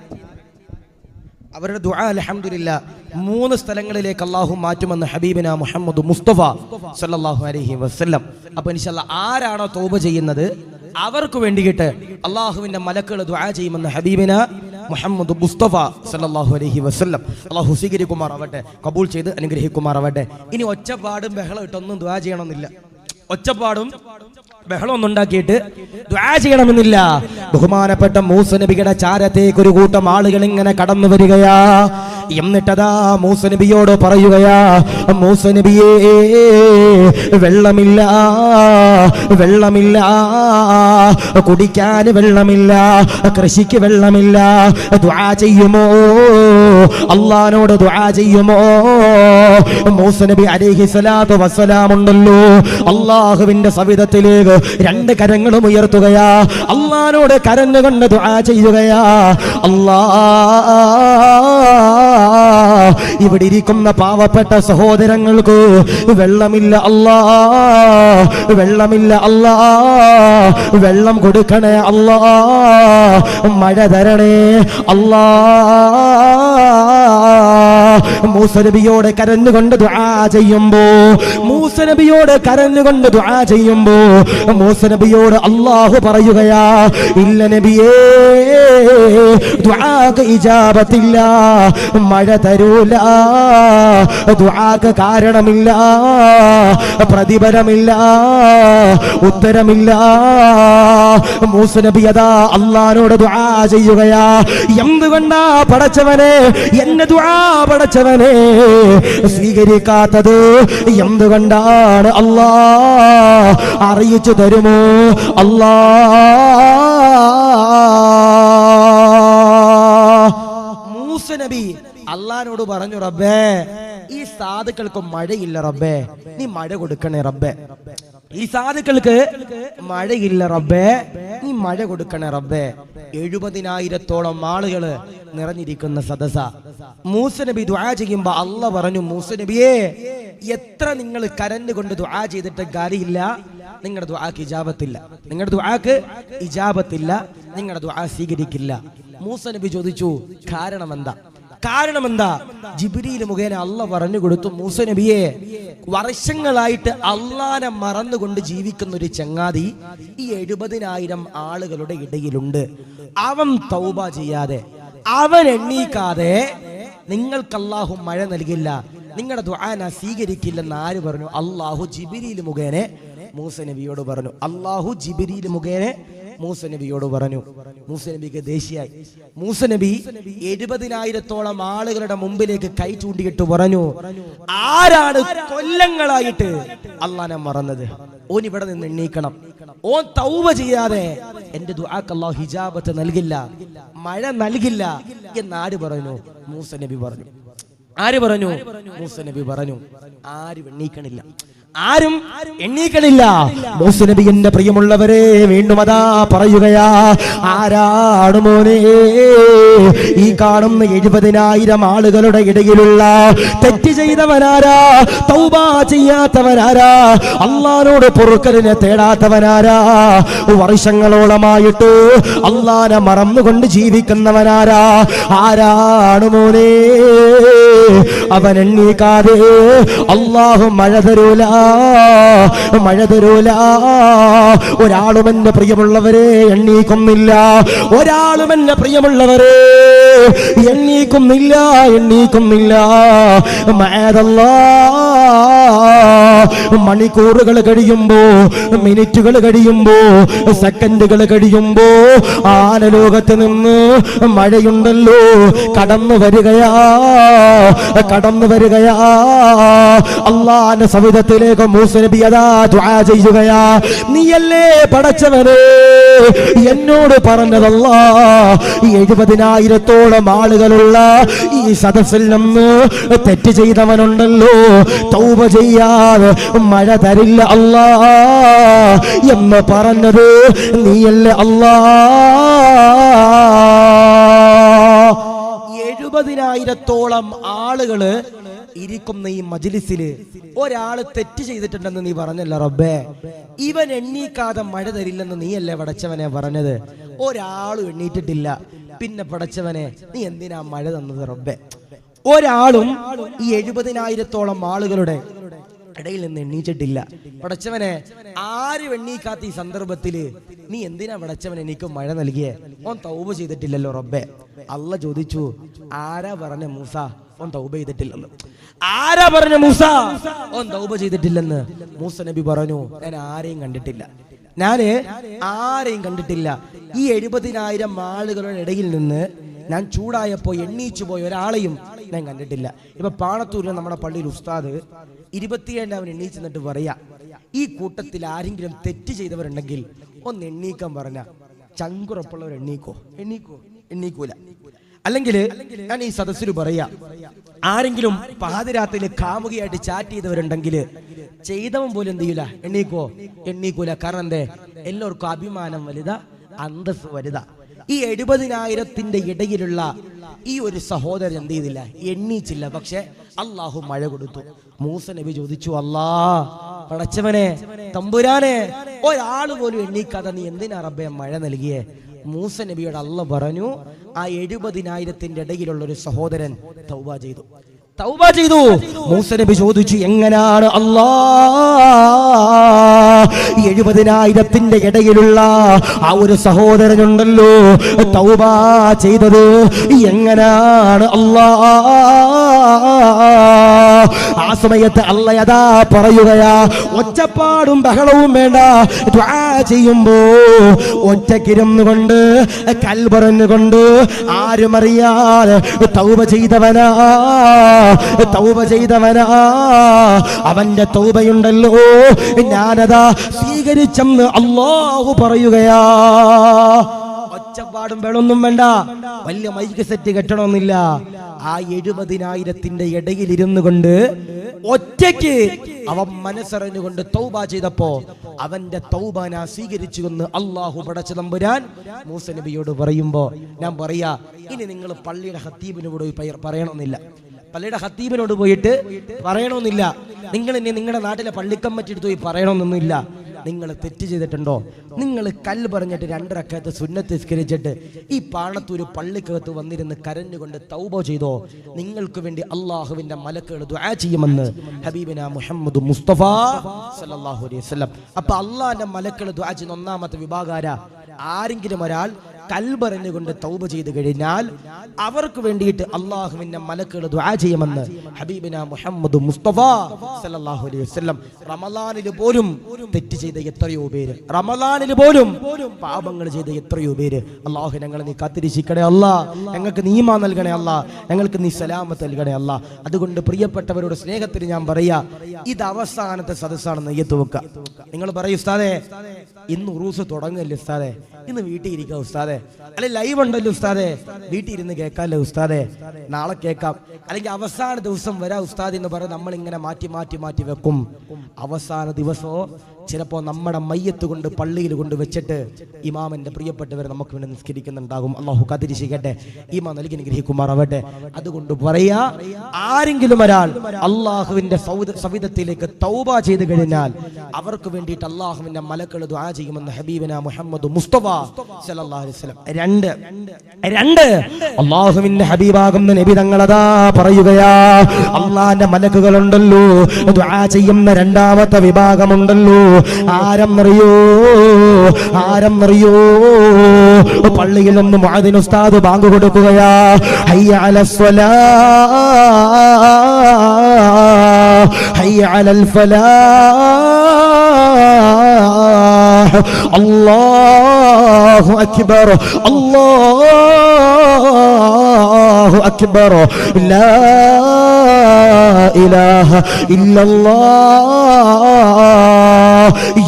അവരുടെ ദുആ അൽഹംദുലില്ലാ 3 സ്ഥലങ്ങളിലേക്ക് അല്ലാഹു മാറ്റുമെന്ന് ഹബീബിന മുഹമ്മദ് മുസ്തഫ സല്ലല്ലാഹു അലൈഹി വസല്ലം. അപ്പോൾ ഇൻഷാ അല്ലാ ആരാണോ തൗബ ചെയ്യുന്നത് അവർക്ക് വേണ്ടിയിട്ട് അല്ലാഹുവിന്റെ മലക്കുകൾ ദുആ ചെയ്യുമെന്ന് ഹബീബിന മുഹമ്മദ് മുസ്തഫ സല്ലല്ലാഹു അലൈഹി വസല്ലം. അല്ലാഹു സ്വീകരിക്കുമാറാവട്ടെ, കബൂൽ ചെയ്ത് അനുഗ്രഹിക്കുമാറാവട്ടെ. ഇനി ഒച്ചപ്പാടും ബഹളം ഇട്ടൊന്നും ദുആ ചെയ്യണമെന്നില്ല. ഒച്ചപ്പാടും ബഹളമൊന്നും ഉണ്ടാക്കിയിട്ട് ദുആ ചെയ്യണമെന്നില്ല. ബഹുമാനപ്പെട്ട മൂസ നബിയുടെ ചാരത്തേക്ക് ഒരു കൂട്ടം ആളുകൾ ഇങ്ങനെ കടന്നു വരികയാ. എന്നിട്ടതാ മൂസ നബിയോട് പറയുകയാ, മൂസ നബിയേ വെള്ളമില്ല, കുടിക്കാൻ വെള്ളമില്ല, കൃഷിക്ക് വെള്ളമില്ല, ദുആ ചെയ്യുമോ? അല്ലാഹുവോട് ദുആ ചെയ്യുമോ? മൂസ നബി അലൈഹി സ്വലാത്തു വസ്സലാം ഉണ്ടല്ലോ, അല്ലാഹുവിന്റെ സവിധത്തിലേക്ക് 2 കരങ്ങളും ഉയർത്തുകയാ, അല്ലാഹുവോട് കരഞ്ഞുകൊണ്ട് ദുആ ചെയ്യുകയാ. ഇവിടെ ഇരിക്കുന്ന പാവപ്പെട്ട സഹോദരങ്ങൾക്ക് വെള്ളമില്ല അല്ലാ, വെള്ളമില്ല അല്ലാ, വെള്ളം കൊടുക്കണേ അല്ലാ, മഴ തരണേ അല്ലാ. മൂസ നബിയോട് കരഞ്ഞുകൊണ്ട് ദുആ ചെയ്യുമ്പോ മൂസ നബിയോട് അല്ലാഹു പറയുകയാ, ഇല്ല നബിയേ ദുആക്ക് ഇജാബത്തില്ല, മഴ തരൂല, ദുആക്ക് കാരണമില്ല, പ്രതിഫലമില്ല, ഉത്തരമില്ല. മൂസ നബി അതാ അല്ലാഹുവോട് ദുആ ചെയ്യുകയാ. എന്തുകൊണ്ടാ പടച്ചവനെ എന്നെ ദുആ പടച്ചവനെ സ്വീകരിക്കാത്തത്? എന്തുകൊണ്ടാണ് അല്ലാ? അറിയിച്ചു തരുമോ അല്ലാ? മൂസ നബി അല്ലാഹുവോട് പറഞ്ഞു, റബ്ബേ ഈ സാധുക്കൾക്ക് മഴയില്ല റബ്ബേ, നീ മഴ കൊടുക്കണേ റബ്ബേ. ഈ സാധുക്കൾക്ക് മഴയില്ല റബ്ബേ, നീ മഴ കൊടുക്കണേ റബ്ബേ. 70,000-ഓളം ആളുകള് നിറഞ്ഞിരിക്കുന്ന സദസ. മൂസ നബി ദുആ ചെയ്യുമ്പോ അല്ലാഹ് പറഞ്ഞു, മൂസ നബിയേ എത്ര നിങ്ങൾ കരഞ്ഞുകൊണ്ട് ദുആ ചെയ്തിട്ട് കാര്യമില്ല, നിങ്ങളുടെ ദുആക്ക് ഇജാബത്തില്ല, നിങ്ങളുടെ ദുആക്ക് ഇജാബത്തില്ല, നിങ്ങളുടെ ദുആ സ്വീകരിക്കില്ല. മൂസ നബി ചോദിച്ചു, കാരണമെന്താ? ജിബ്രീൽ മുഖേന അല്ലാഹ് പറഞ്ഞു കൊടുത്തു, മൂസ നബിയെ വർഷങ്ങളായിട്ട് അല്ലാഹനെ മറന്നുകൊണ്ട് ജീവിക്കുന്ന ഒരു ചങ്ങാതി ഈ 70,000 ആളുകളുടെ ഇടയിലുണ്ട്. അവൻ തൗബ ചെയ്യാതെ, അവൻ എണ്ണീക്കാതെ നിങ്ങൾക്ക് അല്ലാഹു മഴ നൽകില്ല, നിങ്ങളുടെ ദുആ സ്വീകരിക്കില്ലെന്ന് ആര് പറഞ്ഞു? അല്ലാഹു ജിബ്രീൽ മുഖേന മൂസ നബിയോട് പറഞ്ഞു. അള്ളാഹു ജിബ്രീൽ മുഖേന മൂസ നബിയോട് പറഞ്ഞു. മൂസ നബിക്ക് ദേഷ്യായി. മൂസ നബി 70,000-ഓളം ആളുകളുടെ മുമ്പിലേക്ക് കൈ ചൂണ്ടിയിട്ട് പറഞ്ഞു, ആരാണ് കൊല്ലങ്ങളായിട്ട് അള്ളാനെ മറന്നത്? ഓൻ ഇവിടെ നിന്ന് എണ്ണീക്കണം. ഓൻ തൗബ ചെയ്യാതെ എന്റെ ദുആക്ക് അല്ലാഹു ഹിജാബത്ത് നൽകില്ല, മഴ നൽകില്ല എന്ന് ആര് പറഞ്ഞു? മൂസ നബി പറഞ്ഞു. ആര് പറഞ്ഞു? മൂസ നബി പറഞ്ഞു. ആരും എണ്ണീക്കണില്ല, ആരും എണ്ണീക്കണില്ല. മൂസ നബി എന്റെ പ്രിയമുള്ളവരെ വീണ്ടും അതാ പറയുകയാ, ആരാണ് മോനെ ഈ കാണുന്ന 70,000 ആളുകളുടെ ഇടയിലുള്ള തെറ്റ് ചെയ്തവനാരാ? തൗബ ചെയ്യാത്തവനാരാ? അള്ളാനോട് പൊറുക്കലിനെ തേടാത്തവനാരാ? വർഷങ്ങളോളമായിട്ട് അള്ളാനെ മറന്നുകൊണ്ട് ജീവിക്കുന്നവനാരാ? ആരാണ് മോനെ? അവൻ എണ്ണീക്കാതെ അള്ളാഹു മഴ തരൂല, മഴ തരൂല. ഒരാളും എന്റെ പ്രിയമുള്ളവരെ എണ്ണീക്കുന്നില്ല, ഒരാളും എന്റെ പ്രിയമുള്ളവരെ എണ്ണീക്കുന്നില്ല, എണ്ണീക്കുന്നില്ല. മണിക്കൂറുകൾ കഴിയുമ്പോ, മിനിറ്റുകൾ കഴിയുമ്പോ, സെക്കൻഡുകൾ കഴിയുമ്പോ ആനലോകത്ത് നിന്ന് മഴയുണ്ടല്ലോ കടന്നു വരികയാ, കടന്നു വരികയാ. അള്ളാന്റെ സവിധത്തിലേക്ക് മൂസ നബി അതാ ദുആ ചെയ്യുകയാ, നീയല്ലേ പടച്ചവനെ എന്നോട് പറഞ്ഞതല്ലാ, 70,000-ഓളം ആളുകളുള്ള ഈ സദസ്സിൽ നിന്ന് തെറ്റ് ചെയ്തവനുണ്ടല്ലോ, തൗബ ചെയ്യാതെ മഴ തരില്ല അല്ലാ എന്ന് പറഞ്ഞത് നീയല്ലേ അല്ലാ. 70,000-ഓളം ആളുകള് ഇരിക്കുന്ന ഈ മജ്ലിസില് ഒരാള് തെറ്റ് ചെയ്തിട്ടുണ്ടെന്ന് നീ പറഞ്ഞല്ല റബ്ബേ. ഇവൻ എണ്ണീക്കാതെ മഴ തരില്ലെന്ന് നീയല്ലേ പടച്ചവനെ പറഞ്ഞത്? ഒരാളും എണ്ണീറ്റിട്ടില്ല. പിന്നെ പടച്ചവനെ നീ എന്തിനാ മഴ തന്നത് റബ്ബേ? ഒരാളും ഈ 70,000-ഓളം ആളുകളുടെ ഇടയിൽ നിന്ന് എണ്ണീച്ചിട്ടില്ല. പടച്ചവനെ ആരും എണ്ണീക്കാത്ത ഈ സന്ദർഭത്തില് നീ എന്തിനാ പടച്ചവൻ എനിക്ക് മഴ നൽകിയേ? ഓൻ തൗബ ചെയ്തിട്ടില്ലല്ലോ റബ്ബേ. അല്ല ചോദിച്ചു, ആരാ പറഞ്ഞ മൂസ ഓൻ തൗബ ചെയ്തിട്ടില്ലെന്ന്? ആരാ പറഞ്ഞ മൂസ ഓൻ തൗബ ചെയ്തിട്ടില്ലെന്ന്? മൂസ നബി പറഞ്ഞു, ഞാൻ ആരെയും കണ്ടിട്ടില്ല, ഞാന് ആരെയും കണ്ടിട്ടില്ല. ഈ 70,000 ആളുകളുടെ ഇടയിൽ നിന്ന് ഞാൻ ചൂടായപ്പോ എണ്ണീച്ചു പോയ ഒരാളെയും ഞാൻ കണ്ടിട്ടില്ല. ഇപ്പൊ പാണത്തൂരിൽ നമ്മുടെ പള്ളിയിൽ ഉസ്താദ് 27 എണ്ണീച്ച് എന്നിട്ട് പറയാ, ഈ കൂട്ടത്തിൽ ആരെങ്കിലും തെറ്റ് ചെയ്തവരുണ്ടെങ്കിൽ ഒന്ന് എണ്ണീക്കാൻ പറഞ്ഞ ചങ്കുറപ്പുള്ളവർ എണ്ണീക്കോ? എണ്ണീക്കൂല. അല്ലെങ്കിൽ ഞാൻ ഈ സദസ്സിൽ പറയാ, ആരെങ്കിലും പാതിരാത്രിയിൽ കാമുകിയായിട്ട് ചാറ്റ് ചെയ്തവരുണ്ടെങ്കിൽ ചെയ്തവൻ പോലും എന്ത് ചെയ്യൂല? എണ്ണീക്കൂല. കാരണം എന്തേ? എല്ലാവർക്കും അഭിമാനം വലുതാ, അന്തസ് വലുതാ. ഈ 70,000-ന്റെ ഇടയിലുള്ള ഈ ഒരു സഹോദരൻ എന്ത് ചെയ്തില്ല? എണ്ണീച്ചില്ല. പക്ഷെ അള്ളാഹു മഴ കൊടുത്തു. മൂസ നബി ചോദിച്ചു, അല്ലാ പടച്ചവനെ തമ്പുരാനെ, ഒരാൾ പോലും എണ്ണീക്കാതെ നീ എന്തിനാ റബ്ബേ മഴ നൽകിയേ? മൂസ നബിയോട് അല്ല പറഞ്ഞു, ആ 70,000-ന്റെ ഇടയിലുള്ള ഒരു സഹോദരൻ തൗബ ചെയ്തു. മൂസ നബി ചോദിച്ചു, എങ്ങനാണ് അല്ലാ 70,000-ന്റെ ഇടയിലുള്ള ആ ഒരു സഹോദരനുണ്ടല്ലോ തൗബ ചെയ്തത്? എങ്ങനാണ് അല്ലാ? ആ സമയത്ത് അള്ളയതാ പറയുകയാ, ഒച്ചപ്പാടും ബഹളവും വേണ്ട, ദുആ ചെയ്യുമ്പോ ഒറ്റക്കിരുന്നുകൊണ്ട് കൽബറന്നുകൊണ്ട് ആരും അറിയാതെ തൗബ ചെയ്തവനാ, അവന്റെ തൗബയുണ്ടല്ലോ ഞാനതാ സ്വീകരിച്ചെന്ന് അല്ലാഹു പറയുകയാ. ഒച്ചപ്പാടും വേളൊന്നും വേണ്ട, വലിയ മൈക്ക് സെറ്റ് കെട്ടണമെന്നില്ല. ആ 70,000-ന്റെ ഇടയിൽ ഇരുന്നു കൊണ്ട് ഒറ്റയ്ക്ക് അവൻ മനസ്സറിഞ്ഞുകൊണ്ട് തൗബ ചെയ്തപ്പോ അവന്റെ തൗബ ഞാൻ സ്വീകരിച്ചു എന്ന് അല്ലാഹു പടച്ച തമ്പുരാൻ മൂസ നബിയോട് പറയുമ്പോ ഞാൻ പറയാ, ഇനി നിങ്ങൾ പള്ളിയുടെ ഖത്തീബിനോട് പറയണമെന്നില്ല, പള്ളിയുടെ ഖത്തീബിനോട് പോയിട്ട് പറയണമെന്നില്ല, നിങ്ങൾ ഇനി നിങ്ങളുടെ നാട്ടിലെ പള്ളിക്കമ്മറ്റി എടുത്ത് പോയി പറയണമെന്നൊന്നുമില്ല. നിങ്ങൾ തെറ്റ് ചെയ്തിട്ടുണ്ടോ? നിങ്ങൾ കല്ല് പറഞ്ഞിട്ട് 2 റക്അത്ത് സുന്നത്ത് നിസ്കരിച്ചിട്ട് ഈ പാണത്തൂര് പള്ളിക്കകത്ത് വന്നിരുന്ന് കരഞ്ഞുകൊണ്ട് തൗബ ചെയ്തോ? നിങ്ങൾക്ക് വേണ്ടി അള്ളാഹുവിന്റെ മലക്കുകൾ ദുആ ചെയ്യുമെന്ന് ഹബീബിന മുഹമ്മദ് മുസ്തഫ സല്ലല്ലാഹു അലൈഹി വസല്ലം. അപ്പൊ അള്ളാഹിന്റെ മലക്കുകൾ ദുആ ചെയ്യുന്ന ഒന്നാമത്തെ വിഭാഗാര, ആരെങ്കിലും ഒരാൾ കൽബറിഞ്ഞുകൊണ്ട് തൗബ ചെയ്തു കഴിഞ്ഞാൽ അവർക്ക് വേണ്ടിയിട്ട് അള്ളാഹുവിന്റെ മലക്കുകൾ ദുആ ചെയ്യുമെന്ന് ഹബീബിന മുഹമ്മദ് മുസ്തഫ സല്ലല്ലാഹു അലൈഹി വസല്ലം. റമളാനിൽ പോലും തെറ്റ് ചെയ്ത എത്രയോ പേര്, റമളാനിൽ പോലും പാപങ്ങൾ ചെയ്ത എത്രയോ പേര്. അള്ളാഹു ഞങ്ങളെ നീ കാത്തിരിക്കണേ അല്ലാ, ഞങ്ങൾക്ക് നീ ഈമാൻ നൽകണേ അല്ലാ, ഞങ്ങൾക്ക് നീ സലാമത്ത് നൽകണേ അല്ലാ. അതുകൊണ്ട് പ്രിയപ്പെട്ടവരുടെ സ്നേഹത്തിന് ഞാൻ പറയാ, ഇത് അവസാനത്തെ സദസ്സാണെന്ന് നെയ്യത്ത് വെക്കുക. നിങ്ങൾ പറയും ഉസ്താദേ ഇന്ന് ഉറൂസ് തുടങ്ങല്ലേ ഉസ്താദേ, ഇന്ന് വീട്ടിൽ ഇരിക്കാം ഉസ്താദേ, അല്ലെ ലൈവ് ഉണ്ടല്ലോ ഉസ്താദേ, വീട്ടിൽ ഇരുന്ന് കേൾക്കാമല്ലോ ഉസ്താദേ, നാളെ കേൾക്കാം, അല്ലെങ്കിൽ അവസാന ദിവസം വരാം ഉസ്താദ് എന്ന് പറഞ്ഞ് നമ്മൾ ഇങ്ങനെ മാറ്റി മാറ്റി മാറ്റി വെക്കും. അവസാന ദിവസമോ ചിലപ്പോൾ നമ്മുടെ മയ്യത്ത് കൊണ്ട് പള്ളിയിൽ കൊണ്ട് വെച്ചിട്ട് ഇമാമിന്റെ പ്രിയപ്പെട്ടവർ നമുക്ക് വേണ്ടി നിസ്കരിക്കുന്നുണ്ടാകും. അള്ളാഹു കാത്തിരിക്കട്ടെ, ഈമാൻ നൽകി അനുഗ്രഹിക്കുമാറാവട്ടെ. അതുകൊണ്ട് പറയാ, ആരെങ്കിലും ഒരാൾ അള്ളാഹുവിന്റെ സവിധത്തിലേക്ക് തൗബ ചെയ്ത് കഴിഞ്ഞാൽ അവർക്ക് വേണ്ടിയിട്ട് അള്ളാഹുവിന്റെ മലക്കുകൾ ദുആ ചെയ്യുമെന്ന് ഹബീബിന മുഹമ്മദ് മുസ്തഫ സല്ലല്ലാഹു അലൈഹി വസല്ലം. രണ്ട് അള്ളാഹുവിന്റെ ഹബീബാകുന്ന നബി തങ്ങളതാ പറയുകയാ, അള്ളാഹിന്റെ മലക്കുകളുണ്ടല്ലോ ദുആ ചെയ്യുന്ന രണ്ടാമത്തെ വിഭാഗമുണ്ടല്ലോ. ആരെന്നറിയോ? പള്ളിയിൽ ഒന്ന് മുഅദ്ദിൻ ഉസ്താദ് ബാങ്ക് കൊടുക്കുകയാ, ഹയ്യ അലസ്സലാഹ് ഹയ്യ അലൽ ഫലാഹ് അല്ലാഹു അക്ബർ അല്ലാഹു അക്ബർ ലാ ഇലാഹ ഇല്ലല്ലാഹ്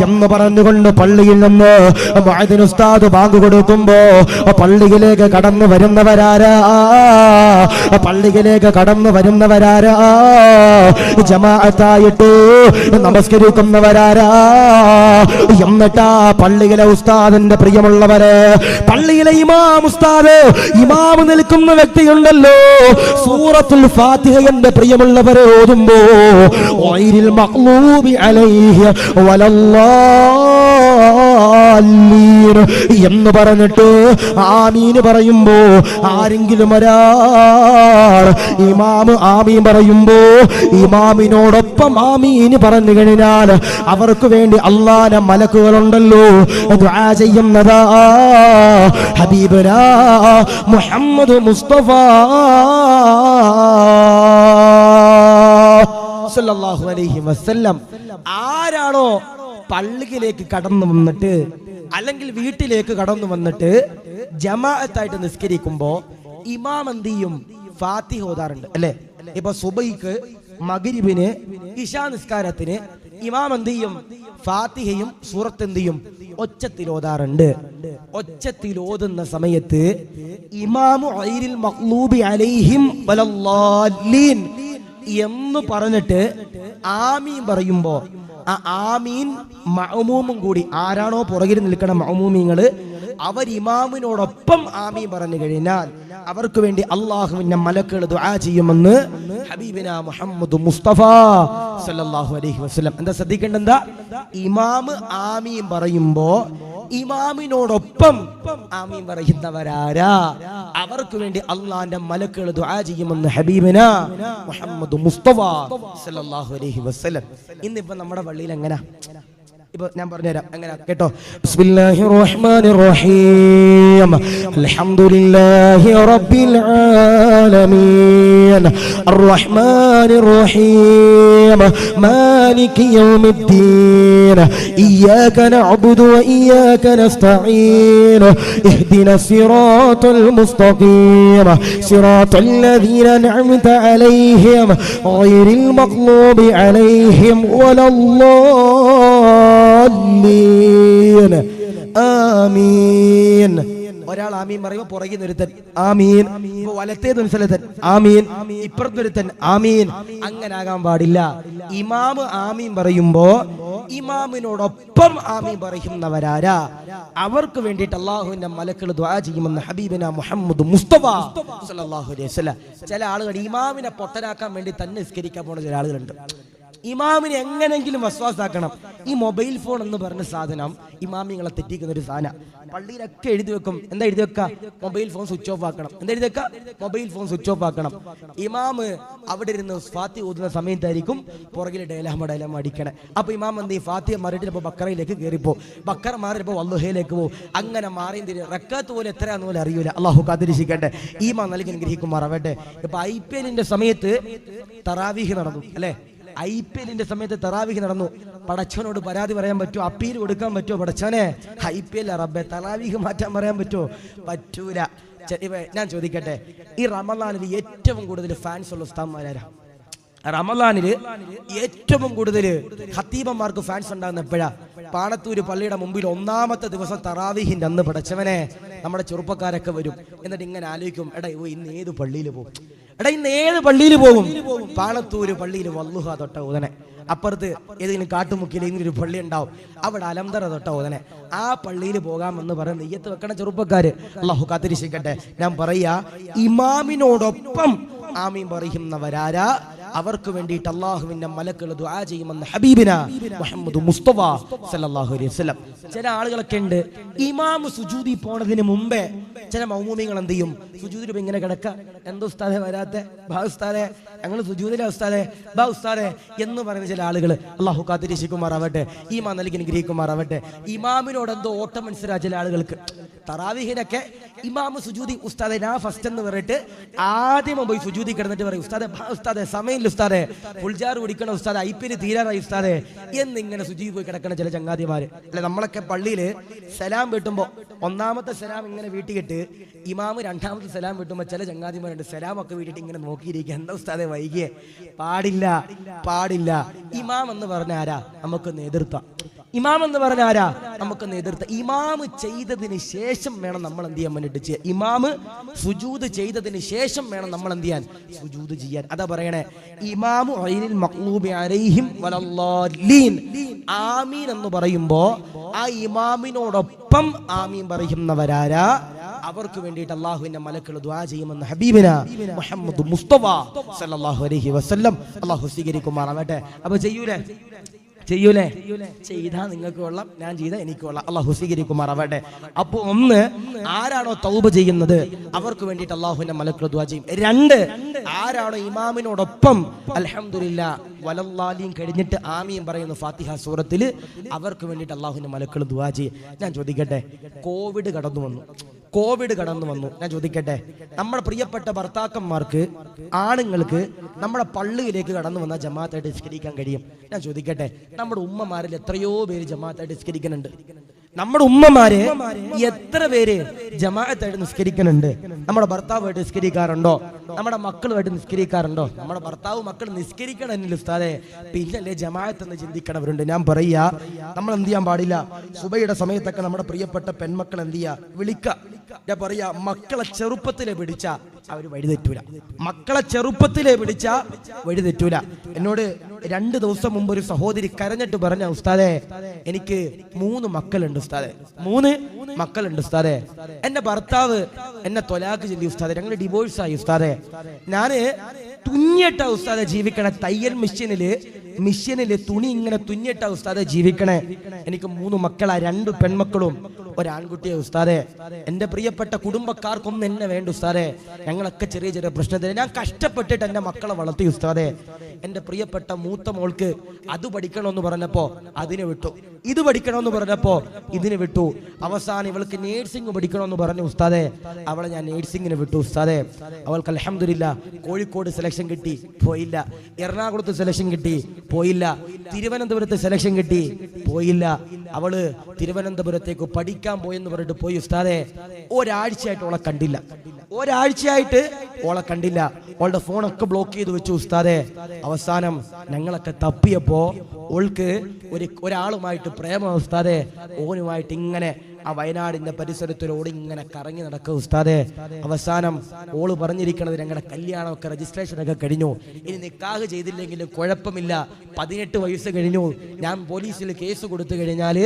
എന്ന് പറഞ്ഞുകൊണ്ട് പള്ളിയിൽ നിന്ന് മുഅദ്ദിൻ ഉസ്താദ് ബാങ്ക് കൊടുക്കുമ്പോ പള്ളിയിലേക്ക് കടന്നു വരുന്നവരാരാ? ജമാഅത്തായിട്ട് നമസ്കരിക്കുന്നവരാരാ? എന്നിട്ടാ പള്ളിയിലെ ഉസ്താദിന്റെ പ്രിയമുള്ളവരെ, പള്ളിയിലെ ഇമാം നിൽക്കുന്ന വ്യക്തിയുണ്ടല്ലോ, സൂറത്തുൽ ഫാത്തിഹയുടെ പ്രിയമുള്ളവരെ ഓതുമ്പോ ഗൈറിൽ മഗ്ലൂബി അലൈഹി എന്ന് പറഞ്ഞിട്ട് ആമീന് പറയുമ്പോ ആരെങ്കിലും ഒരാൾ ഇമാം ആമീൻ പറയുമ്പോ ഇമാമിനോടൊപ്പം ആമീന് പറഞ്ഞു കഴിഞ്ഞാൽ അവർക്ക് വേണ്ടി അല്ലാഹുവിന്റെ മലക്കുകളുണ്ടല്ലോ ദുആ ചെയ്യുന്നതാ ഹബീബനാ മുഹമ്മദ് മുസ്തഫ സല്ലല്ലാഹു അലൈഹി വസല്ലം. ആരാണോ പള്ളിയിലേക്ക് കടന്നു വന്നിട്ട് അല്ലെങ്കിൽ വീട്ടിലേക്ക് കടന്നു വന്നിട്ട് ജമാഅത്തായിട്ട് നിസ്കരിക്കുമ്പോ ഇമാം എന്ത് ചെയ്യും? ഫാത്തിഹ ഓതാറുണ്ട് അല്ലെ? ഇപ്പൊ സുബഹിക്ക്, മഗ്രിബിന്, ഇശാ നിസ്കാരത്തിന് ഇമാം എന്ത് ചെയ്യും? ഫാത്തിഹയും സൂറത്ത് എന്ത് ചെയ്യും? ഒച്ചത്തിൽ ഓതാറുണ്ട്. ഒച്ചത്തിൽ ഓതുന്ന സമയത്ത് ഇമാമു ഗൈറിൽ മഗ്ലൂബി അലൈഹിം വലല്ലാലീൻ എന്ന് പറഞ്ഞിട്ട് ആമീൻ പറയുമ്പോ ആ ആമീൻ മഅ്മൂമും കൂടി, ആരാണോ പുറകിൽ നിൽക്കണ മഅ്മൂമീങ്ങള്, അവർ ഇമാമിനോടൊപ്പം ആമീൻ പറഞ്ഞു കഴിഞ്ഞാൽ അവർക്ക് വേണ്ടി അള്ളാഹുവിന്റെ മലക്കുകൾ ദുആ ചെയ്യുമെന്ന് ഹബീബിന മുഹമ്മദ് മുസ്തഫ സല്ലല്ലാഹു അലൈഹി വസല്ലം. എന്താ ശ്രദ്ധിക്കേണ്ടത്? എന്താ? ഇമാമ് ആമീൻ പറയുമ്പോ ഇമാമിനോടൊപ്പം ആമീൻ പറയുന്നവരാരാ? അവർക്ക് വേണ്ടി അള്ളാഹിന്റെ മലക്കുകൾ ദുആ ചെയ്യുമെന്ന് ഹബീബിന മുഹമ്മദ് മുസ്തഫ സല്ലല്ലാഹു അലൈഹി വസല്ലം. ഇന്നിപ്പോ നമ്മുടെ പള്ളിയിൽ എങ്ങനെ? ഇപ്പൊ ഞാൻ പറഞ്ഞുതരാം എങ്ങനെ കേട്ടോ. ബിസ്മില്ലാഹിർ റഹ്മാനിർ റഹീം അൽഹംദുലില്ലാഹി റബ്ബിൽ ആലമീൻ അർറഹ്മാനിർ റഹീം മാലികി യൗമിദ്ദീൻ ഇയ്യാക നഅ്ബുദു വ ഇയ്യാക നസ്തഈൻ ഇഹ്ദിനസ് സിറാത്തൽ മുസ്തഖീം സിറാത്തൽ ലദീന അൻഅംത അലൈഹിം ഗൈറിൽ മഗ്ലൂബി അലൈഹിം ആമീൻ. ഒരാൾ ആമീൻ പറയുമ്പോ പുറകിൽ ഒരുത്തൻ ആമീൻ, വലത്തേതൊരുത്തൻ ആമീൻ, ഇപ്പുറത്തൊരുത്തൻ ആമീൻ. അങ്ങനെ ആകാൻ പാടില്ല. ഇമാമ് ആമീൻ പറയുമ്പോ ഇമാമിനോടൊപ്പം ആമീൻ പറയുന്നവരാരാ? അവർക്ക് വേണ്ടിയിട്ട് അള്ളാഹുവിന്റെ മലക്കുകൾ ദുആ ചെയ്യുമെന്ന് ഹബീബിന മുഹമ്മദ് മുസ്തഫ സല്ലല്ലാഹു അലൈഹി വസല്ലം. ചില ആളുകൾ ഇമാമിനെ പൊട്ടനാക്കാൻ വേണ്ടി തന്നെ നിസ്കരിക്കാൻ പോണ ചില ആളുകളുണ്ട്. ഇമാമിനെ എങ്ങനെങ്കിലും വസ്വാസാക്കണം, ഈ മൊബൈൽ ഫോൺ എന്ന് പറഞ്ഞ സാധനം ഇമാമിങ്ങളെ തെറ്റിക്കുന്ന ഒരു സാധനം. പള്ളിയിലൊക്കെ എഴുതി വെക്കും. എന്താ എഴുതി വെക്ക? മൊബൈൽ ഫോൺ സ്വിച്ച് ഓഫ് ആക്കണം. എന്താ എഴുതി വെക്ക? മൊബൈൽ ഫോൺ സ്വിച്ച് ഓഫ് ആക്കണം. ഇമാമ് അവിടെ ഇരുന്ന് ഫാത്തിഹ ഓതുന്ന സമയത്തായിരിക്കും പുറകിൽ ഡേലാമ അടിക്കണേ. അപ്പൊ ഇമാം എന്ത് ചെയ്യും? ഫാത്തിഹ മാറിയിട്ട് ചിലപ്പോൾ ബക്കറയിലേക്ക് കയറിപ്പോ, ബക്കറ മാറിയപ്പോൾ വല്ലുഹയിലേക്ക് പോകും. അങ്ങനെ മാറി റക്കാത്ത് പോലെ എത്രയാന്ന് പോലെ അറിയൂല. അള്ളാഹു കാത്തിരിക്കട്ടെ, ഈമാൻ നൽകി അനുഗ്രഹിക്കുമാറാവട്ടെ. ഇപ്പൊ IPL സമയത്ത് തറാവീഹ് നടന്നു അല്ലെ? IPL സമയത്ത് തറാവീഹ് നടന്നു. പടച്ചവനോട് പരാതി പറയാൻ പറ്റുമോ? അപ്പീൽ കൊടുക്കാൻ പറ്റുമോ? പടച്ചവനെ, IPL റബ്ബെ തറാവീഹ് മാറ്റാൻ പറയാൻ പറ്റുമോ? പറ്റൂല. ഞാൻ ചോദിക്കട്ടെ, ഈ റമളാനിൽ ഏറ്റവും കൂടുതൽ ഫാൻസ് ഉള്ള ഉസ്താദ്മാരാ? റമളാനില് ഏറ്റവും കൂടുതൽ ഖത്തീബന്മാർക്ക് ഫാൻസ് ഉണ്ടാകുന്ന എപ്പോഴാ? പാണത്തൂര് പള്ളിയുടെ മുമ്പിൽ ഒന്നാമത്തെ ദിവസം തറാവീഹിന്റെ അന്ന് പടച്ചവനെ നമ്മുടെ ചെറുപ്പക്കാരൊക്കെ വരും. എന്നിട്ട് ഇങ്ങനെ ആലോചിക്കും, എടാ ഇന്ന് ഏത് പള്ളിയിൽ പോകും? എടാ ഇന്ന് ഏത് പള്ളിയിൽ പോകും? പാണത്തൂര് പള്ളിയിൽ വല്ലുഹ തൊട്ട ഉദനെ, അപ്പുറത്ത് ഏതെങ്കിലും കാട്ടുമുക്കിൽ ഇങ്ങനൊരു പള്ളി ഉണ്ടാവും, അവിടെ അലംതറ തൊട്ട ഉദനെ, ആ പള്ളിയിൽ പോകാമെന്ന് പറയുന്ന നെയ്യത്ത് വെക്കണ ചെറുപ്പക്കാര് അള്ളാഹു കാത്തിരിക്കട്ടെ. ഞാൻ പറയാ, ഇമാമിനോടൊപ്പം ആമീൻ പറയുന്നവരാരാ? അവർക്ക് വേണ്ടിയിട്ട് അള്ളാഹുവിന്റെ മലക്കുകൾ ദുആ ചെയ്യുമെന്ന് ഹബീബിന മുഹമ്മദ് മുസ്തഫ സല്ലല്ലാഹു അലൈഹി വസല്ലം. ചില ആളുകളൊക്കെ ഉണ്ട്, ഇമാം സുജൂദി പോണതിന് മുമ്പേ ചില മൗമൂമികൾ എന്ത് ചെയ്യും? സുജൂദിൽ ഇങ്ങനെ കിടക്ക, എന്താ ഉസ്താദെ വരാത്തെ? ബാ ഉസ്താദെ, ഞങ്ങൾ സുജൂദിലെ ഉസ്താദെ, ബാ ഉസ്താദെ എന്ന് പറയുന്ന ചില ആളുകൾ അള്ളാഹു കാത്തിരിക്കുമാറാവട്ടെ, ഈമാൻ നൽകി അനുഗ്രഹിക്കുമാറാവട്ടെ. ഇമാമിനോട് എന്തോ ഓട്ടം മനസ്സിലാ ചില ആളുകൾക്ക്. തറാവീഹിനൊക്കെ ഇമാമ് സുജൂദി ഉസ്താദെ ഞാൻ ഫസ്റ്റ് എന്ന് പറഞ്ഞിട്ട് ആദ്യം പോയി സുജൂദി കിടന്നിട്ട് പറയും, ഉസ്താദെ ഉസ്താദെ സമയമില്ല ഉസ്താദെ, ഫുൾജാർ കുടിക്കണം ഉസ്താദെ, IPL തീരാറായി ഉസ്താദെ എന്നിങ്ങനെ സുജൂദി പോയി കിടക്കണ ചില ചങ്ങാതിമാര് അല്ലെ. നമ്മളൊക്കെ പള്ളിയിൽ സലാം വീട്ടുമ്പോ ഒന്നാമത്തെ സലാം ഇങ്ങനെ വീട്ടിയിട്ട് ഇമാമ് രണ്ടാമത്തെ സലാം വീട്ടുമ്പോ ചില ചങ്ങാതിമാരുണ്ട് സലാമൊക്കെ വീട്ടിട്ട് ഇങ്ങനെ നോക്കിയിരിക്കുക, എന്താ ഉസ്താദെ വൈകിയേ? പാടില്ല, പാടില്ല. ഇമാം എന്ന് പറഞ്ഞ ആരാ? നമുക്ക് നേതൃത്വം. ഇമാം എന്ന് പറഞ്ഞ ആരാ? നമുക്ക് നേതൃത്വം. ഇമാമ് ചെയ്തതിന് ശേഷം വേണം നമ്മൾ എന്ത് ചെയ്യാൻ വേണ്ടിട്ട് ചെയ്യാൻ. ഇമാമ് സുജൂദ് ചെയ്തതിന് ശേഷം വേണം നമ്മൾ എന്ത് ചെയ്യാൻ? സുജൂദ് ചെയ്യാൻ. അതാ പറയണേ, ഇമാമു ഗൈരിൽ മഗ്ലൂബി അലൈഹിം വലല്ലാലീൻ. ആമീൻ എന്ന് പറയുമ്പോ ആ ഇമാമിനോടൊപ്പം ആമീൻ പറയുന്നവരാരാ? അവർക്ക് വേണ്ടിയിട്ട് അള്ളാഹുവിന്റെ മലക്കുകൾ ദുആ ചെയ്യുമെന്ന് ഹബീബിന മുഹമ്മദ് മുസ്തഫ സല്ലല്ലാഹു അലൈഹി വസല്ലം. അള്ളാഹു സ്വീകരിക്കുമാറാവട്ടെ. അപ്പൊ ചെയ്യൂലേ? ചെയ്യൂലേ? ചെയ്താ നിങ്ങൾക്ക് കൊള്ളാം, ഞാൻ ചെയ്താ എനിക്ക് കൊള്ളാം. അള്ളാഹു സ്വീകരിക്കുമാറാവട്ടെ. അപ്പൊ ഒന്ന്, ആരാണോ തൗബ ചെയ്യുന്നത് അവർക്ക് വേണ്ടിയിട്ട് അള്ളാഹുവിന്റെ മലക്കുകൾ ദുആ ചെയ്യും. രണ്ട്, ആരാണോ ഇമാമിനോടൊപ്പം അൽഹംദുലില്ലാ വലല്ലാലീൻ കഴിഞ്ഞിട്ട് ആമീൻ പറയുന്ന ഫാത്തിഹ സൂറത്തിൽ അവർക്ക് വേണ്ടിയിട്ട് അള്ളാഹുവിന്റെ മലക്കുകൾ ദുആ ചെയ്യും. ഞാൻ ചോദിക്കട്ടെ, കോവിഡ് കടന്നു വന്നു. ഞാൻ ചോദിക്കട്ടെ, നമ്മുടെ പ്രിയപ്പെട്ട ഭർത്താക്കന്മാർക്ക്, ആണുങ്ങൾക്ക് നമ്മുടെ പള്ളിയിലേക്ക് കടന്നു വന്നാൽ ജമാഅത്തായിട്ട് നിസ്കരിക്കാൻ കഴിയും? ഞാൻ ചോദിക്കട്ടെ, നമ്മുടെ ഉമ്മമാരിൽ എത്രയോ പേര് ജമാഅത്തായിട്ട് നിസ്കരിക്കുന്നുണ്ട്? നമ്മുടെ ഉമ്മമാര് എത്ര പേര് ജമാഅത്തായിട്ട് നിസ്കരിക്കുന്നുണ്ട്? നമ്മുടെ ഭർത്താവുമായിട്ട് നിസ്കരിക്കാറുണ്ടോ? നമ്മുടെ മക്കളുമായിട്ട് നിസ്കരിക്കാറുണ്ടോ? നമ്മുടെ ഭർത്താവ് മക്കൾ നിസ്കരിക്കണമെന്നില്ല ഉസ്താദേ, പിന്നല്ലേ ജമാഅത്ത് എന്ന് ചിന്തിക്കണവരുണ്ട്. ഞാൻ പറയാ, നമ്മൾ എന്ത് ചെയ്യാൻ പാടില്ല? സുബഹിയുടെ സമയത്തൊക്കെ നമ്മുടെ പ്രിയപ്പെട്ട പെൺമക്കൾ എന്ത് ചെയ്യാ? വിളിക്ക. ഞാൻ പറയാ, മക്കളെ ചെറുപ്പത്തിലെ പിടിച്ച അവര് വഴിതെറ്റൂല. മക്കളെ ചെറുപ്പത്തിലെ പിടിച്ച വഴിതെറ്റൂല. എന്നോട് 2 ദിവസം മുമ്പ് ഒരു സഹോദരി കരഞ്ഞിട്ട് പറഞ്ഞ, ഉസ്താദേ എനിക്ക് 3 മക്കളുണ്ട് ഉസ്താദേ, 3 മക്കളുണ്ട് ഉസ്താദേ, എന്റെ ഭർത്താവ് എന്നെ തൊലാക്ക് ചൊല്ലി ഉസ്താദേ, ഞങ്ങൾ ഡിവോഴ്സ് ആയി ഉസ്താദേ, ഞാന് തുന്നിയിട്ട ഉസ്താദെ ജീവിക്കണേ, തയ്യൽ മിഷ്യനില് തുണി ഇങ്ങനെ തുന്നിയിട്ട ഉസ്താദെ ജീവിക്കണേ, എനിക്ക് 3 മക്കളാ, 2 പെൺമക്കളും ഒരാൺകുട്ടിയെ ഉസ്താദെ, എന്റെ പ്രിയപ്പെട്ട കുടുംബക്കാർക്കൊന്നും എന്നെ വേണ്ട ഉസ്താദെ, ഞങ്ങളൊക്കെ ചെറിയ ചെറിയ പ്രശ്നത്തിൽ ഞാൻ കഷ്ടപ്പെട്ടിട്ട് എന്റെ മക്കളെ വളർത്തി ഉസ്താദെ. എന്റെ പ്രിയപ്പെട്ട മൂത്ത മോൾക്ക് അത് പഠിക്കണമെന്ന് പറഞ്ഞപ്പോ അതിനെ വിട്ടു, ഇത് പഠിക്കണമെന്ന് പറഞ്ഞപ്പോ ഇതിന് വിട്ടു, അവസാനം ഇവൾക്ക് നേഴ്സിംഗ് പഠിക്കണമെന്ന് പറഞ്ഞു ഉസ്താദെ, അവളെ ഞാൻ നേഴ്സിംഗിന് വിട്ടു ഉസ്താദെ. അവൾക്ക് അൽഹംദുലില്ലാ കോഴിക്കോട് സെലക്ഷൻ കിട്ടി, പോയില്ല. എറണാകുളത്ത് സെലക്ഷൻ കിട്ടി, പോയില്ല. തിരുവനന്തപുരത്ത് സെലക്ഷൻ കിട്ടി, പോയില്ല. അവള് തിരുവനന്തപുരത്തേക്ക് പഠിക്കാൻ പോയെന്ന് പറഞ്ഞിട്ട് പോയി ഉസ്താദെ. ഒരാഴ്ചയായിട്ട് ഓളെ കണ്ടില്ല, ഓളുടെ ഫോണൊക്കെ ബ്ലോക്ക് ചെയ്ത് വെച്ചു ഉസ്താദെ. അവസാനം ഞങ്ങളൊക്കെ തപ്പിയപ്പോ ഓൾക്ക് ഒരാളുമായിട്ട് പ്രേമ ഉസ്താദെ, ഓനുമായിട്ട് ഇങ്ങനെ ആ വയനാടിന്റെ പരിസരത്തിലൂടെ ഇങ്ങനെ കറങ്ങി നടക്കുക ഉസ്താദെ. അവസാനം ഓള് പറഞ്ഞിരിക്കുന്നത് ഞങ്ങളുടെ കല്യാണമൊക്കെ രജിസ്ട്രേഷനൊക്കെ കഴിഞ്ഞു, ഇനി നിക്കാഹ് ചെയ്തില്ലെങ്കിലും കുഴപ്പമില്ല, 18 വയസ്സ് കഴിഞ്ഞു, ഞാൻ പോലീസിൽ കേസ് കൊടുത്തു കഴിഞ്ഞാൽ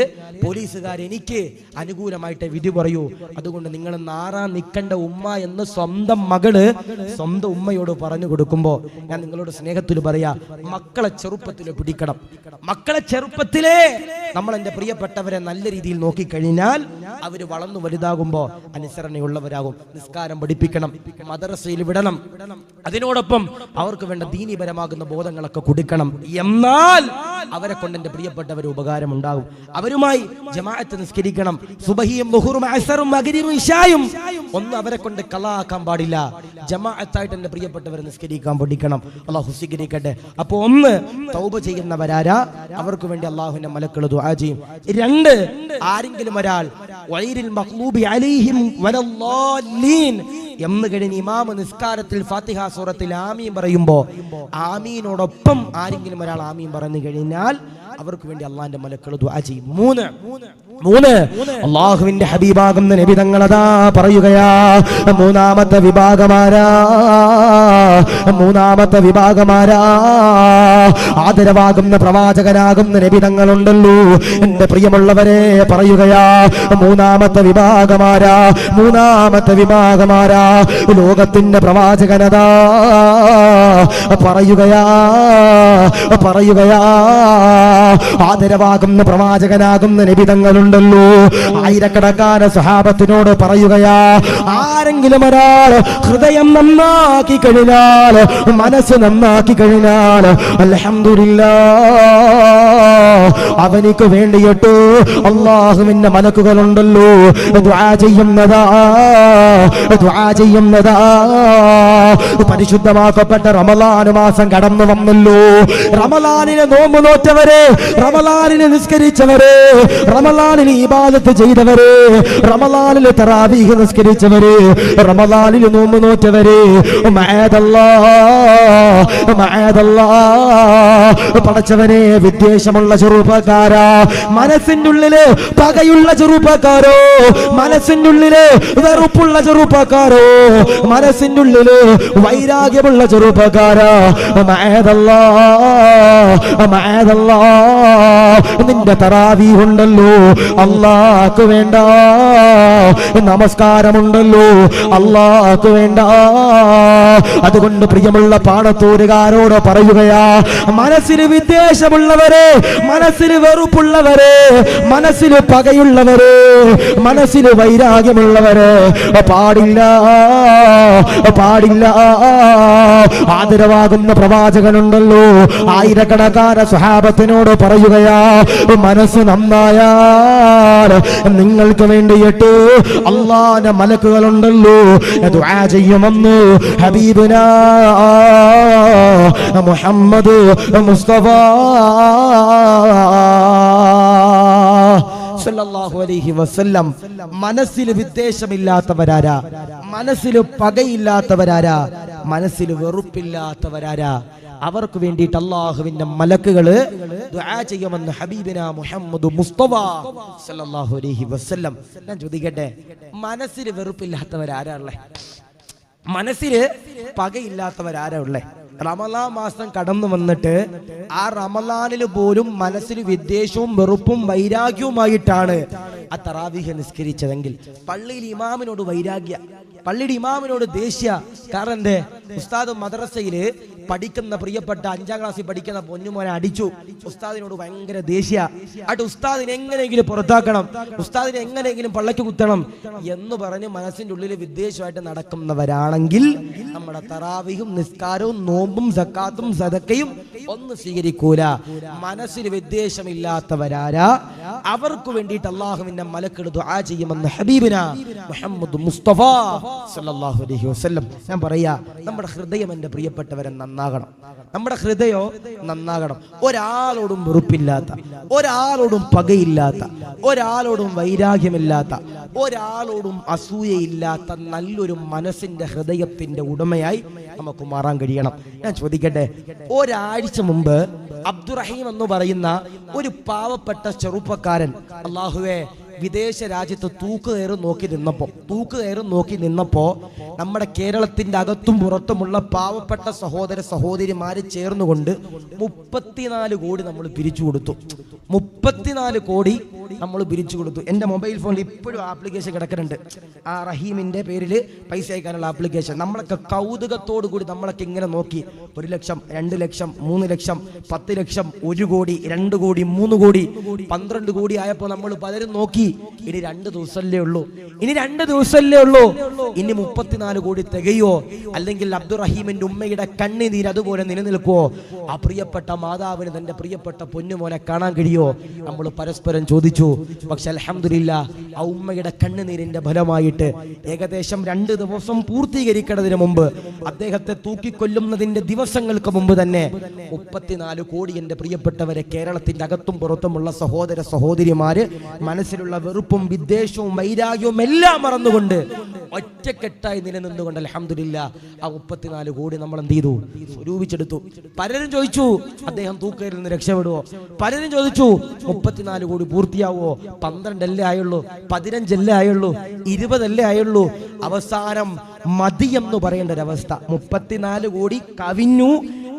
പോലീസുകാർ എനിക്ക് അനുകൂലമായിട്ട് വിധി പറയൂ, അതുകൊണ്ട് നിങ്ങൾ നാറാൻ നിൽക്കേണ്ട ഉമ്മ എന്ന് സ്വന്തം മകള് സ്വന്തം ഉമ്മയോട് പറഞ്ഞു കൊടുക്കുമ്പോൾ ഞാൻ നിങ്ങളോട് സ്നേഹത്തിൽ പറയാ, മക്കളെ ചെറുപ്പത്തിൽ പിടിക്കണം. മക്കളെ ചെറുപ്പത്തിലേ നമ്മൾ എൻ്റെ പ്രിയപ്പെട്ടവരെ നല്ല രീതിയിൽ നോക്കിക്കഴിഞ്ഞാൽ അവര് വളർന്നു വലുതാകുമ്പോൾ അനുസരണയുള്ളവരാകും. നിസ്കാരം പഠിപ്പിക്കണം, മദ്രസയിൽ വിടണം, അതിനോടൊപ്പം അവർക്ക് വേണ്ട ദീനീപരമാകുന്ന ബോധങ്ങളൊക്കെ കൊടുക്കണം. എന്നാൽ അവരെ കൊണ്ട് എൻ്റെ പ്രിയപ്പെട്ടവർ ഉപകാരം ഉണ്ടാകും. അവരുമായി ജമാഅത്ത് നിസ്കരിക്കണം. സുബഹിയും ളുഹറും അസറും മഗ്രിബും ഇശായും ഒന്നും അവരെ കൊണ്ട് കളാക്കാൻ പാടില്ല. ജമാഅത്തായിട്ട് എൻ്റെ പ്രിയപ്പെട്ടവർ നിസ്കരിക്കാൻ പഠിക്കണം. അല്ലാഹു സ്വീകരിക്കട്ടെ. അപ്പോൾ ഒന്ന്, തൗബ ചെയ്യുന്നവരാരാ, അവർക്ക് വേണ്ടി അല്ലാഹുവിന്റെ മലക്കുകൾ ദുആ ചെയ്യും. 2, ആരെങ്കിലും ഒരാൾ ഗൈറിൽ മഗ്ലൂബി അലൈഹിം വലല്ലാലീൻ എന്ന് കഴിഞ്ഞ് ഇമാം നിസ്കാരത്തിൽ ഫാത്തിഹ സൂറത്തിൽ ആമീൻ പറയുമ്പോൾ ആമീനോടൊപ്പം ആരെങ്കിലും ഒരാൾ ആമീൻ പറഞ്ഞു കഴിഞ്ഞാൽ അവർക്ക് വേണ്ടി അള്ളാന്റെ മലക്കുകൾ ദുആ ചെയ്യും. 3 അള്ളാഹുവിന്റെ ഹബീബാകുന്ന നബി തങ്ങളതാ പറയുകയാ, മൂന്നാമത്തെ വിഭാഗമാരാ ആദരവാകുന്ന പ്രവാചകനാകുന്ന നബി തങ്ങളുണ്ടല്ലോ. എന്റെ പ്രിയമുള്ളവരെ പറയുകയാ, മൂന്നാമത്തെ വിഭാഗമാരാ ലോകത്തിന്റെ പ്രവാചകനതാ പറയുകയാ ആദരവാകുന്ന പ്രവാചകനാകുന്ന നബി തങ്ങളുണ്ടല്ലോ. ആയിരക്കണക്കാന സ്വഹാബത്തിനോട് പറയുകയാ, ആരെങ്കിലും ഒരാൾ ഹൃദയം നന്നാക്കി കഴിഞ്ഞാൽ, മനസ്സ് നന്നാക്കി കഴിഞ്ഞാൽ, അൽഹംദുലില്ലാഹ് അവനിക്ക് വേണ്ടിയിട്ട് അല്ലാഹുവിന്റെ മലക്കുകളുണ്ടല്ലോ ദുആ ചെയ്യുന്നതാ. പരിശുദ്ധമാക്കപ്പെട്ട റമളാൻ മാസം കടന്നു വന്നല്ലോ. റമളാനിലെ നോമ്പ് നോറ്റവരെ, റമളാനിലെ നിസ്കരിച്ചവരെ, റമളാനിലെ ഇബാദത്ത് ചെയ്തവരെ, റമളാനിലെ തറാവീഹ് നിസ്കരിച്ചവരെ, റമളാനിലെ നോമ്പ് നോറ്റവരെ, പടച്ചവനെ വിദ്വേഷമുള്ള ചെറുപ്പക്കാരാ, മനസ്സിന്റെ ഉള്ളില് പകയുള്ള ചെറുപ്പക്കാരോ, മനസ്സിന്റെ ഉള്ളില് വെറുപ്പുള്ള ചെറുപ്പക്കാരോ, മനസ്സിന്റെ ഉള്ളില് വൈരാഗ്യമുള്ള ചെറുപ്പക്കാരാ, നിന്റെ തറാവീഹ് ഉണ്ടല്ലോ, അല്ലാഹ്ക്ക് വേണ്ട നമസ്കാരമുണ്ടല്ലോ, അല്ലാഹ്ക്ക് വേണ്ട. അതുകൊണ്ട് പ്രിയമുള്ള പാണത്തൂരുകാരോട് പറയുകയാ, മനസ്സിൽ വിദ്വേഷമുള്ളവരെ, മനസ്സിൽ വെറുപ്പുള്ളവരെ, മനസ്സിൽ പകയുള്ളവരെ, മനസ്സിൽ വൈരാഗ്യമുള്ളവരെ പാടില്ല. ആദരവാകുന്ന പ്രവാചകനുണ്ടല്ലോ, ആയിരക്കണക്കാന സ്വഹാബത്തിനോട് പറയുകയാ, മനസ്സ് നന്നായാൽ നിങ്ങൾക്ക് വേണ്ടിയിട്ട് അല്ലാഹുവിന്റെ മലക്കുകളുണ്ടല്ലോ ദുആ ചെയ്യുമെന്ന് ഹബീബുനാ മുഹമ്മദ് മുസ്തഫ സല്ലല്ലാഹു അലൈഹി വസല്ലം. മനസ്സിൽ വിദ്വേഷമില്ലാത്തവരാരാ, മനസ്സിൽ പകയില്ലാത്തവരാരാ, മനസ്സിൽ വെറുപ്പില്ലാത്തവരാരാ, അവർക്ക് വേണ്ടിയിട്ട് അള്ളാഹുവിന്റെ മലക്കുകള് ദുആ ചെയ്യുമെന്ന് ഹബീബിനാ മുഹമ്മദ് മുസ്തഫ സല്ലല്ലാഹു അലൈഹി വസല്ലം. ഞാൻ ചോദിക്കട്ടെ, മനസ്സിൽ വെറുപ്പില്ലാത്തവരാരാ ഉള്ളേ? മനസ്സിൽ പകയില്ലാത്തവരാരാ ഉള്ളേ? റമളാൻ മാസം കടന്നു വന്നിട്ട് ആ റമളാനിൽ പോലും മനസ്സിൽ വിദ്വേഷവും വെറുപ്പും വൈരാഗ്യവുമായിട്ടാണ് ആ തറാവീഹ് നിസ്കരിച്ചതെങ്കിൽ പള്ളിയിൽ ഇമാമിനോട് വൈരാഗ്യ, പള്ളിയുടെ ഇമാമിനോട് ദേഷ്യ. കാരണം എന്തേ? ഉസ്താദ് മദ്രസയില് പഠിക്കുന്ന പ്രിയപ്പെട്ട 5ാം ക്ലാസ്സിൽ പഠിക്കുന്ന പൊന്നുമോനെ അടിച്ചു. ഉസ്താദിനോട് ഭയങ്കര ദേഷ്യ. ആട്ട് ഉസ്താദിനെ എങ്ങനെയെങ്കിലും പുറത്താക്കണം, ഉസ്താദിനെ എങ്ങനെയെങ്കിലും പള്ളക്ക് കുത്തണം എന്ന് പറഞ്ഞ് മനസ്സിന്റെ ഉള്ളിൽ വിദ്വേഷമായിട്ട് നടക്കുന്നവരാണെങ്കിൽ നമ്മുടെ തറാവീഹും നിസ്കാരവും നോമ്പും സക്കാത്തും സദക്കയും ഒന്നും സ്വീകരിക്കൂല. മനസ്സിൽ വിദ്വേഷമില്ലാത്തവരാരാ, അവർക്ക് വേണ്ടിയിട്ട് അള്ളാഹുവിന്റെ മലക്കുകൾ ദുആ ചെയ്യുമെന്ന് ഹബീബിനാ മുഹമ്മദ് മുസ്തഫ സല്ലല്ലാഹു അലൈഹി വസല്ലം. ഞാൻ പറയാ, നമ്മുടെ ഹൃദയം എൻ്റെ പ്രിയപ്പെട്ടവരെ നന്നാകണം, നമ്മുടെ ഹൃദയം നന്നാകണം. ഒരാളോടും വെറുപ്പില്ലാത്ത, ഒരാളോടും പകയില്ലാത്ത, ഒരാളോടും വൈരാഗ്യമില്ലാത്ത, ഒരാളോടും അസൂയയില്ലാത്ത നല്ലൊരു മനസ്സിന്റെ ഹൃദയത്തിന്റെ ഉടമയായി നമുക്ക് മാറാൻ കഴിയണം. ഞാൻ ചോദിക്കട്ടെ, ഒരാഴ്ച മുമ്പ് അബ്ദുറഹീം എന്ന് പറയുന്ന ഒരു പാവപ്പെട്ട ചെറുപ്പക്കാരൻ, അല്ലാഹുവേ വിദേശ രാജ്യത്ത് തൂക്കുകയറും നോക്കി നിന്നപ്പോ നമ്മുടെ കേരളത്തിന്റെ അകത്തും പുറത്തുമുള്ള പാവപ്പെട്ട സഹോദര സഹോദരിമാര് ചേർന്നുകൊണ്ട് 34 കോടി നമ്മൾ പിരിച്ചു കൊടുത്തു. 34 കോടി നമ്മൾ പിരിച്ചു കൊടുത്തു. എൻ്റെ മൊബൈൽ ഫോണിൽ ഇപ്പോഴും ആപ്ലിക്കേഷൻ കിടക്കുന്നുണ്ട്, ആ റഹീമിന്റെ പേരിൽ പൈസ അയക്കാനുള്ള ആപ്ലിക്കേഷൻ. നമ്മളൊക്കെ കൗതുകത്തോടു കൂടി നമ്മളൊക്കെ ഇങ്ങനെ നോക്കി 1 ലക്ഷം, 2 ലക്ഷം, 3 ലക്ഷം, 10 ലക്ഷം, 1 കോടി, 2 കോടി, 3 കോടി, 12 കോടി ആയപ്പോൾ നമ്മൾ പലരും നോക്കി. ഇനി 2 ദിവസമല്ലേ ഉള്ളൂ, ഇനി 34 കോടി തികയോ? അല്ലെങ്കിൽ അബ്ദുറഹീമിന്റെ ഉമ്മയുടെ കണ്ണുനീര് അതുപോലെ നിലനിൽക്കുവോ? ആ പ്രിയപ്പെട്ട മാതാവിന് തന്റെ പ്രിയപ്പെട്ട പൊന്നുമോനെ കാണാൻ കഴിയോ? നമ്മൾ പരസ്പരം ചോദിച്ചു. പക്ഷെ അൽഹംദുലില്ലാഹ് ആ ഉമ്മയുടെ കണ്ണുനീരിന്റെ ഫലമായിട്ട് ഏകദേശം 2 ദിവസം പൂർത്തീകരിക്കുന്നതിന് മുമ്പ്, അദ്ദേഹത്തെ തൂക്കിക്കൊല്ലുന്നതിന്റെ ദിവസങ്ങൾക്ക് മുമ്പ് തന്നെ 34 കോടി എൻ്റെ പ്രിയപ്പെട്ടവരെ, കേരളത്തിന്റെ അകത്തും പുറത്തുമുള്ള സഹോദര സഹോദരിമാര് മനസ്സിലുള്ള വെറുപ്പും വിദ്വേഷവും വൈരാഗ്യവും എല്ലാം മറന്നുകൊണ്ട് ഒറ്റക്കെട്ടായി നിലനിന്നുകൊണ്ട് അൽഹംദുലില്ലാഹ് ആ 34 കോടി നമ്മൾ എന്ത് ചെയ്തു? സ്വരൂപിച്ചെടുത്തു. പലരും ചോദിച്ചു അദ്ദേഹം തൂക്കയിൽ നിന്ന് രക്ഷപ്പെടുവോ? പലരും ചോദിച്ചു 34 കോടി പൂർത്തിയാവോ? 12 അല്ലേ ആയുള്ളൂ, 15 അല്ലേ ആയുള്ളൂ, 20 അല്ലേ ആയുള്ളൂ? അവസാനം മതിയെന്ന് പറയേണ്ട ഒരവസ്ഥ. 34 കോടി കവിഞ്ഞു,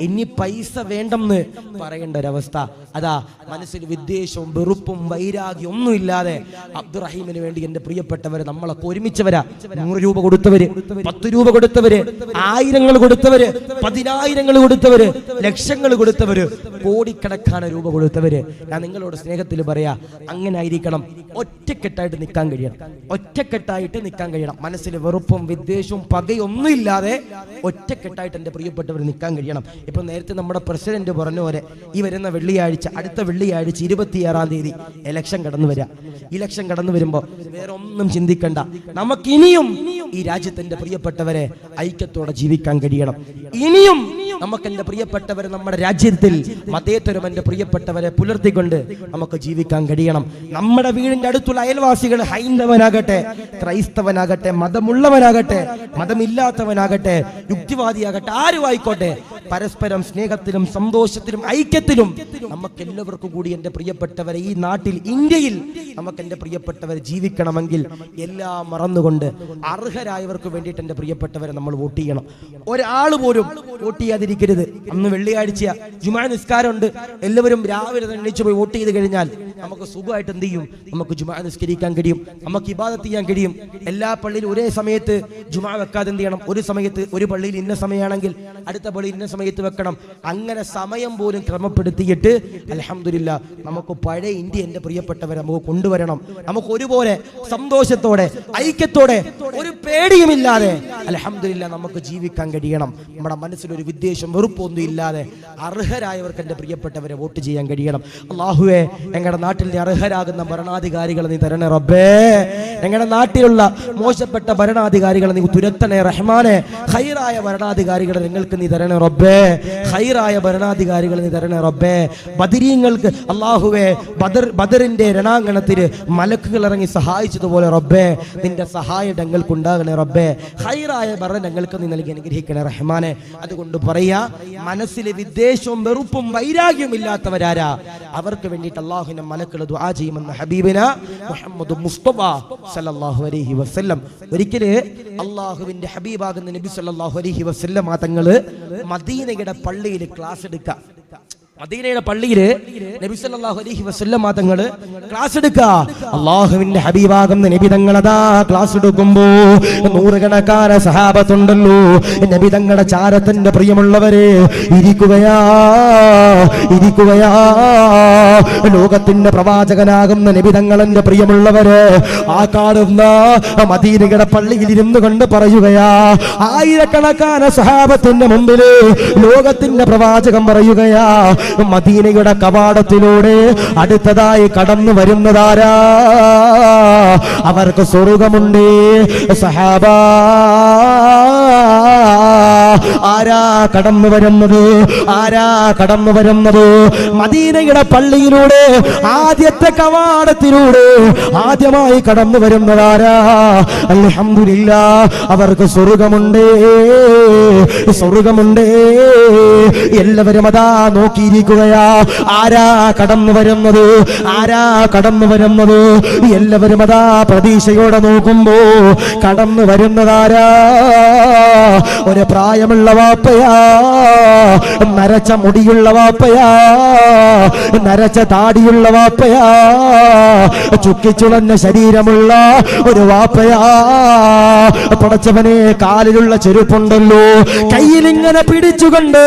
ഇനി പൈസ വേണ്ടെന്ന് പറയേണ്ട ഒരവസ്ഥ. അതാ മനസ്സിൽ വിദ്വേഷവും വെറുപ്പും വൈരാഗ്യം ഒന്നുമില്ലാതെ അബ്ദുറഹീമിന് വേണ്ടി എൻ്റെ പ്രിയപ്പെട്ടവര് നമ്മളൊക്കെ ഒരുമിച്ചവരാ. 100 രൂപ കൊടുത്തവര്, 10 രൂപ കൊടുത്തവര്, 1000 കൊടുത്തവര്, 10,000 കൊടുത്തവര്, ലക്ഷങ്ങൾ കൊടുത്തവര്, കോടിക്കണക്കാണ് രൂപ കൊടുത്തവര്. ഞാൻ നിങ്ങളോട് സ്നേഹത്തിൽ പറയാ, അങ്ങനെ ആയിരിക്കണം. ഒറ്റക്കെട്ടായിട്ട് നിൽക്കാൻ കഴിയണം. മനസ്സിൽ വെറുപ്പും വിദ്വേഷവും പകയൊന്നും ഇല്ലാതെ ഒറ്റക്കെട്ടായിട്ട് എൻ്റെ പ്രിയപ്പെട്ടവർ നിൽക്കാൻ കഴിയണം. ഇപ്പൊ നേരത്തെ നമ്മുടെ പ്രസിഡന്റ് പറഞ്ഞ പോലെ ഈ വരുന്ന വെള്ളിയാഴ്ച, അടുത്ത വെള്ളിയാഴ്ച 26-ാം തീയതി ഇലക്ഷൻ കടന്നു വരിക. ഇലക്ഷൻ കടന്നു വരുമ്പോ വേറെ ഒന്നും ചിന്തിക്കണ്ട. നമുക്കിനിയും ഈ രാജ്യത്തിന്റെ പ്രിയപ്പെട്ടവരെ ഐക്യത്തോടെ ജീവിക്കാൻ കഴിയണം. ഇനിയും നമുക്ക് എൻ്റെ പ്രിയപ്പെട്ടവരെ നമ്മുടെ രാജ്യത്തിൽ മതേതരം എൻ്റെ പ്രിയപ്പെട്ടവരെ പുലർത്തിക്കൊണ്ട് നമുക്ക് ജീവിക്കാൻ കഴിയണം. നമ്മുടെ വീടിന്റെ അടുത്തുള്ള അയൽവാസികൾ ഹൈന്ദവനാകട്ടെ, ക്രൈസ്തവനാകട്ടെ, മതമുള്ളവനാകട്ടെ, മതമില്ലാത്തവനാകട്ടെ, യുക്തിവാദിയാകട്ടെ, ആരും ആയിക്കോട്ടെ, പരസ്പരം സ്നേഹത്തിലും സന്തോഷത്തിലും ഐക്യത്തിലും നമുക്ക് എല്ലാവർക്കും കൂടി എൻ്റെ പ്രിയപ്പെട്ടവരെ ഈ നാട്ടിൽ ഇന്ത്യയിൽ നമുക്ക് എൻ്റെ പ്രിയപ്പെട്ടവരെ ജീവിക്കണമെങ്കിൽ എല്ലാം മറന്നുകൊണ്ട് അർഹരായവർക്ക് വേണ്ടിയിട്ട് എൻ്റെ പ്രിയപ്പെട്ടവരെ നമ്മൾ വോട്ട് ചെയ്യണം. ഒരാൾ പോലും വോട്ട് ചെയ്യാതിരിക്കരുത്. അന്ന് വെള്ളിയാഴ്ച ജുമാ നിസ്കാരമുണ്ട്. എല്ലാവരും രാവിലെ തന്നെ എണീച്ചു പോയി വോട്ട് ചെയ്ത് കഴിഞ്ഞാൽ നമുക്ക് സുഖമായിട്ട് എന്ത് ചെയ്യും? നമുക്ക് ജുമാ നിസ്കരിക്കാൻ കഴിയും, നമുക്ക് ഇബാദത്ത് ചെയ്യാൻ കഴിയും. എല്ലാ പള്ളിയിലും ഒരേ സമയത്ത് ജുമാ വെക്കാതെ എന്ത് ചെയ്യണം? ഒരു സമയത്ത് ഒരു പള്ളിയിൽ ഇന്ന സമയമാണെങ്കിൽ അടുത്ത പള്ളിയിൽ ഇന്ന സമയത്ത് വെക്കണം. അങ്ങനെ സമയം പോലും ക്രമപ്പെടുത്തിയിട്ട് അൽഹംദുലില്ലാഹ് നമുക്ക് പഴയ ഇന്ത്യ എൻ്റെ പ്രിയപ്പെട്ടവരെ നമുക്ക് കൊണ്ടുവരണം. നമുക്ക് ഒരുപോലെ സന്തോഷത്തോടെ ഐക്യത്തോടെ ഒരു പേടിയുമില്ലാതെ അൽഹംദുലില്ലാഹ് നമുക്ക് ജീവിക്കാൻ കഴിയണം. നമ്മുടെ മനസ്സിലൊരു വിദ്വേഷം വെറുപ്പൊന്നും ഇല്ലാതെ അർഹരായവർക്ക് എൻ്റെ പ്രിയപ്പെട്ടവരെ വോട്ട് ചെയ്യാൻ കഴിയണം. അല്ലാഹുവേ, ഞങ്ങളുടെ നാട്ടിൽ അർഹരാകുന്ന ഭരണാധികാരികളെ നീ തരണേ റബ്ബേ. ഞങ്ങളുടെ നാട്ടിലുള്ള മോശപ്പെട്ട ഭരണാധികാരികളെ നീ തുരത്തണേ റഹ്മാനെ. ഖൈറായ ഭരണാധികാരികളെ നിങ്ങൾക്ക് നീ തരണേ റബ്ബേ. ഖൈറായ ഭരണാധികാരികളെ നീ തരണേ റബ്ബേ. ബദരീങ്ങൾക്ക് അല്ലാഹുവേ, ബദറിന്റെ രണാങ്കണത്തിൽ മലക്കുകൾ ഇറങ്ങി സഹായിച്ചതുപോലെ റബ്ബേ നിന്റെ സഹായം ഞങ്ങൾക്ക് ഉണ്ടാകണേ റബ്ബേ. ഖൈറായ ഭരണം ഞങ്ങൾക്ക് നീ നൽകി അനുഗ്രഹിക്കണേ റഹ്മാനെ. അതുകൊണ്ട് പറയാ, മനസ്സിലെ വിദ്വേഷവും വെറുപ്പും വൈരാഗ്യവും ഇല്ലാത്തവരാരാ അവർക്ക് വേണ്ടിയിട്ട് അല്ലാഹുവിന്റെ മലക്കുകൾ ദുആ ചെയ്യുമെന്ന് ഹബീബിന മുഹമ്മദ് മുസ്തഫ സല്ലല്ലാഹു അലൈഹി വസല്ലം. ഒരിക്കല് അല്ലാഹുവിന്റെ ഹബീബാകുന്ന നബി സല്ലല്ലാഹു അലൈഹി വസല്ലം തങ്ങള് മദീനയുടെ പള്ളിയിൽ ക്ലാസ് എടുക്കുക. മദീനയുടെ പള്ളിയില് നബി സല്ലല്ലാഹു അലൈഹി വസല്ലം തങ്ങള് ക്ലാസ് എടുക്കുക. അല്ലാഹുവിന്റെ ഹബീബാകുന്ന നബി തങ്ങളതാ ക്ലാസ് എടുക്കുമ്പോ നൂറുകണക്കാന സഹാബത്തുണ്ടല്ലോ. നബി തങ്ങളുടെ ചാരത്തിന്റെ പ്രിയമുള്ളവരെ ഇരിക്കുകയാ. ലോകത്തിന്റെ പ്രവാചകനാകുന്ന നബി തങ്ങളെന്റെ പ്രിയമുള്ളവര് ആ കാണുന്ന മദീനയുടെ പള്ളിയിൽ ഇരുന്നു കൊണ്ട് പറയുകയാ. ആയിരക്കണക്കാന സഹാബത്തിന്റെ മുമ്പില് ലോകത്തിന്റെ പ്രവാചകൻ പറയുകയാ, മദീനയുടെ കവാടത്തിലൂടെ അടുത്തതായി കടന്നു വരുന്നതാരാ? അവർക്ക് സ്വർഗമുണ്ട് സഹാബാ. ആരാ കടന്നു വരുന്നത്? ആരാ കടന്നു വരുന്നത്? മദീനയുടെ പള്ളിയിലൂടെ ആദ്യത്തെ കവാടത്തിലൂടെ ആദ്യമായി കടന്നു വരുന്നതാരാ? അൽഹംദുലില്ലാഹ്, അവർക്ക് സ്വർഗമുണ്ടേ, സ്വർഗമുണ്ടേ. എല്ലാവരും അതാ നോക്കിയിരിക്കുകയാ. ആരാ കടന്നു വരുന്നത്? ആരാ കടന്നു വരുന്നത്? എല്ലാവരും അതാ പ്രതീക്ഷയോടെ നോക്കുമ്പോ കടന്നു വരുന്നതാരാ? ഒരു പ്രായമുള്ള വാപ്പയാ, നരച്ച മുടിയുള്ള വാപ്പയാ, നരച്ച താടിയുള്ള വാപ്പയാ, ചുക്കിച്ചുളഞ്ഞ ശരീരമുള്ള ഒരു വാപ്പയാ. പടച്ചവനെ, കാലിലുള്ള ചെരുപ്പുണ്ടല്ലോ, കയ്യിലിങ്ങനെ പിടിച്ചുകൊണ്ട്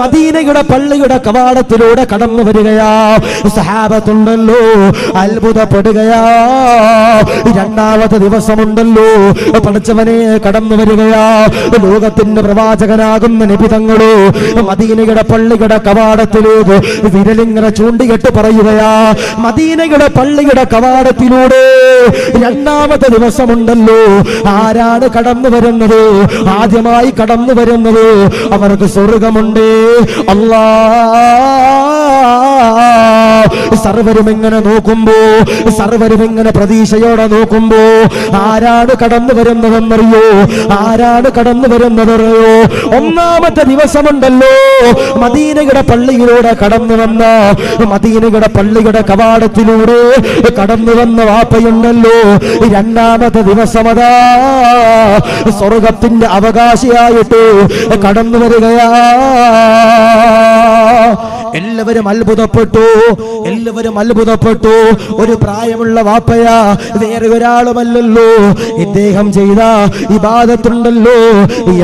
മദീനയുടെ പള്ളിയുടെ കവാടത്തിലൂടെ കടന്നു വരികയാ. സഹാബത്തുണ്ടല്ലോ, അത്ഭുതപ്പെടുകയാ. രണ്ടാമത്തെ ദിവസമുണ്ടല്ലോ, പടച്ചവനെ കടന്നു വരികയാ. ലോകത്തിന്റെ പ്രവാചകനാകുന്ന നബി തങ്ങളോ മദീനയുടെ പള്ളിയുടെ കവാടത്തിലേക്ക് വിരലിങ്ങനെ ചൂണ്ടിക്കെട്ട് പറയുകയാ. മദീനയുടെ പള്ളിയുടെ കവാടത്തിലൂടെ രണ്ടാമത്തെ ദിവസമുണ്ടല്ലോ, ആരാണ് കടന്നു വരുന്നത്? ആദ്യമായി കടന്നു വരുന്നത് അവർക്ക് സ്വർഗമുണ്ട്. സർവരും എങ്ങനെ നോക്കുമ്പോ, സർവരും എങ്ങനെ പ്രതീക്ഷയോടെ നോക്കുമ്പോ ആരാണ് കടന്നു വരുന്നതെന്നറിയോ? ആരാണ് കടന്നു വരുന്നതറിയോ? ഒന്നാമത്തെ ദിവസമുണ്ടല്ലോ, മദീനയുടെ പള്ളിയിലൂടെ കടന്നു വന്ന, മദീനയുടെ പള്ളിയുടെ കവാടത്തിലൂടെ കടന്നു വന്ന വാപ്പയുണ്ടല്ലോ, രണ്ടാമത്തെ ദിവസമതാ സ്വർഗത്തിന്റെ അവകാശിയായിട്ട് കടന്നു വരികയാ. എല്ലാവരും അത്ഭുതപ്പെട്ടു, എല്ലാവരും അത്ഭുതപ്പെട്ടു. ഒരു പ്രായമുള്ള വാപ്പയാ, വേറെ ഒരാളുമല്ലല്ലോ. ഇദ്ദേഹം ചെയ്ത ഇബാദത്തുണ്ടല്ലോ,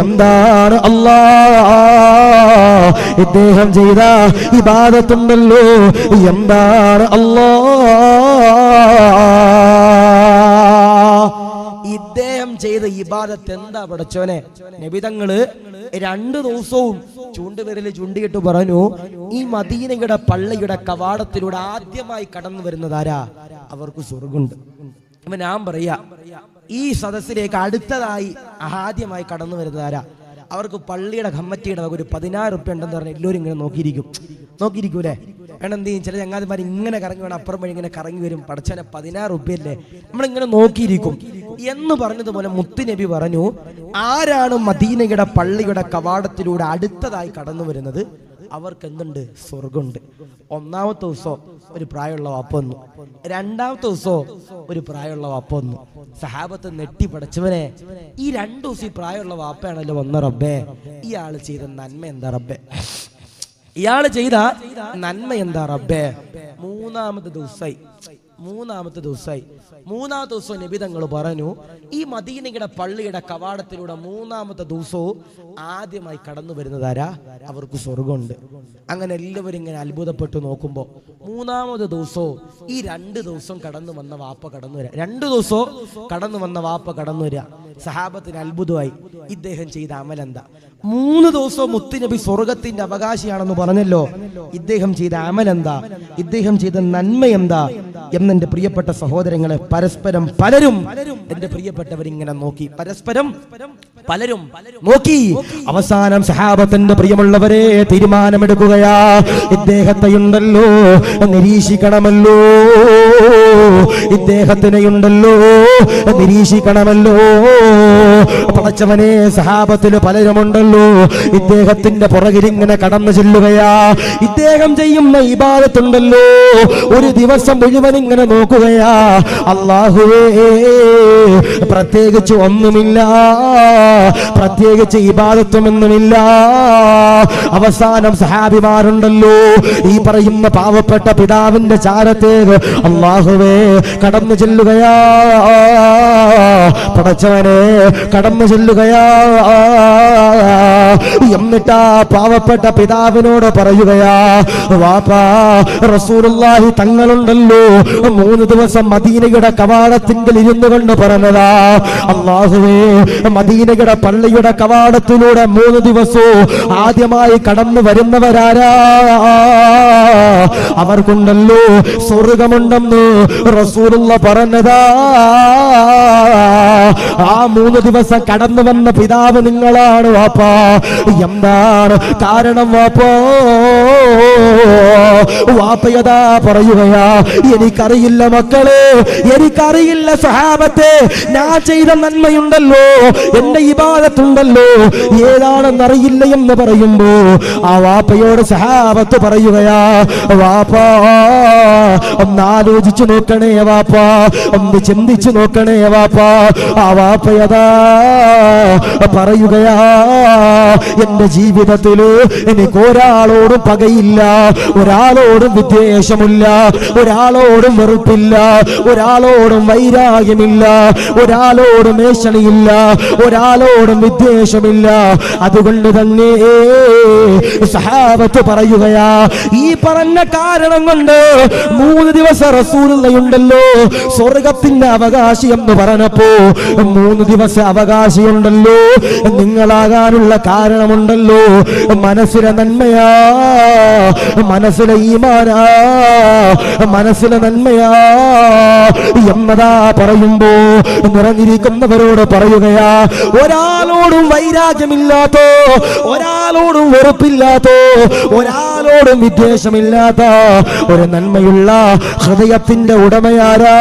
എന്താണ് അല്ലാഹ്? ഇദ്ദേഹം ചെയ്ത ഇബാദത്തുണ്ടല്ലോ, എന്താണ് അല്ലാഹ്? ഇദ്ദേഹം ചെയ്ത ഇബാദത്ത് എന്താ പടച്ചോനെ? നബിതങ്ങള് 2 ദിവസവും ചൂണ്ടുവിരല് ചൂണ്ടിയിട്ട് പറഞ്ഞു, ഈ മദീനയുടെ പള്ളിയുടെ കവാടത്തിലൂടെ ആദ്യമായി കടന്നു വരുന്നതാരാ? അവർക്ക് സ്വർഗമുണ്ട്. അപ്പൊ ഞാൻ പറയാ, ഈ സദസ്സിലേക്ക് അടുത്തതായി ആദ്യമായി കടന്നു വരുന്നതാരാ? അവർക്ക് പള്ളിയുടെ കമ്മിറ്റിയുടെ ഒരു 16 റുപ്യ ഉണ്ടെന്ന് പറഞ്ഞാൽ എല്ലാവരും ഇങ്ങനെ നോക്കിയിരിക്കൂലേ? വേണം എന്ത് ചെയ്യും? ചില ചങ്ങാതിമാർ ഇങ്ങനെ കറങ്ങി വേണം, അപ്പുറം വഴി ഇങ്ങനെ കറങ്ങി വരും. പടച്ചനെ 16 റുപ്യല്ലേ, നമ്മളിങ്ങനെ നോക്കിയിരിക്കും എന്ന് പറഞ്ഞതുപോലെ മുത്തുനബി പറഞ്ഞു, ആരാണ് മദീനയുടെ പള്ളിയുടെ കവാടത്തിലൂടെ അടുത്തതായി കടന്നു വരുന്നത് അവർക്ക് എന്തുണ്ട്? സ്വർഗമുണ്ട്. ഒന്നാമത്തെ ദിവസം ഒരു പ്രായമുള്ള വാപ്പ വന്നു, രണ്ടാമത്തെ ദിവസം ഒരു പ്രായമുള്ള വാപ്പ വന്നു. സഹാബത്ത് നെട്ടി, പടച്ചവനെ, ഈ 2 ദിവസം ഈ പ്രായമുള്ള വാപ്പയാണല്ലോ വന്ന റബ്ബേ, ഇയാള് ചെയ്ത നന്മ എന്താ റബ്ബേ? ഇയാള് ചെയ്ത നന്മ എന്താ റബ്ബേ? മൂന്നാമത്തെ ദിവസം നബി തങ്ങൾ പറഞ്ഞു, ഈ മദീനയുടെ പള്ളിയുടെ കവാടത്തിലൂടെ മൂന്നാമത്തെ ദിവസവും ആദ്യമായി കടന്നു വരുന്നതാരാ? അവർക്ക് സ്വർഗമുണ്ട്. അങ്ങനെ എല്ലാവരും ഇങ്ങനെ അത്ഭുതപ്പെട്ടു നോക്കുമ്പോ മൂന്നാമത്തെ ദിവസവും ഈ 2 ദിവസം കടന്നു വന്ന വാപ്പ കടന്നു വരാ. 2 ദിവസവും കടന്നു വന്ന വാപ്പ കടന്നു വരാ. സഹാബത്തിന് അത്ഭുതമായി, ഇദ്ദേഹം ചെയ്ത അമലെന്താ? 3 ദിവസവും മുത്തുനബി സ്വർഗത്തിന്റെ അവകാശിയാണെന്ന് പറഞ്ഞല്ലോ, ഇദ്ദേഹം ചെയ്ത അമലെന്താ? ഇദ്ദേഹം ചെയ്ത നന്മ എന്താ? എന്നെന്റെ പ്രിയപ്പെട്ട സഹോദരങ്ങളെ, പരസ്പരം പലരും, എന്റെ പ്രിയപ്പെട്ടവരിങ്ങനെ നോക്കി, പരസ്പരം പലരും നോക്കി. അവസാനം സഹാബത്തിന്റെ പ്രിയമുള്ളവരെ തീരുമാനമെടുക്കുകയാ, ഇദ്ദേഹത്തെയുണ്ടല്ലോ നിരീക്ഷിക്കണമല്ലോ, ഇദ്ദേഹത്തിനെയുണ്ടല്ലോ നിരീക്ഷിക്കണമല്ലോ. പടച്ചവനെ, സഹാബത്തില് പലരുമുണ്ടല്ലോ ഇദ്ദേഹത്തിന്റെ പുറകിലിങ്ങനെ കടന്നു ചെല്ലുകയാ. ഇദ്ദേഹം ചെയ്യുന്ന ഇബാദത്തുണ്ടല്ലോ ഒരു ദിവസം മുഴുവൻ ഇങ്ങനെ നോക്കുകയാ. അല്ലാഹുവേ, പ്രത്യേകിച്ച് ഒന്നുമില്ല, പ്രത്യേകിച്ച് ഇബാദത്തുമൊന്നുമില്ല. അവസാനം സഹാബിമാരുണ്ടല്ലോ ഈ പറയുന്ന പാവപ്പെട്ട പിതാവിന്റെ ചാരത്തേക്ക് അല്ലാഹുവേ കടന്നു ചെല്ലുകയാ. പടച്ചവനെ, കടന്നു ചെല്ലുകയാ. എന്നിട്ടാ പാവപ്പെട്ട പിതാവിനോട് പറയുകയാ, വാപ്പാ, റസൂലുള്ളാഹി തങ്ങളുണ്ടല്ലോ 3 ദിവസം മദീനയുടെ കവാടത്തിങ്കിൽ ഇരുന്നു കൊണ്ട് പറഞ്ഞതാ, അല്ലാഹുവേ, മദീനയുടെ പള്ളിയുടെ കവാടത്തിലൂടെ 3 ദിവസവും ആദ്യമായി കടന്നു വരുന്നവരാരാ? അവർക്കുണ്ടല്ലോ സ്വർഗമുണ്ടെന്ന് റസൂലുള്ള പറഞ്ഞതാ. ആ 3 ദിവസം കടന്നു വന്ന പിതാവ് നിങ്ങളാണ് വാപ്പാ. എന്താണ് കാരണം വാപ്പാ? വാപ്പയതാ പറയുകയാ, എനിക്കറിയില്ല മക്കളെ, എനിക്കറിയില്ല സഹാബത്തെ, ഞാൻ ചെയ്ത നന്മയുണ്ടല്ലോ, എന്റെ ഇബാദത്തുണ്ടല്ലോ, ഏതാണെന്നറിയില്ല എന്ന് പറയുമ്പോ ആ വാപ്പയോട് സഹാബത്ത് പറയുകയാ, വാപ്പാ ഒന്ന് ആലോചിച്ചു നോക്കണേ വാപ്പാ, ഒന്ന് ചിന്തിച്ചു നോക്കണേ വാപ്പാ. ആ വാപ്പയതാ പറയുകയാ, എന്റെ ജീവിതത്തില് എനിക്ക് ഒരാളോടും പകയില്ല, ഒരാളോടും വിദ്വേഷമില്ല, ഒരാളോടും വെറുപ്പില്ല, ഒരാളോടും വൈരാഗ്യമില്ല, ഒരാളോടും ഏഷണിയില്ല, ഒരാളോടും വിദ്വേഷമില്ല. അതുകൊണ്ട് തന്നെ സഹാബത്ത് പറയുകയാ, ഈ പറഞ്ഞ കാരണം കൊണ്ട് 3 ദിവസം റസൂലുള്ളയുണ്ടല്ലോ സ്വർഗത്തിന്റെ അവകാശി എന്ന് പറഞ്ഞപ്പോ 3 ദിവസം അവകാശിയുണ്ടല്ലോ, നിങ്ങളാകാനുള്ള കാരണമുണ്ടല്ലോ, മനസ്സിലെ നന്മയാ, മനസ്സിലെ ഈമാനാ, മനസ്സിലെ നന്മയാ എന്നതാ പറയുമ്പോ നിറഞ്ഞിരിക്കുന്നവരോട് പറയുകയാ, ഒരാളോടും വൈരാഗ്യമില്ലാത്തോ, ഒരാളോടും വെറുപ്പില്ലാത്തോ, ഒരാളോടും വിദ്വേഷമില്ലാത്ത ഒരു നന്മയുള്ള ഹൃദയത്തിന്റെ ഉടമയാരാ?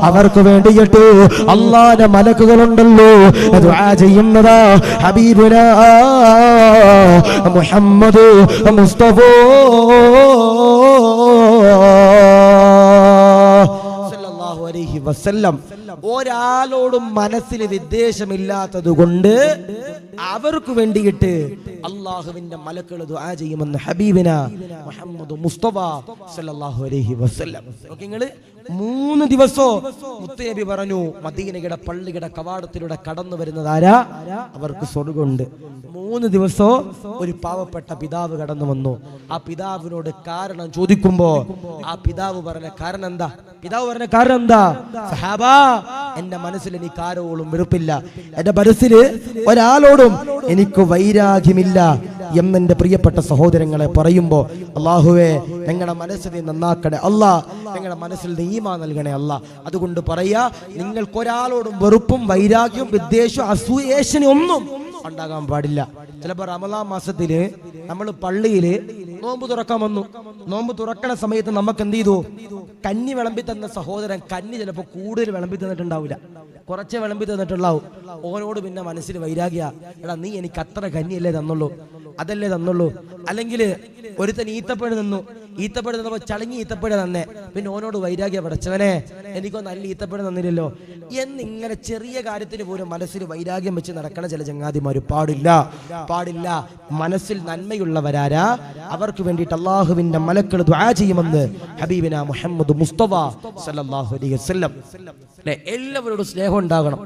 അവർക്ക് വേണ്ടിയിട്ട് അല്ലാഹുവിന്റെ മലക്കുകളുണ്ടല്ലോ ദുആ ചെയ്യുന്നതാ ഹബീബുനാ മുഹമ്മദ് മുസ്തഫ സല്ലല്ലാഹു അലൈഹി വസല്ലം. ഒരാളോടും മനസ്സിൽ വിദ്വേഷമില്ലാത്തത് കൊണ്ട് അവർക്ക് വേണ്ടിയിട്ട് അള്ളാഹുവിന്റെ മലക്കുകൾ ദുആ ചെയ്യുമെന്ന് ഹബീബിന മുഹമ്മദ് മുസ്തഫ സല്ലല്ലാഹു അലൈഹി വസല്ലം. നിങ്ങള് 3 ദിവസവും മുത്തുനബി പറഞ്ഞു, മദീനയുടെ പള്ളിയുടെ കവാടത്തിലൂടെ കടന്നു വരുന്നത് ആരാ? അവർക്ക് സ്വർഗ്ഗമുണ്ട്. 3 ദിവസവും ഒരു പാവപ്പെട്ട പിതാവ് കടന്നു വന്നു. ആ പിതാവിനോട് കാരണം ചോദിക്കുമ്പോ ആ പിതാവ് പറഞ്ഞ കാരണം എന്താ? സഹാബാ, എന്റെ മനസ്സിൽ എനിക്ക് ആരോടും വെറുപ്പില്ല, എന്റെ മനസ്സിൽ ഒരാളോടും എനിക്ക് വൈരാഗ്യമില്ല എന്നെന്റെ പ്രിയപ്പെട്ട സഹോദരങ്ങളെ പറയുമ്പോ, അല്ലാഹുവേ ഞങ്ങളുടെ മനസ്സിനെ നന്നാക്കണേ അല്ലാ, ഞങ്ങളുടെ മനസ്സിൽ ഈമാൻ നൽകണേ അല്ലാ. അതുകൊണ്ട് പറയാ, നിങ്ങൾക്കൊരാളോടും വെറുപ്പും വൈരാഗ്യവും വിദ്വേഷവും അസൂയേഷനും ഒന്നും ഉണ്ടാകാൻ പാടില്ല. ചിലപ്പോ റമദാൻ മാസത്തില് നമ്മൾ പള്ളിയില് നോമ്പ് തുറക്കാൻ വന്നു. നോമ്പ് തുറക്കണ സമയത്ത് നമുക്ക് എന്ത് ചെയ്തു? കഞ്ഞി വിളമ്പി തന്ന സഹോദരൻ കഞ്ഞി ചിലപ്പോ കൂടുതൽ വിളമ്പി തന്നിട്ടുണ്ടാവില്ല, കുറച്ചേ വിളമ്പി തന്നിട്ടുണ്ടാവും. ഓനോട് പിന്നെ മനസ്സിൽ വൈരാഗ്യ, എടാ നീ എനിക്ക് അത്ര കഞ്ഞിയല്ലേ തന്നുള്ളൂ, അതല്ലേ തന്നുള്ളൂ. അല്ലെങ്കിൽ ഒരുത്തൻ ഈത്തപ്പഴ നിന്നു, ഈത്തപ്പഴ തന്നപ്പോ ചളങ്ങി ഈത്തപ്പഴ തന്നെ, പിന്നെ ഓനോട് വൈരാഗ്യ, പടച്ചവനെ എനിക്കോ നല്ല ഈത്തപ്പഴ തന്നില്ലല്ലോ എന്നിങ്ങനെ ചെറിയ കാര്യത്തിന് പോലും മനസ്സിൽ വൈരാഗ്യം വെച്ച് നടക്കണ ചില ചങ്ങാതിമാര് പാടില്ല. മനസ്സിൽ നന്മയുള്ളവരാരാ? അവർക്ക് വേണ്ടിയിട്ട് അള്ളാഹുവിന്റെ മലക്കുകൾ ദുആ ചെയ്യുമെന്ന് ഹബീബിന മുഹമ്മദ് മുസ്തഫ സല്ലല്ലാഹു അലൈഹി വസല്ലം. എല്ലാവരോടും സ്നേഹം ഉണ്ടാകണം,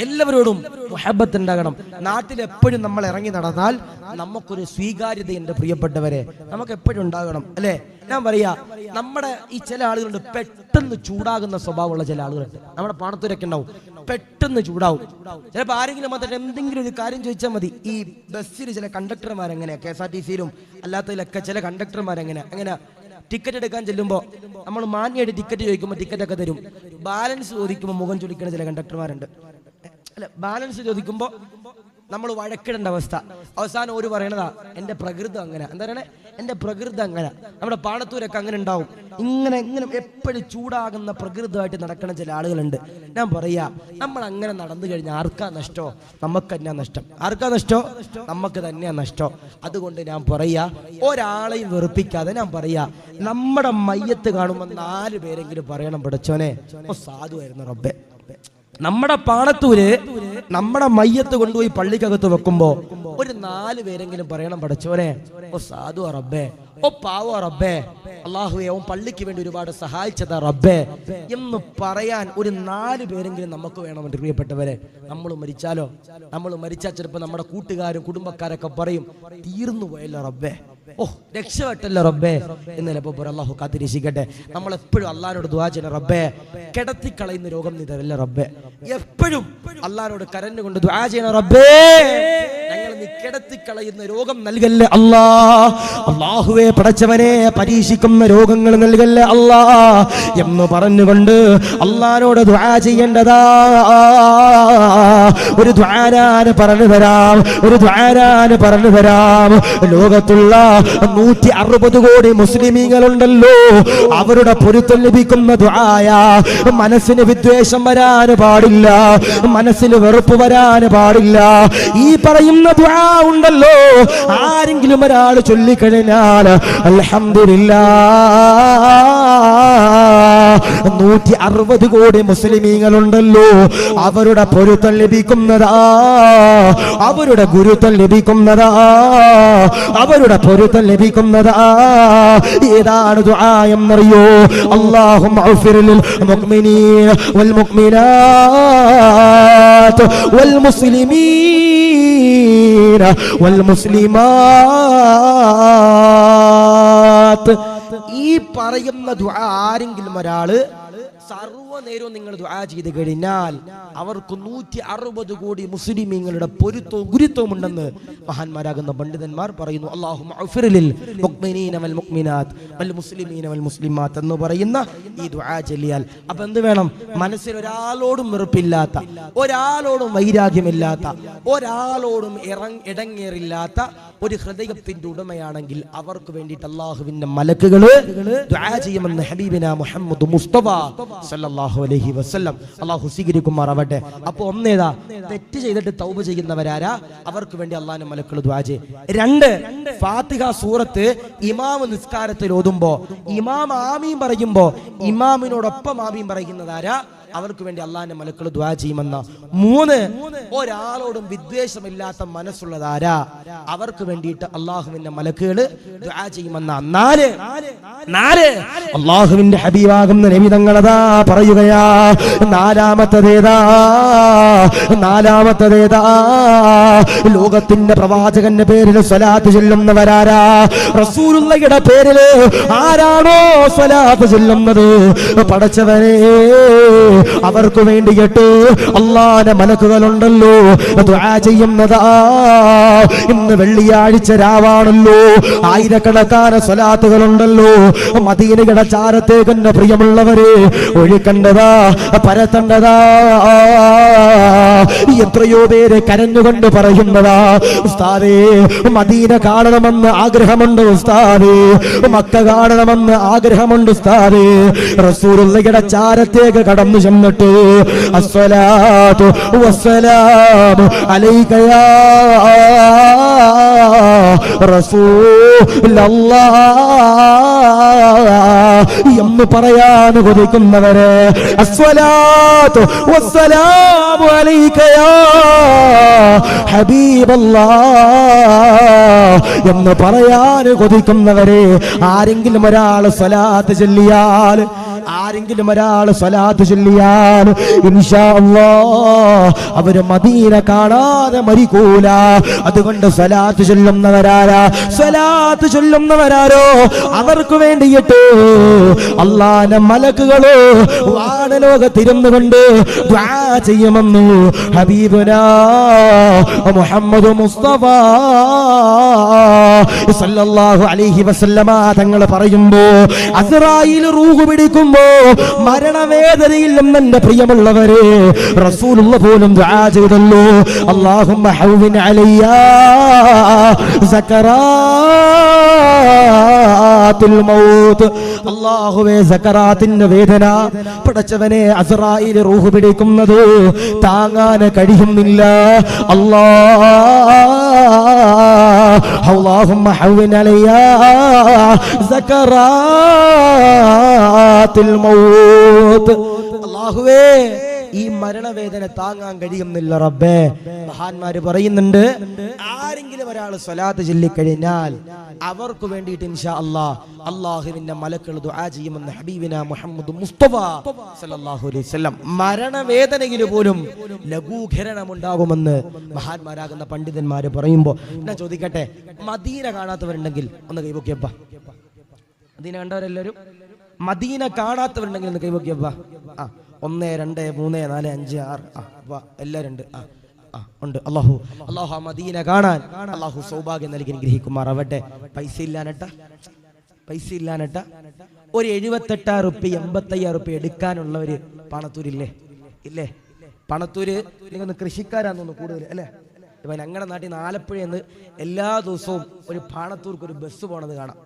എല്ലാവരോടും മുഹബ്ബത്ത് ഉണ്ടാകണം. നാട്ടിൽ എപ്പോഴും നമ്മൾ ഇറങ്ങി നടന്നാൽ നമുക്കൊരു സ്വീകാര്യതയുണ്ട് പ്രിയപ്പെട്ടവരെ, നമുക്ക് എപ്പോഴും ഉണ്ടാകണം അല്ലെ? ഞാൻ പറയാ, നമ്മുടെ ഈ ചില ആളുകളുണ്ട് പെട്ടെന്ന് ചൂടാകുന്ന സ്വഭാവമുള്ള ചില ആളുകളുണ്ട്. നമ്മുടെ പാണത്തൂരൊക്കെ ഉണ്ടാവും, പെട്ടെന്ന് ചൂടാവും. ചിലപ്പോൾ ആരെങ്കിലും വന്നിട്ട് എന്തെങ്കിലും ഒരു കാര്യം ചോദിച്ചാൽ മതി. ഈ ബസ്സിൽ ചില കണ്ടക്ടർമാരെങ്ങനെയാ, KSRTCയിലും അല്ലാത്തതിലൊക്കെ ചില കണ്ടക്ടർമാരെങ്ങനെ ടിക്കറ്റ് എടുക്കാൻ ചെല്ലുമ്പോൾ നമ്മൾ മാന്യമായിട്ട് ടിക്കറ്റ് ചോദിക്കുമ്പോൾ ടിക്കറ്റ് ഒക്കെ തരും. ബാലൻസ് ചോദിക്കുമ്പോൾ മുഖം ചുളിക്കുന്ന ചില കണ്ടക്ടർമാരുണ്ട്. അല്ല, ബാലൻസ് ചോദിക്കുമ്പോൾ നമ്മൾ വഴക്കിടേണ്ട അവസ്ഥ. അവസാനം ഒരു പറയണതാ, എന്റെ പ്രകൃതം അങ്ങനെ, എന്താ പറയണേ, എന്റെ പ്രകൃതം അങ്ങനെ. നമ്മുടെ പാണത്തൂരൊക്കെ അങ്ങനെ ഉണ്ടാവും. ഇങ്ങനെ എപ്പോഴും ചൂടാകുന്ന പ്രകൃതമായിട്ട് നടക്കണ ചില ആളുകളുണ്ട്. ഞാൻ പറയാ, നമ്മൾ അങ്ങനെ നടന്നു കഴിഞ്ഞാൽ ആർക്കാ നഷ്ടോ? നമുക്ക് തന്നെയാ നഷ്ടം. ആർക്കാ നഷ്ടോ? നമുക്ക് തന്നെയാ നഷ്ടം. അതുകൊണ്ട് ഞാൻ പറയാ, ഒരാളെയും വെറുപ്പിക്കാതെ ഞാൻ പറയാ, നമ്മുടെ മയ്യത്ത് കാണുമ്പോൾ 4 പേരെങ്കിലും പറയണം, പടച്ചോനെ സാധുവായിരുന്നു റബ്ബേ. നമ്മുടെ പാണത്തൂര് നമ്മുടെ മയ്യത്ത് കൊണ്ടുപോയി പള്ളിക്കകത്ത് വെക്കുമ്പോ ഒരു 4 പേരെങ്കിലും പറയണം, പടച്ചോനെ സാധു റബ്ബേ, പാവോ റബ്ബേ, അള്ളാഹുവേ അവൻ പള്ളിക്ക് വേണ്ടി ഒരുപാട് സഹായിച്ചതാ റബ്ബേ എന്ന് പറയാൻ ഒരു 4 പേരെങ്കിലും നമുക്ക് വേണം. പ്രിയപ്പെട്ടവരെ, നമ്മൾ മരിച്ചാൽ ചിലപ്പോൾ നമ്മുടെ കൂട്ടുകാരും കുടുംബക്കാരൊക്കെ പറയും, തീർന്നു പോയല്ലോ റബ്ബേ, രക്ഷപ്പെട്ടല്ലോ റബ്ബേ എന്ന് ചിലപ്പോൾ പറയും. അള്ളാഹു കാത്തിരിക്കട്ടെ. നമ്മളെപ്പോഴും അള്ളാഹിനോട് ദുആ ചെയ്യണം, റബ്ബേ കിടത്തിക്കളയുന്ന രോഗം നീ തരല്ലേ റബ്ബേ. എപ്പോഴും അള്ളാഹിനോട് കരഞ്ഞുകൊണ്ട് ദുആ ചെയ്യണം, റബ്ബേ ഞങ്ങൾ നീ കിടത്തിക്കളയുന്ന രോഗം നൽകല്ലേ അല്ലാ. അല്ലാഹുവേ പടച്ചവനെ പരീക്ഷിക്കുന്ന രോഗങ്ങൾ നൽകല്ലേ അല്ലാ എന്ന് പറഞ്ഞുകൊണ്ട് അല്ലാഹുവോട് ദുആ ചെയ്യേണ്ടതാ. ഒരു ദുആനാണ് പറഞ്ഞു തരാം. ലോകത്തുള്ള 160 കോടി മുസ്ലിമീങ്ങളുണ്ടല്ലോ, അവരുടെ പൊരുത്തം ലഭിക്കുന്ന ദുആയ. മനസ്സിന് വിദ്വേഷം വരാൻ പാടില്ല, മനസ്സിന് വെറുപ്പ് വരാൻ പാടില്ല. ഈ പറയുന്ന ദുആ ഉണ്ടല്ലോ, ആരെങ്കിലും ഒരാൾ ചൊല്ലിക്കഴിഞ്ഞാൽ അൽഹംദുലില്ലാഹ് 160 കോടി മുസ്ലിമീങ്ങളുണ്ടല്ലോ, അവരുടെ പൊരുത്തം ലഭിക്കുന്നതാ, അവരുടെ ഗുരുത്വം ലഭിക്കുന്നതാ, അവരുടെ പൊരുത്തം ലഭിക്കുന്നതാ. ഏതാണ് ദുആ എന്നറിയോ? അല്ലാഹുമ്മ ഗ്ഫിർ ലിൽ മുഅ്മിനീന വൽ മുഅ്മിനാത്ത് വൽ മുസ്ലിമീന വൽ മുസ്ലിമാത്ത്. ഈ പറയുന്ന ദുആ ആരെങ്കിലും ഒരാള് സർവ്വനേരവും നിങ്ങൾ ദുആ ചെയ്ത് കഴിഞ്ഞാൽ അവർക്ക് 160 കോടി മുസ്ലിമീങ്ങളുടെ പൊരുത്തവും ഗുരുത്വവും ഉണ്ടെന്ന് മഹാന്മാരാകുന്ന പണ്ഡിതന്മാർ പറയുന്നു. അല്ലാഹുമ്മ ഗ്ഫിർ ലിൽ മുഅ്മിനീന വൽ മുഅ്മിനാത്ത് വൽ മുസ്ലിമീന വൽ മുസ്ലിമാത്ത് എന്ന് പറയുന്ന ഈ ദുആ ചൊല്ലിയാൽ അപ്പൊ എന്ത് വേണം? മനസ്സിൽ ഒരാളോടും വെറുപ്പില്ലാത്ത, ഒരാളോടും വൈരാഗ്യമില്ലാത്ത, ഒരാളോടും ഇടങ്ങേറില്ലാത്ത ഒരു ഹൃദയത്തിന്റെ ഉടമയാണെങ്കിൽ അവർക്ക് വേണ്ടിയിട്ട് അല്ലാഹുവിന്റെ മലക്കുകള് ദുആ ചെയ്യുമെന്ന് ഹബീബിന മുഹമ്മദ് മുസ്തഫ സല്ലല്ലാഹു അലൈഹി വസല്ലം. അല്ലാഹു സ്വീകരിക്കുമാറാവട്ടെ. അപ്പൊ ഒന്നേതാ, തെറ്റ് ചെയ്തിട്ട് തൗബ ചെയ്യുന്നവരാരാ? അവർക്ക് വേണ്ടി അല്ലാഹുവിന്റെ മലക്കുകൾ ദുആ ചെയ്യും. 2, ഫാത്തിഹ സൂറത്ത് ഇമാം നിസ്കാരത്തിൽ ഓതുമ്പോ ഇമാം ആമീൻ പറയുമ്പോ ഇമാമിനോടൊപ്പം ആമീൻ പറയുന്നതാരാ? അവർക്ക് വേണ്ടി അള്ളാഹിന്റെ മലക്കുകൾ ദുആ ചെയ്യുമെന്ന. 3, ഒരാളോടും വിദ്വേഷമില്ലാത്ത മനസ്സുള്ളതാരാ? അവർക്ക് വേണ്ടിയിട്ട് അള്ളാഹുവിന്റെ മലക്കുകൾ ദുആ ചെയ്യുമെന്ന. 4, അള്ളാഹുവിന്റെ ഹബീബാകുന്ന നബി തങ്ങളതാ പറയുകയാ. നാലാമത്തേതാ ലോകത്തിന്റെ പ്രവാചകന്റെ പേരിൽ സ്വലാത്ത് ചൊല്ലുന്നവരാരാ? റസൂലുള്ളാഹിയുടെ പേരിൽ ആരാണോ സ്വലാത്ത് ചൊല്ലുന്നത്, പടച്ചവനെ അവർക്ക് വേണ്ടിയിട്ട് അല്ലാഹുവിന്റെ മലക്കുകളുണ്ടല്ലോ ദുആ ചെയ്യുന്നതാ. ഇന്ന് വെള്ളിയാഴ്ച രാവാണല്ലോ, ആയിരക്കണക്കാന സ്വലാത്തുകളുണ്ടല്ലോ. മദീനയുടെ ചാരത്തേക്ക് എന്റെ പ്രിയമുള്ളവരെ ഒഴുക്കണ്ടതാ, പരത്തണ്ടതാ. എത്രയോ പേര് കരഞ്ഞുകൊണ്ട് പറയുന്നതാ, ഉസ്താദേ മദീന കാണണമെന്ന് ആഗ്രഹമുണ്ട് ഉസ്താദേ, മക്ക കാണണമെന്ന് ആഗ്രഹമുണ്ട് ഉസ്താദേ. റസൂലുള്ളാഹിയുടെ ചാരത്തേക്ക് കടന്നു ചെന്നിട്ട് അസ്സലാത്തു വസ്സലാമു അലൈക യാ റസൂലല്ലാഹ് എന്ന് പറയാൻ കൊതിക്കുന്നവരെ, അസ്സലാത്തു വസ്സലാമു അലൈക യാ ഹബീബല്ലാഹ് എന്ന് പറയാൻ കൊതിക്കുന്നവരെ, ആരെങ്കിലും ഒരാൾ സ്വലാത്ത് ചൊല്ലിയാൽ ഇൻഷാ അല്ലാഹ് അവര് മദീന കാണാതെ മരിക്കൂല. അതുകൊണ്ട് സ്വലാത്ത് ചൊല്ലുന്നവരാരോ അവർക്ക് വേണ്ടിയിട്ട് അല്ലാഹുവിന്റെ മലക്കുകളോ വാനലോകത്തിരുന്നു കൊണ്ട് ദുആ ചെയ്യുമെന്ന് ഹബീബുനാ മുഹമ്മദ് മുസ്തഫ സല്ലല്ലാഹു അലൈഹി വസല്ലമ തങ്ങൾ പറയുമ്പോ, അസ്റായീൽ റൂഹ് പിടിക്കുമ്പോ മരണവേദനയിൽ നിന്ന് എന്റെ പ്രിയമുള്ളവരെ റസൂലുള്ള പോലും ദുആ ചെയ്തല്ലോ. അല്ലാഹുമ്മ ഹൗവിൻ അലയ്യാ സകറാത്തുൽ മൗത്ത്. അല്ലാഹുവേ സകറാത്തിന്റെ വേദന പടച്ചവനെ, അസ്റായീൽ റൂഹ് പിടിക്കുന്നത് താങ്ങാൻ കഴിയുന്നില്ല. അല്ലാഹുമ്മ ഹൗവിൻ അലയ്യാ സകറാത്തുൽ മൗത്ത്. അല്ലാഹുവേ ഈ മരണവേദന താങ്ങാൻ കഴിയുന്നില്ല റബ്ബേ. മഹാന്മാര് പറയുന്നുണ്ട്, ആരെങ്കിലും ഒരാൾ സ്വലാത്ത് ചൊല്ലിക്കഴിഞ്ഞാൽ അവർക്ക് വേണ്ടിയിട്ട് ഇൻഷാ അല്ലാഹ് അല്ലാഹുവിന്റെ മലക്കുകൾ ദുആ ചെയ്യുമെന്ന് ഹബീബിന മുഹമ്മദ് മുസ്തഫ സല്ലല്ലാഹു അലൈഹി വസല്ലം. മരണവേദനയിൽ പോലും ലഘൂകരണം ഉണ്ടാകുമെന്ന് മഹാന്മാരാകുന്ന പണ്ഡിതന്മാര് പറയുമ്പോ ഞാൻ ചോദിക്കട്ടെ, മദീന കാണാത്തവരുണ്ടെങ്കിൽ ഒന്ന് കൈപൊക്കിയപ്പ. മദീന കണ്ടവരെല്ലാവരും, മദീന കാണാത്തവരുണ്ടെങ്കിൽ ഒന്ന് കൈപൊക്കിയപ്പ. 1 2 3 4 5 6 എല്ലാവരും ഉണ്ട്. ഉണ്ട്. അല്ലാഹു ആ മദീന കാണാൻ അല്ലാഹു സൗഭാഗ്യം നൽകി അനുഗ്രഹിക്കുമാറാവട്ടെ. പൈസ ഇല്ലാനട്ട ഒരു 78 റുപ്യ 85 റുപ്യ എടുക്കാനുള്ളവര് പാണത്തൂരില്ലേ? ഇല്ലേ? പണത്തൂര് എനിക്കൊന്ന് കൃഷിക്കാരാന്നൊന്ന് കൂടുതൽ അല്ലേ? ഇപ്പൊ ഞങ്ങളുടെ നാട്ടിൽ നിന്ന് ആലപ്പുഴയെന്ന് എല്ലാ ദിവസവും ഒരു പാണത്തൂർക്ക് ഒരു ബസ് പോണത് കാണാം.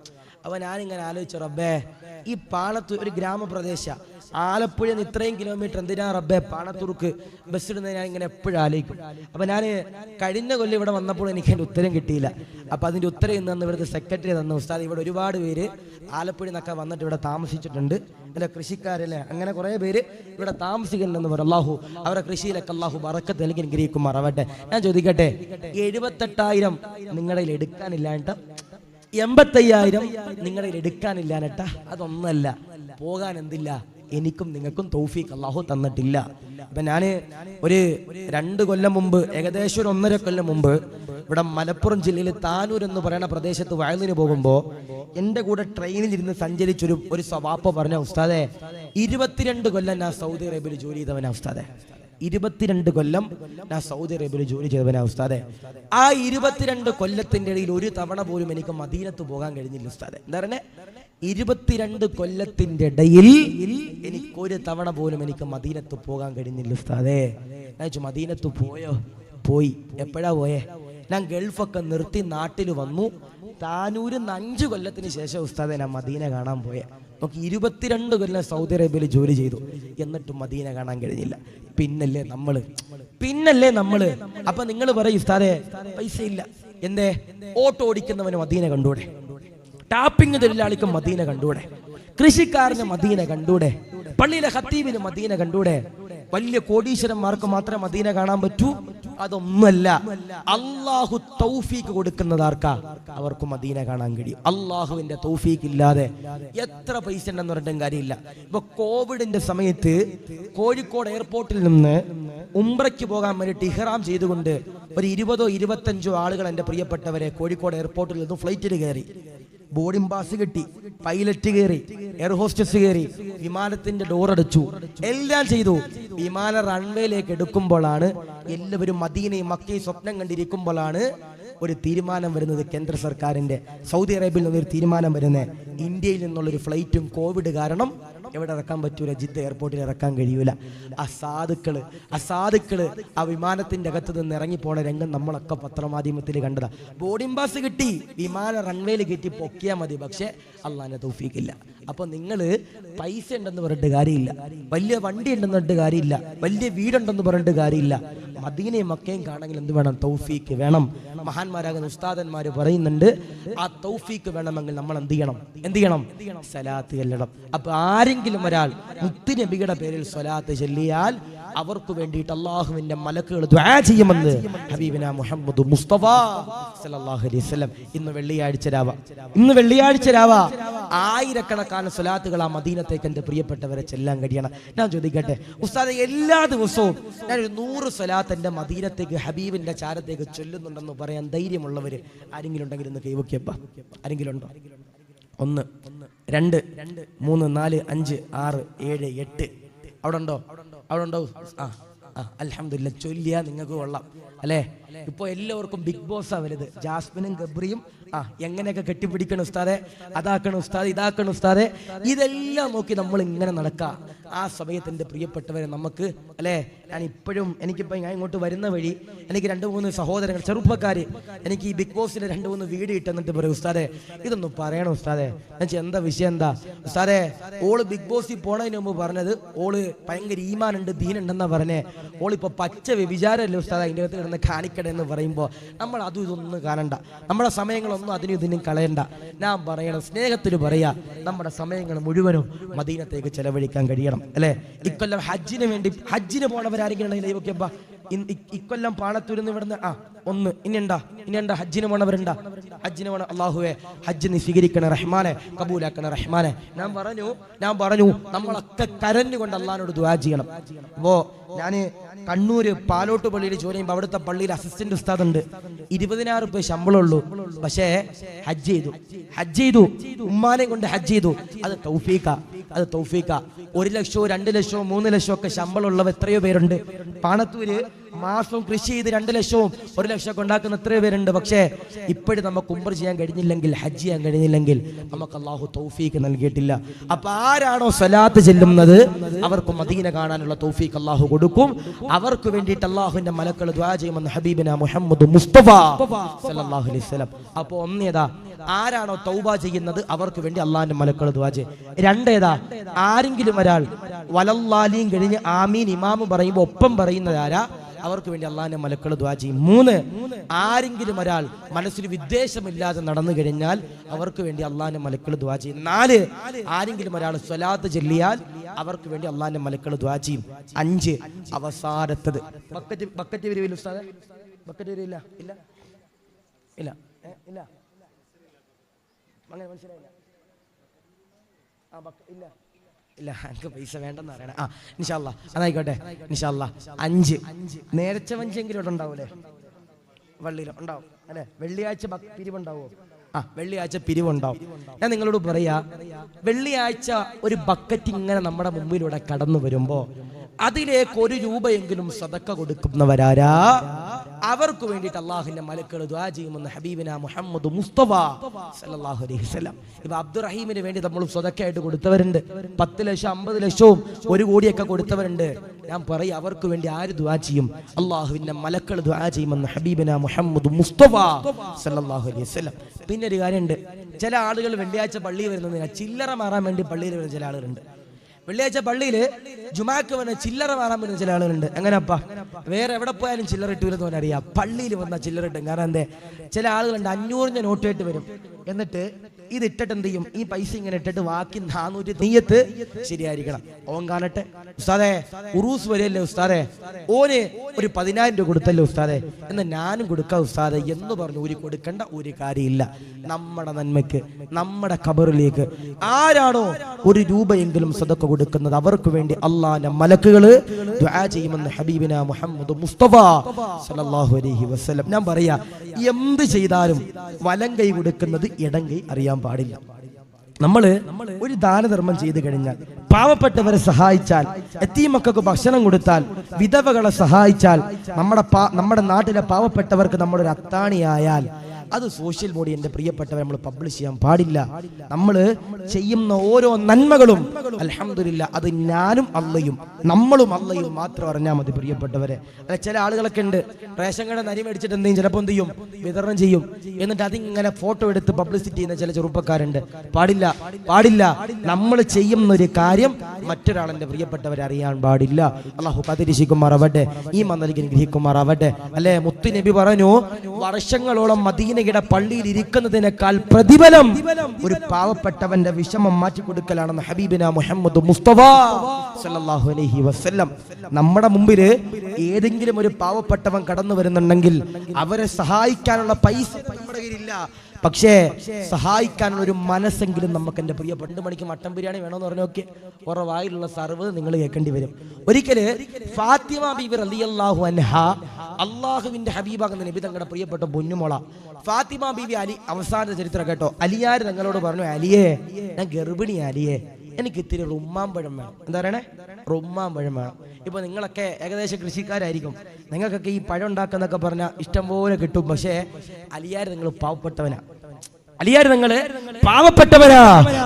അപ്പൊ ഞാനിങ്ങനെ ആലോചിച്ചു, റബ്ബേ ഈ പാണത്തൂർ ഒരു ഗ്രാമപ്രദേശ, ആലപ്പുഴയിൽ നിന്ന് ഇത്രയും കിലോമീറ്റർ എന്തിനാ റബ്ബേ പാണത്തൂർക്ക് ബസ് ഇടുന്നത്? ഞാൻ ഇങ്ങനെ എപ്പോഴും ആലോചിക്കും. അപ്പൊ ഞാൻ കഴിഞ്ഞ കൊല്ലം ഇവിടെ വന്നപ്പോൾ എനിക്ക് അതിന്റെ ഉത്തരം കിട്ടിയില്ല. അപ്പൊ അതിന്റെ ഉത്തരം ഇന്ന് ഇവിടുത്തെ സെക്രട്ടറി തന്ന ഉസ്താദ്, ഇവിടെ ഒരുപാട് പേര് ആലപ്പുഴയിൽ നിന്നൊക്കെ വന്നിട്ട് ഇവിടെ താമസിച്ചിട്ടുണ്ട്, അല്ലെ കൃഷിക്കാരല്ലേ, അങ്ങനെ കുറെ പേര് ഇവിടെ താമസിക്കുന്നുണ്ടെന്ന് പറയും. അല്ലാഹു അവരുടെ കൃഷിയിലൊക്കെ അല്ലാഹു ബറക്കത്ത് നൽകി അനുഗ്രഹിക്കുമാറാവട്ടെ. ഞാൻ ചോദിക്കട്ടെ, 78,000 നിങ്ങളുടെ എടുക്കാനില്ലാണ്ട, 85,000 നിങ്ങളുടെ എടുക്കാനില്ലാനട്ട, അതൊന്നല്ല പോകാൻ എന്തില്ല, എനിക്കും നിങ്ങൾക്കും തൗഫീഖ് അല്ലാഹു തന്നിട്ടില്ല. അപ്പൊ ഞാന് ഒരു 2 കൊല്ലം മുമ്പ്, ഏകദേശം ഒരു 1.5 കൊല്ലം മുമ്പ് ഇവിടെ മലപ്പുറം ജില്ലയിൽ താനൂർ എന്ന് പറയുന്ന പ്രദേശത്ത് വയലിന് പോകുമ്പോ എന്റെ കൂടെ ട്രെയിനിൽ ഇരുന്ന് സഞ്ചരിച്ചൊരു സവാപ്പ പറഞ്ഞ, ഉസ്താദെ 22 കൊല്ലം ഞാൻ സൗദി അറേബ്യയിൽ ജോലി ചെയ്തവനാ ഉസ്താദെ, 22 കൊല്ലം ഞാൻ സൗദി അറേബ്യയിൽ ജോലി ചെയ്തവനാ ഉസ്താദെ. ആ 22 കൊല്ലത്തിന്റെ ഇടയിൽ ഒരു തവണ പോലും എനിക്ക് മദീനത്ത് പോകാൻ കഴിഞ്ഞില്ല ഉസ്താദെ. എന്താ പറഞ്ഞേ? 22 കൊല്ലത്തിന്റെ ഇടയിൽ എനിക്കൊരു തവണ പോലും എനിക്ക് മദീനത്ത് പോകാൻ കഴിഞ്ഞില്ല ഉസ്താദേ. ഞാൻ മദീനത്ത് പോയോ? പോയി. എപ്പോഴാ പോയേ? ഞാൻ ഗൾഫൊക്കെ നിർത്തി നാട്ടിൽ വന്നു. താനൂര് 5 കൊല്ലത്തിന് ശേഷം ഉസ്താദെ ഞാൻ മദീന കാണാൻ പോയെ. നമുക്ക് 22 കൊല്ലം സൗദി അറേബ്യയിൽ ജോലി ചെയ്തു, എന്നിട്ടും മദീന കാണാൻ കഴിഞ്ഞില്ല. പിന്നല്ലേ നമ്മള്. അപ്പൊ നിങ്ങൾ പറയും, ഉസ്താദെ പൈസ ഇല്ല, എന്തേ? ഓട്ടോ ഓടിക്കുന്നവന് മദീന കണ്ടൂടെ? ടാപ്പിംഗ് തൊഴിലാളിക്ക് മദീന കണ്ടൂടെ? കൃഷിക്കാരന് മദീന കണ്ടൂടെ? പള്ളിയിലെ ഖത്തീബിന് മദീന കണ്ടൂടെ? വലിയ കോടീശ്വരന്മാർക്ക് മാത്രമേ മദീന കാണാൻ പറ്റൂ? അതൊന്നുമല്ല. അള്ളാഹു തൗഫീക്ക് കൊടുക്കുന്നതാർക്കാ അവർക്ക് മദീന കാണാൻ കഴിയും. അള്ളാഹുവിന്റെ തൗഫീക്ക് ഇല്ലാതെ എത്ര പൈസ ഉണ്ടെന്ന് പറഞ്ഞിട്ടും കാര്യമില്ല. ഇപ്പൊ കോവിഡിന്റെ സമയത്ത് കോഴിക്കോട് എയർപോർട്ടിൽ നിന്ന് ഉംറയ്ക്ക് പോകാൻ വേണ്ടിയിട്ട് ഇഹ്റാം ചെയ്തുകൊണ്ട് ഒരു 20-25 ആളുകൾ, എന്റെ പ്രിയപ്പെട്ടവരെ, കോഴിക്കോട് എയർപോർട്ടിൽ നിന്ന് ഫ്ലൈറ്റിൽ കയറി. ബോർഡിംഗ് പാസ് കിട്ടി, പൈലറ്റ് കയറി, എയർ ഹോസ്റ്റസ് കയറി, വിമാനത്തിന്റെ ഡോർ അടച്ചു, എല്ലാം ചെയ്തു. വിമാന റൺവേയിലേക്ക് എടുക്കുമ്പോഴാണ് എല്ലാവരും മദീനയും മക്കയും സ്വപ്നം കണ്ടിരിക്കുമ്പോഴാണ് ഒരു തീരുമാനം വരുന്നത്. കേന്ദ്ര സർക്കാരിന്റെ സൗദി അറേബ്യയിൽ നിന്നൊരു തീരുമാനം വരുന്നത്, ഇന്ത്യയിൽ നിന്നുള്ളൊരു ഫ്ലൈറ്റും കോവിഡ് കാരണം എവിടെ ഇറക്കാൻ പറ്റൂല, ജിദ്ദ എയർപോർട്ടിൽ ഇറക്കാൻ കഴിയൂല. അസാധുക്കള് ആ വിമാനത്തിന്റെ അകത്ത് നിന്ന് ഇറങ്ങിപ്പോണ രംഗം നമ്മളൊക്കെ പത്രമാധ്യമത്തിൽ കണ്ടതാ. ബോർഡിംഗ് പാസ് കിട്ടി, വിമാന റൺവേയിൽ കയറ്റി പൊക്കിയാൽ മതി, പക്ഷെ അള്ളാന്റെ തൗഫീഖ് ഇല്ല. അപ്പൊ നിങ്ങള് പൈസ ഉണ്ടെന്ന് പറഞ്ഞിട്ട് കാര്യമില്ല, വലിയ വണ്ടി ഉണ്ടെന്ന് പറഞ്ഞിട്ട് കാര്യമില്ല, വലിയ വീടുണ്ടെന്ന് പറഞ്ഞിട്ട് കാര്യമില്ല. മദീനയും മക്കയും കാണണമെങ്കിൽ എന്ത് വേണം? തൗഫീഖ് വേണം. മഹാന്മാരാകുന്ന ഉസ്താദന്മാര് പറയുന്നുണ്ട്, ആ തൗഫീഖ് വേണമെങ്കിൽ നമ്മൾ എന്ത് ചെയ്യണം? സലാത്ത് ചെല്ലണം. അപ്പൊ ആരെങ്കിലും ഒരാൾ മുത്തുനബിയുടെ പേരിൽ സ്വലാത്ത് ചൊല്ലിയാൽ അവർക്ക് വേണ്ടിയിട്ട് അള്ളാഹുവിന്റെ മലക്കുകൾ ദുആ ചെയ്യുമെന്ന് ഹബീബിന മുഹമ്മദ് മുസ്തഫ സല്ലല്ലാഹു അലൈഹി വസല്ലം. ഇന്ന് വെള്ളിയാഴ്ച രാവ ആയിരക്കണക്കാണ് സ്വലാത്തുകൾ ആ മദീനത്തേക്ക് എന്റെ പ്രിയപ്പെട്ടവരെ ചെല്ലാൻ കഴിയണം. ഞാൻ ചോദിക്കട്ടെ ഉസ്താദെ, എല്ലാ ദിവസവും ഞാനൊരു 100 സ്വലാത്ത് എന്റെ മദീനത്തേക്ക് ഹബീബിന്റെ ചാരത്തേക്ക് ചൊല്ലുന്നുണ്ടെന്ന് പറയാൻ ധൈര്യമുള്ളവര് ആരെങ്കിലും ഉണ്ടെങ്കിൽ ഇന്ന് കൈവയ്ക്കപ്പ. ആരെങ്കിലും ഉണ്ടോ? 1 2 3 4 5 6 7 8 അവിടെ ഉണ്ടോ? അൽഹംദുലില്ലാ, ചൊല്ലിയാ നിങ്ങൾക്ക് കൊള്ളാം അല്ലേ? ഇപ്പൊ എല്ലാവർക്കും ബിഗ് ബോസാ വലുത്. ജാസ്മിനും ഗബ്രിയും എങ്ങനെയൊക്കെ കെട്ടിപ്പിടിക്കണം ഉസ്താദെ, അതാക്കണം ഉസ്താദ്, ഇതാക്കണം ഉസ്താദെ, ഇതെല്ലാം നോക്കി നമ്മൾ ഇങ്ങനെ നടക്കുക. ആ സമയത്തിന്റെ പ്രിയപ്പെട്ടവരെ നമുക്ക് അല്ലേ, ഞാൻ ഇങ്ങോട്ട് വരുന്ന വഴി എനിക്ക് 2-3 സഹോദരങ്ങൾ ചെറുപ്പക്കാര് എനിക്ക് ഈ ബിഗ് ബോസിന്റെ 2-3 വീഡിയോ ഇട്ടെന്നിട്ട് പറയും, ഉസ്താദെ ഇതൊന്നും പറയണം ഉസ്താദെ. എന്താ വിഷയം? എന്താ ഉസ്താദെ? ഓള് ബിഗ് ബോസിൽ പോണതിന് മുമ്പ് പറഞ്ഞത് ഓള് ഭയങ്കര ഈമാനുണ്ട്, ദീനുണ്ടെന്നാ പറഞ്ഞേ. ഓളിപ്പോ പച്ച വ്യഭിചാരമല്ലേ ഉസ്താദ് അതിൻ്റെ അകത്ത് കിടന്ന് കാണിക്കട എന്ന് പറയുമ്പോൾ നമ്മൾ അതും ഇതൊന്നും കാണണ്ട, നമ്മുടെ സമയങ്ങളൊന്നും അതിനും ഇതിനും കളയണ്ട. ഞാൻ പറയണം, സ്നേഹത്തിൽ പറയാ, നമ്മുടെ സമയങ്ങൾ മുഴുവനും മദീനത്തേക്ക് ചെലവഴിക്കാൻ കഴിയണം അല്ലെ? ഇക്കൊല്ലം ഹജ്ജിന് പോണവരാരെങ്കിലും ഇക്കൊല്ലം പാണത്തൂരിന്ന് ഇവിടുന്ന് ഇനിയുണ്ടാ ഹജ്ജിന് പോണവരുണ്ടാ? ഹജ്ജിന് പോണ അല്ലാഹുവേ, ഹജ്ജ് നീ സ്വീകരിക്കണേ റഹ്മാനെ, കബൂലാക്കണേ റഹ്മാനെ. ഞാൻ പറഞ്ഞു നമ്മളൊക്കെ കരഞ്ഞുകൊണ്ട് അള്ളാഹിനോട് ദുആ ചെയ്യണം. അപ്പോ ഞാന് കണ്ണൂര് പാലോട്ട് പള്ളിയിൽ ജോലി ചെയ്യുമ്പോൾ അവിടുത്തെ പള്ളിയിൽ അസിസ്റ്റന്റ് ഉസ്താദ് ഉണ്ട്. 20,000 രൂപ ശമ്പളമുള്ളൂ, പക്ഷേ ഹജ്ജ് ചെയ്തു, ഉമ്മാനെ കൊണ്ട് ഹജ്ജ് ചെയ്തു. അത് തൗഫീഖാ. 1 ലക്ഷമോ 2 ലക്ഷമോ 3 ലക്ഷമോ ഒക്കെ ശമ്പളമുള്ളവർ എത്രയോ പേരുണ്ട്. പാണത്തൂര് മാസം കൃഷി ചെയ്ത് 2 ലക്ഷവും 1 ലക്ഷമൊക്കെ ഉണ്ടാക്കുന്ന എത്രയോ പേരുണ്ട്. പക്ഷേ ഇപ്പോഴും നമുക്ക് ഉംറ ചെയ്യാൻ കഴിഞ്ഞില്ലെങ്കിൽ, ഹജ്ജ് ചെയ്യാൻ കഴിഞ്ഞില്ലെങ്കിൽ നമുക്ക് അള്ളാഹു തൗഫീക്ക് നൽകിയിട്ടില്ല. അപ്പൊ ആരാണോ സ്വലാത്ത് ചെല്ലുന്നത് അവർക്ക് മദീന കാണാനുള്ള തൗഫീക്ക് അള്ളാഹു കൊടുക്കും. അവർക്ക് വേണ്ടിയിട്ട് അള്ളാഹുവിന്റെ മലക്കൾ ദുആ ചെയ്യുമെന്ന് ഹബീബിന മുഹമ്മദ് മുസ്തഫ സല്ലല്ലാഹു അലൈഹി വസല്ലം. അപ്പൊ ഒന്നേതാ, ആരാണോ തൗബ ചെയ്യുന്നത് അവർക്ക് വേണ്ടി അള്ളാഹിന്റെ മലക്കൾ ദുആ ചെയ്യും. രണ്ടേതാ, ആരെങ്കിലും ഒരാൾ വലല്ലാലീം കഴിഞ്ഞ് ആമീൻ ഇമാമ് പറയുമ്പോൾ ഒപ്പം പറയുന്നത് ആരാ, അവർക്ക് വേണ്ടി അള്ളാഹിന്റെ മലക്കൾ ദുആ ചെയ്യും. 3, ആരെങ്കിലും ഒരാൾ മനസ്സിൽ വിദ്വേഷമില്ലാതെ നടന്നു കഴിഞ്ഞാൽ അവർക്ക് വേണ്ടി അള്ളാഹിന്റെ മലക്കൾ ദുആ ചെയ്യും. 4, ആരെങ്കിലും ഒരാൾ സ്വലാത്ത് ചൊല്ലിയാൽ അവർക്ക് വേണ്ടി അള്ളാഹിന്റെ മലക്കൾ ദുആ ചെയ്യും. 5, അവസാനത്തത് ബക്കറ്റ് വരില്ല ഉസ്താദേ, ബക്കറ്റ് വരില്ല, ഇല്ല ഇല്ല ഇല്ല, അങ്ങനെ മനസ്സിലായില്ല, ഇല്ല ഇല്ല, എനിക്ക് പൈസ വേണ്ടെന്ന് പറയണേ. ഇൻഷാ അല്ലാ അതായിക്കോട്ടെ. ഇൻഷാ അല്ലാ 5 നേരത്തെ വഞ്ചെങ്കിലും ഇവിടെ ഉണ്ടാവൂലേ, വള്ളിയിലും ഉണ്ടാവും അല്ലെ? വെള്ളിയാഴ്ച പിരിവുണ്ടാവോ? വെള്ളിയാഴ്ച പിരിവുണ്ടാവും. ഞാൻ നിങ്ങളോട് പറയാ, വെള്ളിയാഴ്ച ഒരു ബക്കറ്റ് ഇങ്ങനെ നമ്മുടെ മുമ്പിലൂടെ കടന്നു വരുമ്പോ അതിലേക്ക് 1 രൂപയെങ്കിലും സദക്ക കൊടുക്കുന്നവരാരാ, അവർക്ക് വേണ്ടിയിട്ട് അള്ളാഹുവിന്റെ മലക്കൾ ദുആ ചെയ്യുമെന്ന് ഹബീബിന മുഹമ്മദ് മുസ്തഫ സല്ലല്ലാഹു അലൈഹി വസല്ലം. ഇപ്പൊ അബ്ദുറഹീമിന് വേണ്ടി നമ്മൾ സദക്കയായിട്ട് കൊടുത്തവരുണ്ട്. 10 ലക്ഷം 50 ലക്ഷവും 1 കോടിയൊക്കെ കൊടുത്തവരുണ്ട്. ഞാൻ പറയും, അവർക്ക് വേണ്ടി ആര് ദുആ ചെയ്യും? അള്ളാഹുവിന്റെ മലക്കൾ ദുആ ചെയ്യുമെന്ന് ഹബീബിന മുഹമ്മദ് മുസ്തഫ സല്ലല്ലാഹു അലൈഹി വസല്ലം. പിന്നെ ഒരു കാര്യമുണ്ട്, ചില ആളുകൾ വെള്ളിയാഴ്ച പള്ളിയിൽ വരുന്നതിനാ ചില്ലറ മാറാൻ വേണ്ടി പള്ളിയിൽ വരുന്ന ചില ആളുകളുണ്ട്. വെള്ളിയാഴ്ച പള്ളിയിൽ ജുമാക്ക് വന്ന ചില്ലറ മാറാൻ വരുന്ന ചില ആളുകളുണ്ട്. എങ്ങനെയപ്പാ? വേറെ എവിടെ പോയാലും ചില്ലറ ഇട്ടൂലെന്ന് പറഞ്ഞാൽ അറിയാം, പള്ളിയിൽ വന്നാൽ ചില്ലറ ഇട്ടും. കാരണം എന്തേ, ചില ആളുകളുണ്ട് 500 നോട്ടായിട്ട് വരും. എന്നിട്ട് ഇത് ഇട്ടിട്ട് എന്ത് ചെയ്യും, ഈ പൈസ ഇങ്ങനെ ഇട്ടിട്ട് ബാക്കി 400 നീയത്ത് ശരിയായിരിക്കണം. ഓൻ കാണട്ടെ, ഉസ്താദേ ഉറൂസ് വരെയല്ലേ ഉസ്താദേ, ഓന് ഒരു 10,000 രൂപ കൊടുത്തല്ലേ ഉസ്താദേ, എന്ന് ഞാനും കൊടുക്കാം ഉസ്താദേ എന്ന് പറഞ്ഞു ഊരി കൊടുക്കേണ്ട ഒരു കാര്യമില്ല. നമ്മുടെ നന്മയ്ക്ക്, നമ്മുടെ ഖബറിലേക്ക് ആരാണോ 1 രൂപയെങ്കിലും സദക്ക കൊടുക്കുന്നത് അവർക്ക് വേണ്ടി അള്ളാഹിന്റെ മലക്കുകള് ദുആ ചെയ്യുമെന്ന് ഹബീബിന മുഹമ്മദ് മുസ്തഫ സല്ലല്ലാഹു അലൈഹി വസല്ലം. ഞാൻ പറയാ, എന്ത് ചെയ്താലും വലം കൈ കൊടുക്കുന്നത് ഇടം കൈ അറിയാൻ പാടില്ല. നമ്മള് ഒരു ദാനധർമ്മം ചെയ്തു കഴിഞ്ഞാൽ, പാവപ്പെട്ടവരെ സഹായിച്ചാൽ, യതീം മക്കൾക്ക് ഭക്ഷണം കൊടുത്താൽ, വിധവകളെ സഹായിച്ചാൽ, നമ്മുടെ നാട്ടിലെ പാവപ്പെട്ടവർക്ക് നമ്മളൊരു അത്താണിയായാൽ അത് സോഷ്യൽ മീഡിയ എന്റെ പ്രിയപ്പെട്ടവരെ നമ്മൾ പബ്ലിഷ് ചെയ്യാൻ പാടില്ല. നമ്മൾ ചെയ്യുന്ന ഓരോ നന്മകളും അൽഹംദുലില്ലാ അത് ഞാനും അള്ളയും നമ്മളും അള്ളയും മാത്രം അറിഞ്ഞാൽ മതി പ്രിയപ്പെട്ടവരെ. അല്ല, ചില ആളുകളൊക്കെ ഉണ്ട്, റേഷൻ കട നരി മേടിച്ചിട്ട് എന്തെങ്കിലും ചിലപ്പോൾ എന്ത് ചെയ്യും, വിതരണം ചെയ്യും. എന്നിട്ട് അതിങ്ങനെ ഫോട്ടോ എടുത്ത് പബ്ലിസിറ്റി ചെയ്യുന്ന ചില ചെറുപ്പക്കാരുണ്ട്. പാടില്ല, പാടില്ല. നമ്മൾ ചെയ്യുന്ന ഒരു കാര്യം മറ്റൊരാളെന്റെ പ്രിയപ്പെട്ടവരെ അറിയാൻ പാടില്ല. അള്ളാഹു കാത്തിരിക്കുമാറാവട്ടെ, ഈ മന്ദലിക്ക് ഗ്രഹിക്കുമാറാവട്ടെ. അല്ലെ, മുത്തു നബി പറഞ്ഞു, വർഷങ്ങളോളം മദീനയുടെ പള്ളിയിൽ ഇരിക്കുന്നതിനേക്കാൾ പ്രതിഫലം ഒരു പാവപ്പെട്ടവന്റെ വിഷമം മാറ്റിക്കൊടുക്കലാണെന്ന് ഹബീബിന മുഹമ്മദ് മുസ്തഫ സല്ലല്ലാഹു അലൈഹി വസല്ലം. നമ്മുടെ മുമ്പിൽ ഏതെങ്കിലും ഒരു പാവപ്പെട്ടവൻ കടന്നു വരുന്നുണ്ടെങ്കിൽ അവരെ സഹായിക്കാനുള്ള പൈസ നമ്മുടെ കയ്യിലില്ല, പക്ഷേ സഹായിക്കാനുള്ള ഒരു മനസ്സെങ്കിലും നമുക്ക് എന്റെ പ്രിയ 2 മണിക്ക് മട്ടൻ ബിരിയാണി വേണമെന്ന് പറഞ്ഞു നോക്കി ഓരോ വായിലുള്ള സർവ് നിങ്ങൾ കേൾക്കേണ്ടി വരും. ഒരിക്കല് ഫാത്തിമ ബീബി റളിയല്ലാഹു അൻഹ, അള്ളാഹുവിന്റെ ഹബീബാകുന്ന നബി തങ്ങളുടെ പ്രിയപ്പെട്ട പൊന്നുമോള ഫാത്തിമ ബീബി, അലി അവസാന ചരിത്രം കേട്ടോ, അലിയാർ തങ്ങളോട് പറഞ്ഞു, അലിയേ ഞാൻ ഗർഭിണി, അലിയേ എനിക്ക് ഇത്തിരി റുമ്മാമ്പഴം വേണം. എന്താ പറയണേ? റുമ്മാമ്പഴം വേണം. ഇപ്പൊ നിങ്ങളൊക്കെ ഏകദേശം കൃഷിക്കാരായിരിക്കും, നിങ്ങൾക്കൊക്കെ ഈ പഴം ഉണ്ടാക്കുന്നൊക്കെ പറഞ്ഞാൽ ഇഷ്ടംപോലെ കിട്ടും. പക്ഷേ അലിയാർ നിങ്ങൾ പാവപ്പെട്ടവനാ, അലിയാർ നിങ്ങള് പാവപ്പെട്ടവരാ.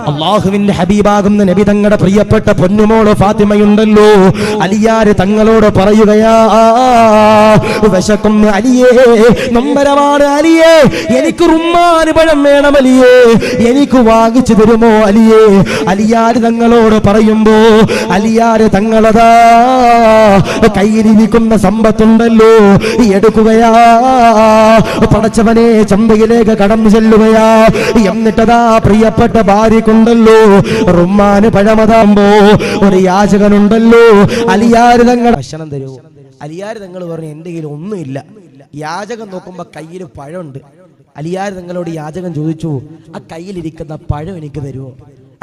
അള്ളാഹുവിന്റെ ഹബീബാകുന്ന നബി തങ്ങളുടെ പ്രിയപ്പെട്ട പൊന്നുമോള് ഫാത്തിമയുണ്ടല്ലോ, അലിയാര് തങ്ങളോട് പറയുകയാ, വിശക്കുന്നു അലിയേ, നൊമ്പരമാണ് അലിയേ, എനിക്ക് റുമ്മാന് പഴം വേണം അലിയേ, എനിക്ക് വാങ്ങിച്ചു തരുമോ അലിയേ? അലിയാര് തങ്ങളോട് പറയുമ്പോ അലിയാര് തങ്ങളതാ കയ്യിലിരിക്കുന്ന സമ്പത്തുണ്ടല്ലോ എടുക്കുകയാ, പടച്ചവനെ ചന്തയിലേക്ക് കടന്നു ചെല്ലുകയാ. എന്നിട്ടതാ പ്രിയപ്പെട്ട ഭാര്യക്കുണ്ടല്ലോ റുമ്മാന് പഴമതാകുമ്പോ ഒരു യാചകനുണ്ടല്ലോ, അലിയാര് തങ്ങൾ ഭക്ഷണം തരുമോ? അലിയാര് തങ്ങൾ പറഞ്ഞു, എന്റെ കയ്യിൽ ഒന്നുമില്ല. യാചകൻ നോക്കുമ്പോ കയ്യിൽ പഴമുണ്ട്. അലിയാര് തങ്ങളോട് യാചകൻ ചോദിച്ചു, ആ കയ്യിലിരിക്കുന്ന പഴം എനിക്ക് തരുമോ?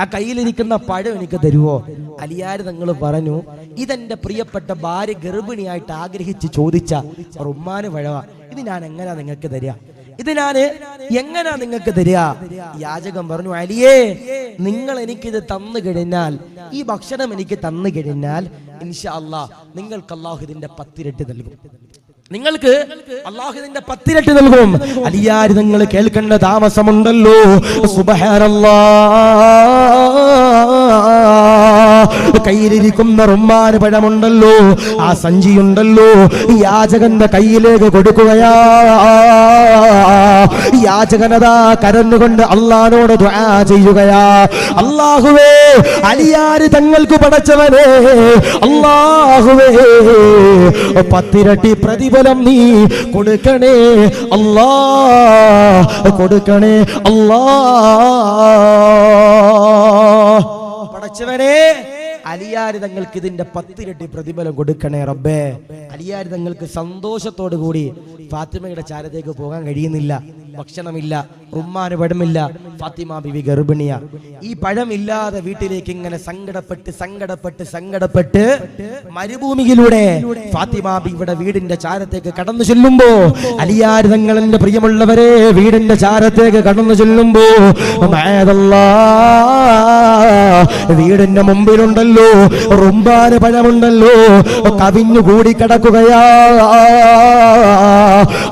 ആ കയ്യിലിരിക്കുന്ന പഴം എനിക്ക് തരുമോ? അലിയാര് തങ്ങൾ പറഞ്ഞു, ഇതെന്റെ പ്രിയപ്പെട്ട ഭാര്യ ഗർഭിണിയായിട്ട് ആഗ്രഹിച്ച് ചോദിച്ച റുമ്മാന് പഴവാ, ഇത് ഞാൻ എങ്ങനെയാ നിങ്ങൾക്ക് തരിക? ഇത് ഞാന് എങ്ങനാ നിങ്ങൾക്ക് തരിക? യാചകൻ പറഞ്ഞു, അലിയേ, നിങ്ങൾ എനിക്കിത് തന്നു കഴിഞ്ഞാൽ, ഈ ഭക്ഷണം എനിക്ക് തന്നു കഴിഞ്ഞാൽ ഇൻഷാ അല്ലാഹ് നിങ്ങൾക്ക് അല്ലാഹു ഇതിന്റെ 10 ഇരട്ടി നൽകും. നിങ്ങൾക്ക് അല്ലാഹു ഇതിന്റെ 10 ഇരട്ടി നൽകും. അലിയാർ നിങ്ങൾ കേൾക്കേണ്ട താമസമുണ്ടല്ലോ. സുബ്ഹാനല്ലാഹ്, കയ്യിലിരിക്കുന്ന റുമ്മാൻ പഴമുണ്ടല്ലോ, ആ സഞ്ചിയുണ്ടല്ലോ, യാചകന്റെ കയ്യിലേക്ക് കൊടുക്കുകയാ. യാചകനതാ കരന്നുകൊണ്ട് അള്ളാഹുവോട് ദുആ ചെയ്യുകയാ. അല്ലാഹുവേ, അലിയാർ തങ്ങൾക്ക് പടച്ചവനെ, അല്ലാഹുവേ 10 ഇരട്ടി പ്രതിഫലം നീ കൊടുക്കണേ അല്ലാ, കൊടുക്കണേ അല്ലാ. പടച്ചവനെ, അലിയാര് തങ്ങൾക്ക് ഇതിന്റെ 10 ഇരട്ടി പ്രതിഫലം കൊടുക്കണേ റബ്ബേ. അലിയാര് തങ്ങൾക്ക് സന്തോഷത്തോടു കൂടി ഫാത്തിമയുടെ ചാരത്തേക്ക് പോകാൻ കഴിയുന്നില്ല. ഭക്ഷണമില്ല, റുമ്മാന് പഴമില്ല, ഫാത്തിമ ബിവി ഗർഭിണിയ. ഈ പഴമില്ലാതെ വീട്ടിലേക്ക് ഇങ്ങനെ സങ്കടപ്പെട്ട് മരുഭൂമിയിലൂടെ ഫാത്തിമ ബിവിയുടെ വീടിന്റെ ചാരത്തേക്ക് കടന്നു ചെല്ലുമ്പോ, അലിയാർ തങ്ങളുടെ പ്രിയമുള്ളവരെ വീടിന്റെ ചാരത്തേക്ക് കടന്നു ചെല്ലുമ്പോ, വീടിന്റെ മുമ്പിലുണ്ടല്ലോ റുമ്പാന് പഴമുണ്ടല്ലോ, കവിഞ്ഞു കൂടി കിടക്കുകയാ.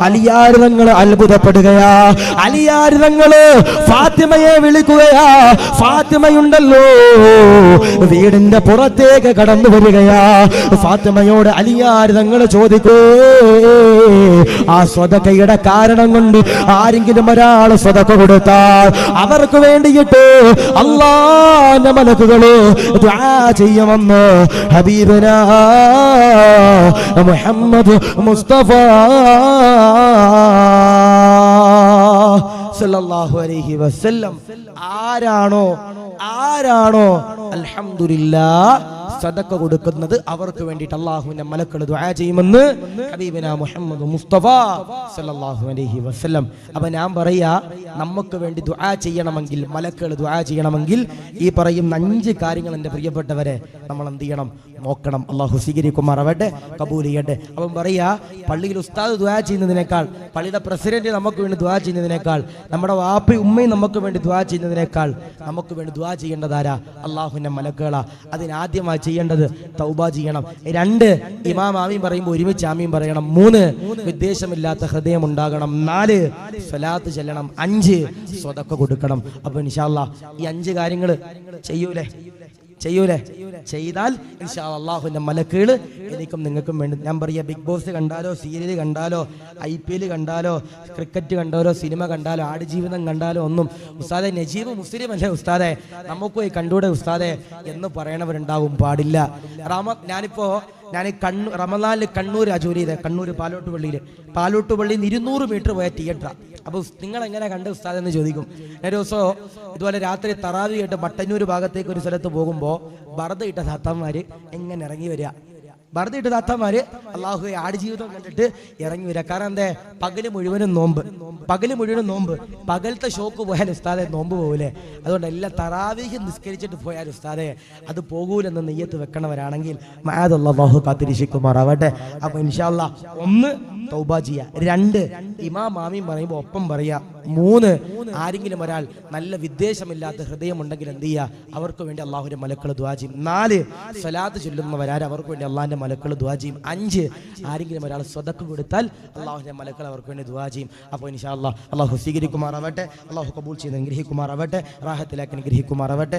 അലിയാർ തങ്ങൾ അത്ഭുതപ്പെടുകയാ. അലിയാർ തങ്ങള് ഫാത്തിമയെ വിളിക്കുകയാ. ഫാത്തിമയുണ്ടല്ലോ വീടിന്റെ പുറത്തേക്ക് കടന്നു വരികയാ. ഫാത്തിമയോട് അലിയാർ തങ്ങൾ ചോദിക്കൂ, ആ സ്വതക്കയുടെ കാരണം കൊണ്ട് ആരെങ്കിലും ഒരാൾ സ്വതക്ക കൊടുത്താൽ അവർക്ക് വേണ്ടിയിട്ട് അല്ലാഹുവിന്റെ മലക്കുകള് ദുആ ചെയ്യുമെന്ന് ഹബീബനാ മുഹമ്മദ് മുസ്തഫ സല്ലല്ലാഹു അലൈഹി വസല്ലം. ആരാണോ അൽഹംദുലില്ലാഹ് സദഖ കൊടുക്കുന്നത് അവർക്ക് വേണ്ടിയിട്ട് അല്ലാഹുവിന്റെ മലക്കുകൾ ദുആ ചെയ്യുമെന്ന് ഹബീബനാ മുഹമ്മദ് മുസ്തഫ സല്ലല്ലാഹു അലൈഹി വസല്ലം. അപ്പൊ ഞാൻ പറയാ, നമുക്ക് വേണ്ടി ദുആ ചെയ്യണമെങ്കിൽ, മലക്കുകൾ ദുആ ചെയ്യണമെങ്കിൽ ഈ പറയുന്ന 5 കാര്യങ്ങൾ എൻ്റെ പ്രിയപ്പെട്ടവരെ നമ്മൾ എന്ത് ചെയ്യണം? നോക്കണം. അല്ലാഹു സ്വീകരിക്കുമാറാവട്ടെ, കബൂൽ ചെയ്യട്ടെ. അപ്പം പറയാ, പള്ളിയിൽ ഉസ്താദ് ദുആ ചെയ്യുന്നതിനേക്കാൾ, പള്ളിയുടെ പ്രസിഡന്റ് നമുക്ക് വേണ്ടി ദുആ ചെയ്യുന്നതിനേക്കാൾ, നമ്മുടെ വാപ്പയും ഉമ്മയും നമുക്ക് വേണ്ടി ദുആ ചെയ്യുന്നതിനേക്കാൾ നമുക്ക് വേണ്ടി ദുആ ചെയ്യേണ്ടതാരാ? അല്ലാഹുവിന്റെ മലക്കുകളാ. അതിനാദ്യമായി ചെയ്യേണ്ടത് തൗബ ചെയ്യണം. 2, ഇമാം ആമീൻ പറയുമ്പോൾ ഒരുമിച്ച് ആമീൻ പറയണം. 3, വിദ്വേഷമില്ലാത്ത ഹൃദയം ഉണ്ടാകണം. 4, സ്വലാത്ത് ചെല്ലണം. 5, സ്വതക്ക കൊടുക്കണം. അപ്പൊ ഇൻഷാ അല്ലാഹ് ഈ 5 കാര്യങ്ങൾ ചെയ്യൂലേ? ചെയ്താൽ ഇൻഷാ അല്ലാഹ് അല്ലാഹുവിന്റെ മലക്കുകൾ എനിക്കും നിങ്ങൾക്കും വേണ്ടി, ഞാൻ പറയാ, ബിഗ് ബോസ് കണ്ടാലോ, സീരിയൽ കണ്ടാലോ, IPL കണ്ടാലോ, ക്രിക്കറ്റ് കണ്ടാലോ, സിനിമ കണ്ടാലോ, ആടുജീവിതം കണ്ടാലോ ഒന്നും ഉസ്താദെ നജീബ് മുസ്ലിം അല്ലേ ഉസ്താദെ, നമുക്ക് പോയി കണ്ടൂടെ ഉസ്താദെ എന്ന് പറയണവരുണ്ടാവും. പാടില്ല. ഞാൻ റമദാനിൽ കണ്ണൂർ ജോലി ചെയ്തത്, കണ്ണൂർ പാലോട്ടുപള്ളിയിൽ 200 മീറ്റർ പോയ തിയേറ്ററാണ്. അപ്പോൾ നിങ്ങൾ എങ്ങനെ കണ്ട ഉസ്താദ് എന്ന് ചോദിക്കും. ഒരു ദിവസം ഇതുപോലെ രാത്രി തറാവി ആയിട്ട് മട്ടന്നൂർ ഭാഗത്തേക്ക് ഒരു സ്ഥലത്ത് പോകുമ്പോൾ ബർദയിട്ട താത്താന്മാര് എങ്ങനെ ഇറങ്ങി വരിക. ബർദയിട്ട താത്താന്മാര് അല്ലാഹുവേ ആടുജീവിതം കണ്ടിട്ട് ഇറങ്ങി വരിക. കാരണം എന്തേ? പകല് മുഴുവനും നോമ്പ്. പകലത്തെ ഷോക്ക് പോയാൽ ഉസ്താദെ നോമ്പ് പോകൂലേ? അതുകൊണ്ട് എല്ലാ തറാവീഹ് നിസ്കരിച്ചിട്ട് പോയാൽ ഉസ്താദെ അത് പോകൂലെന്ന് നെയ്യത്ത് വെക്കണവരാണെങ്കിൽ അല്ലാഹു കാത്തിരിക്കുമാറാവട്ടെ. അപ്പൊ ഇൻഷാ അല്ലാഹ് 1 തൗബ ചെയ്യുക. 2, ഇമാം ആമീൻ പറയുമ്പോൾ ഒപ്പം പറയാ. 3, ആരെങ്കിലും ഒരാൾ നല്ല വിദ്വേഷമില്ലാത്ത ഹൃദയമുണ്ടെങ്കിൽ എന്ത് ചെയ്യുക? അവർക്ക് വേണ്ടി അള്ളാഹുവിന്റെ മലക്കൾ ദുആ ചെയ്യും. 4, സ്വലാത്ത് ചൊല്ലുന്നവരാർ അവർക്ക് വേണ്ടി അള്ളാഹിന്റെ മലക്കൾ ദുആ ചെയ്യും. 5, ആരെങ്കിലും ഒരാൾ സ്വതക്ക് കൊടുത്താൽ അള്ളാഹുവിന്റെ മലക്കൾ അവർക്ക് വേണ്ടി ദുആ ചെയ്യും. അപ്പോൾ ഇൻഷാ അല്ലാഹ് അള്ളാഹു സ്വീകരിക്കുമാറാവട്ടെ, അള്ളാഹു കബൂൽ ചെയ്ത് അനുഗ്രഹിക്കുമാറാവട്ടെ, റാഹത്തിലാക്കി അനുഗ്രഹിക്കുമാറാവട്ടെ.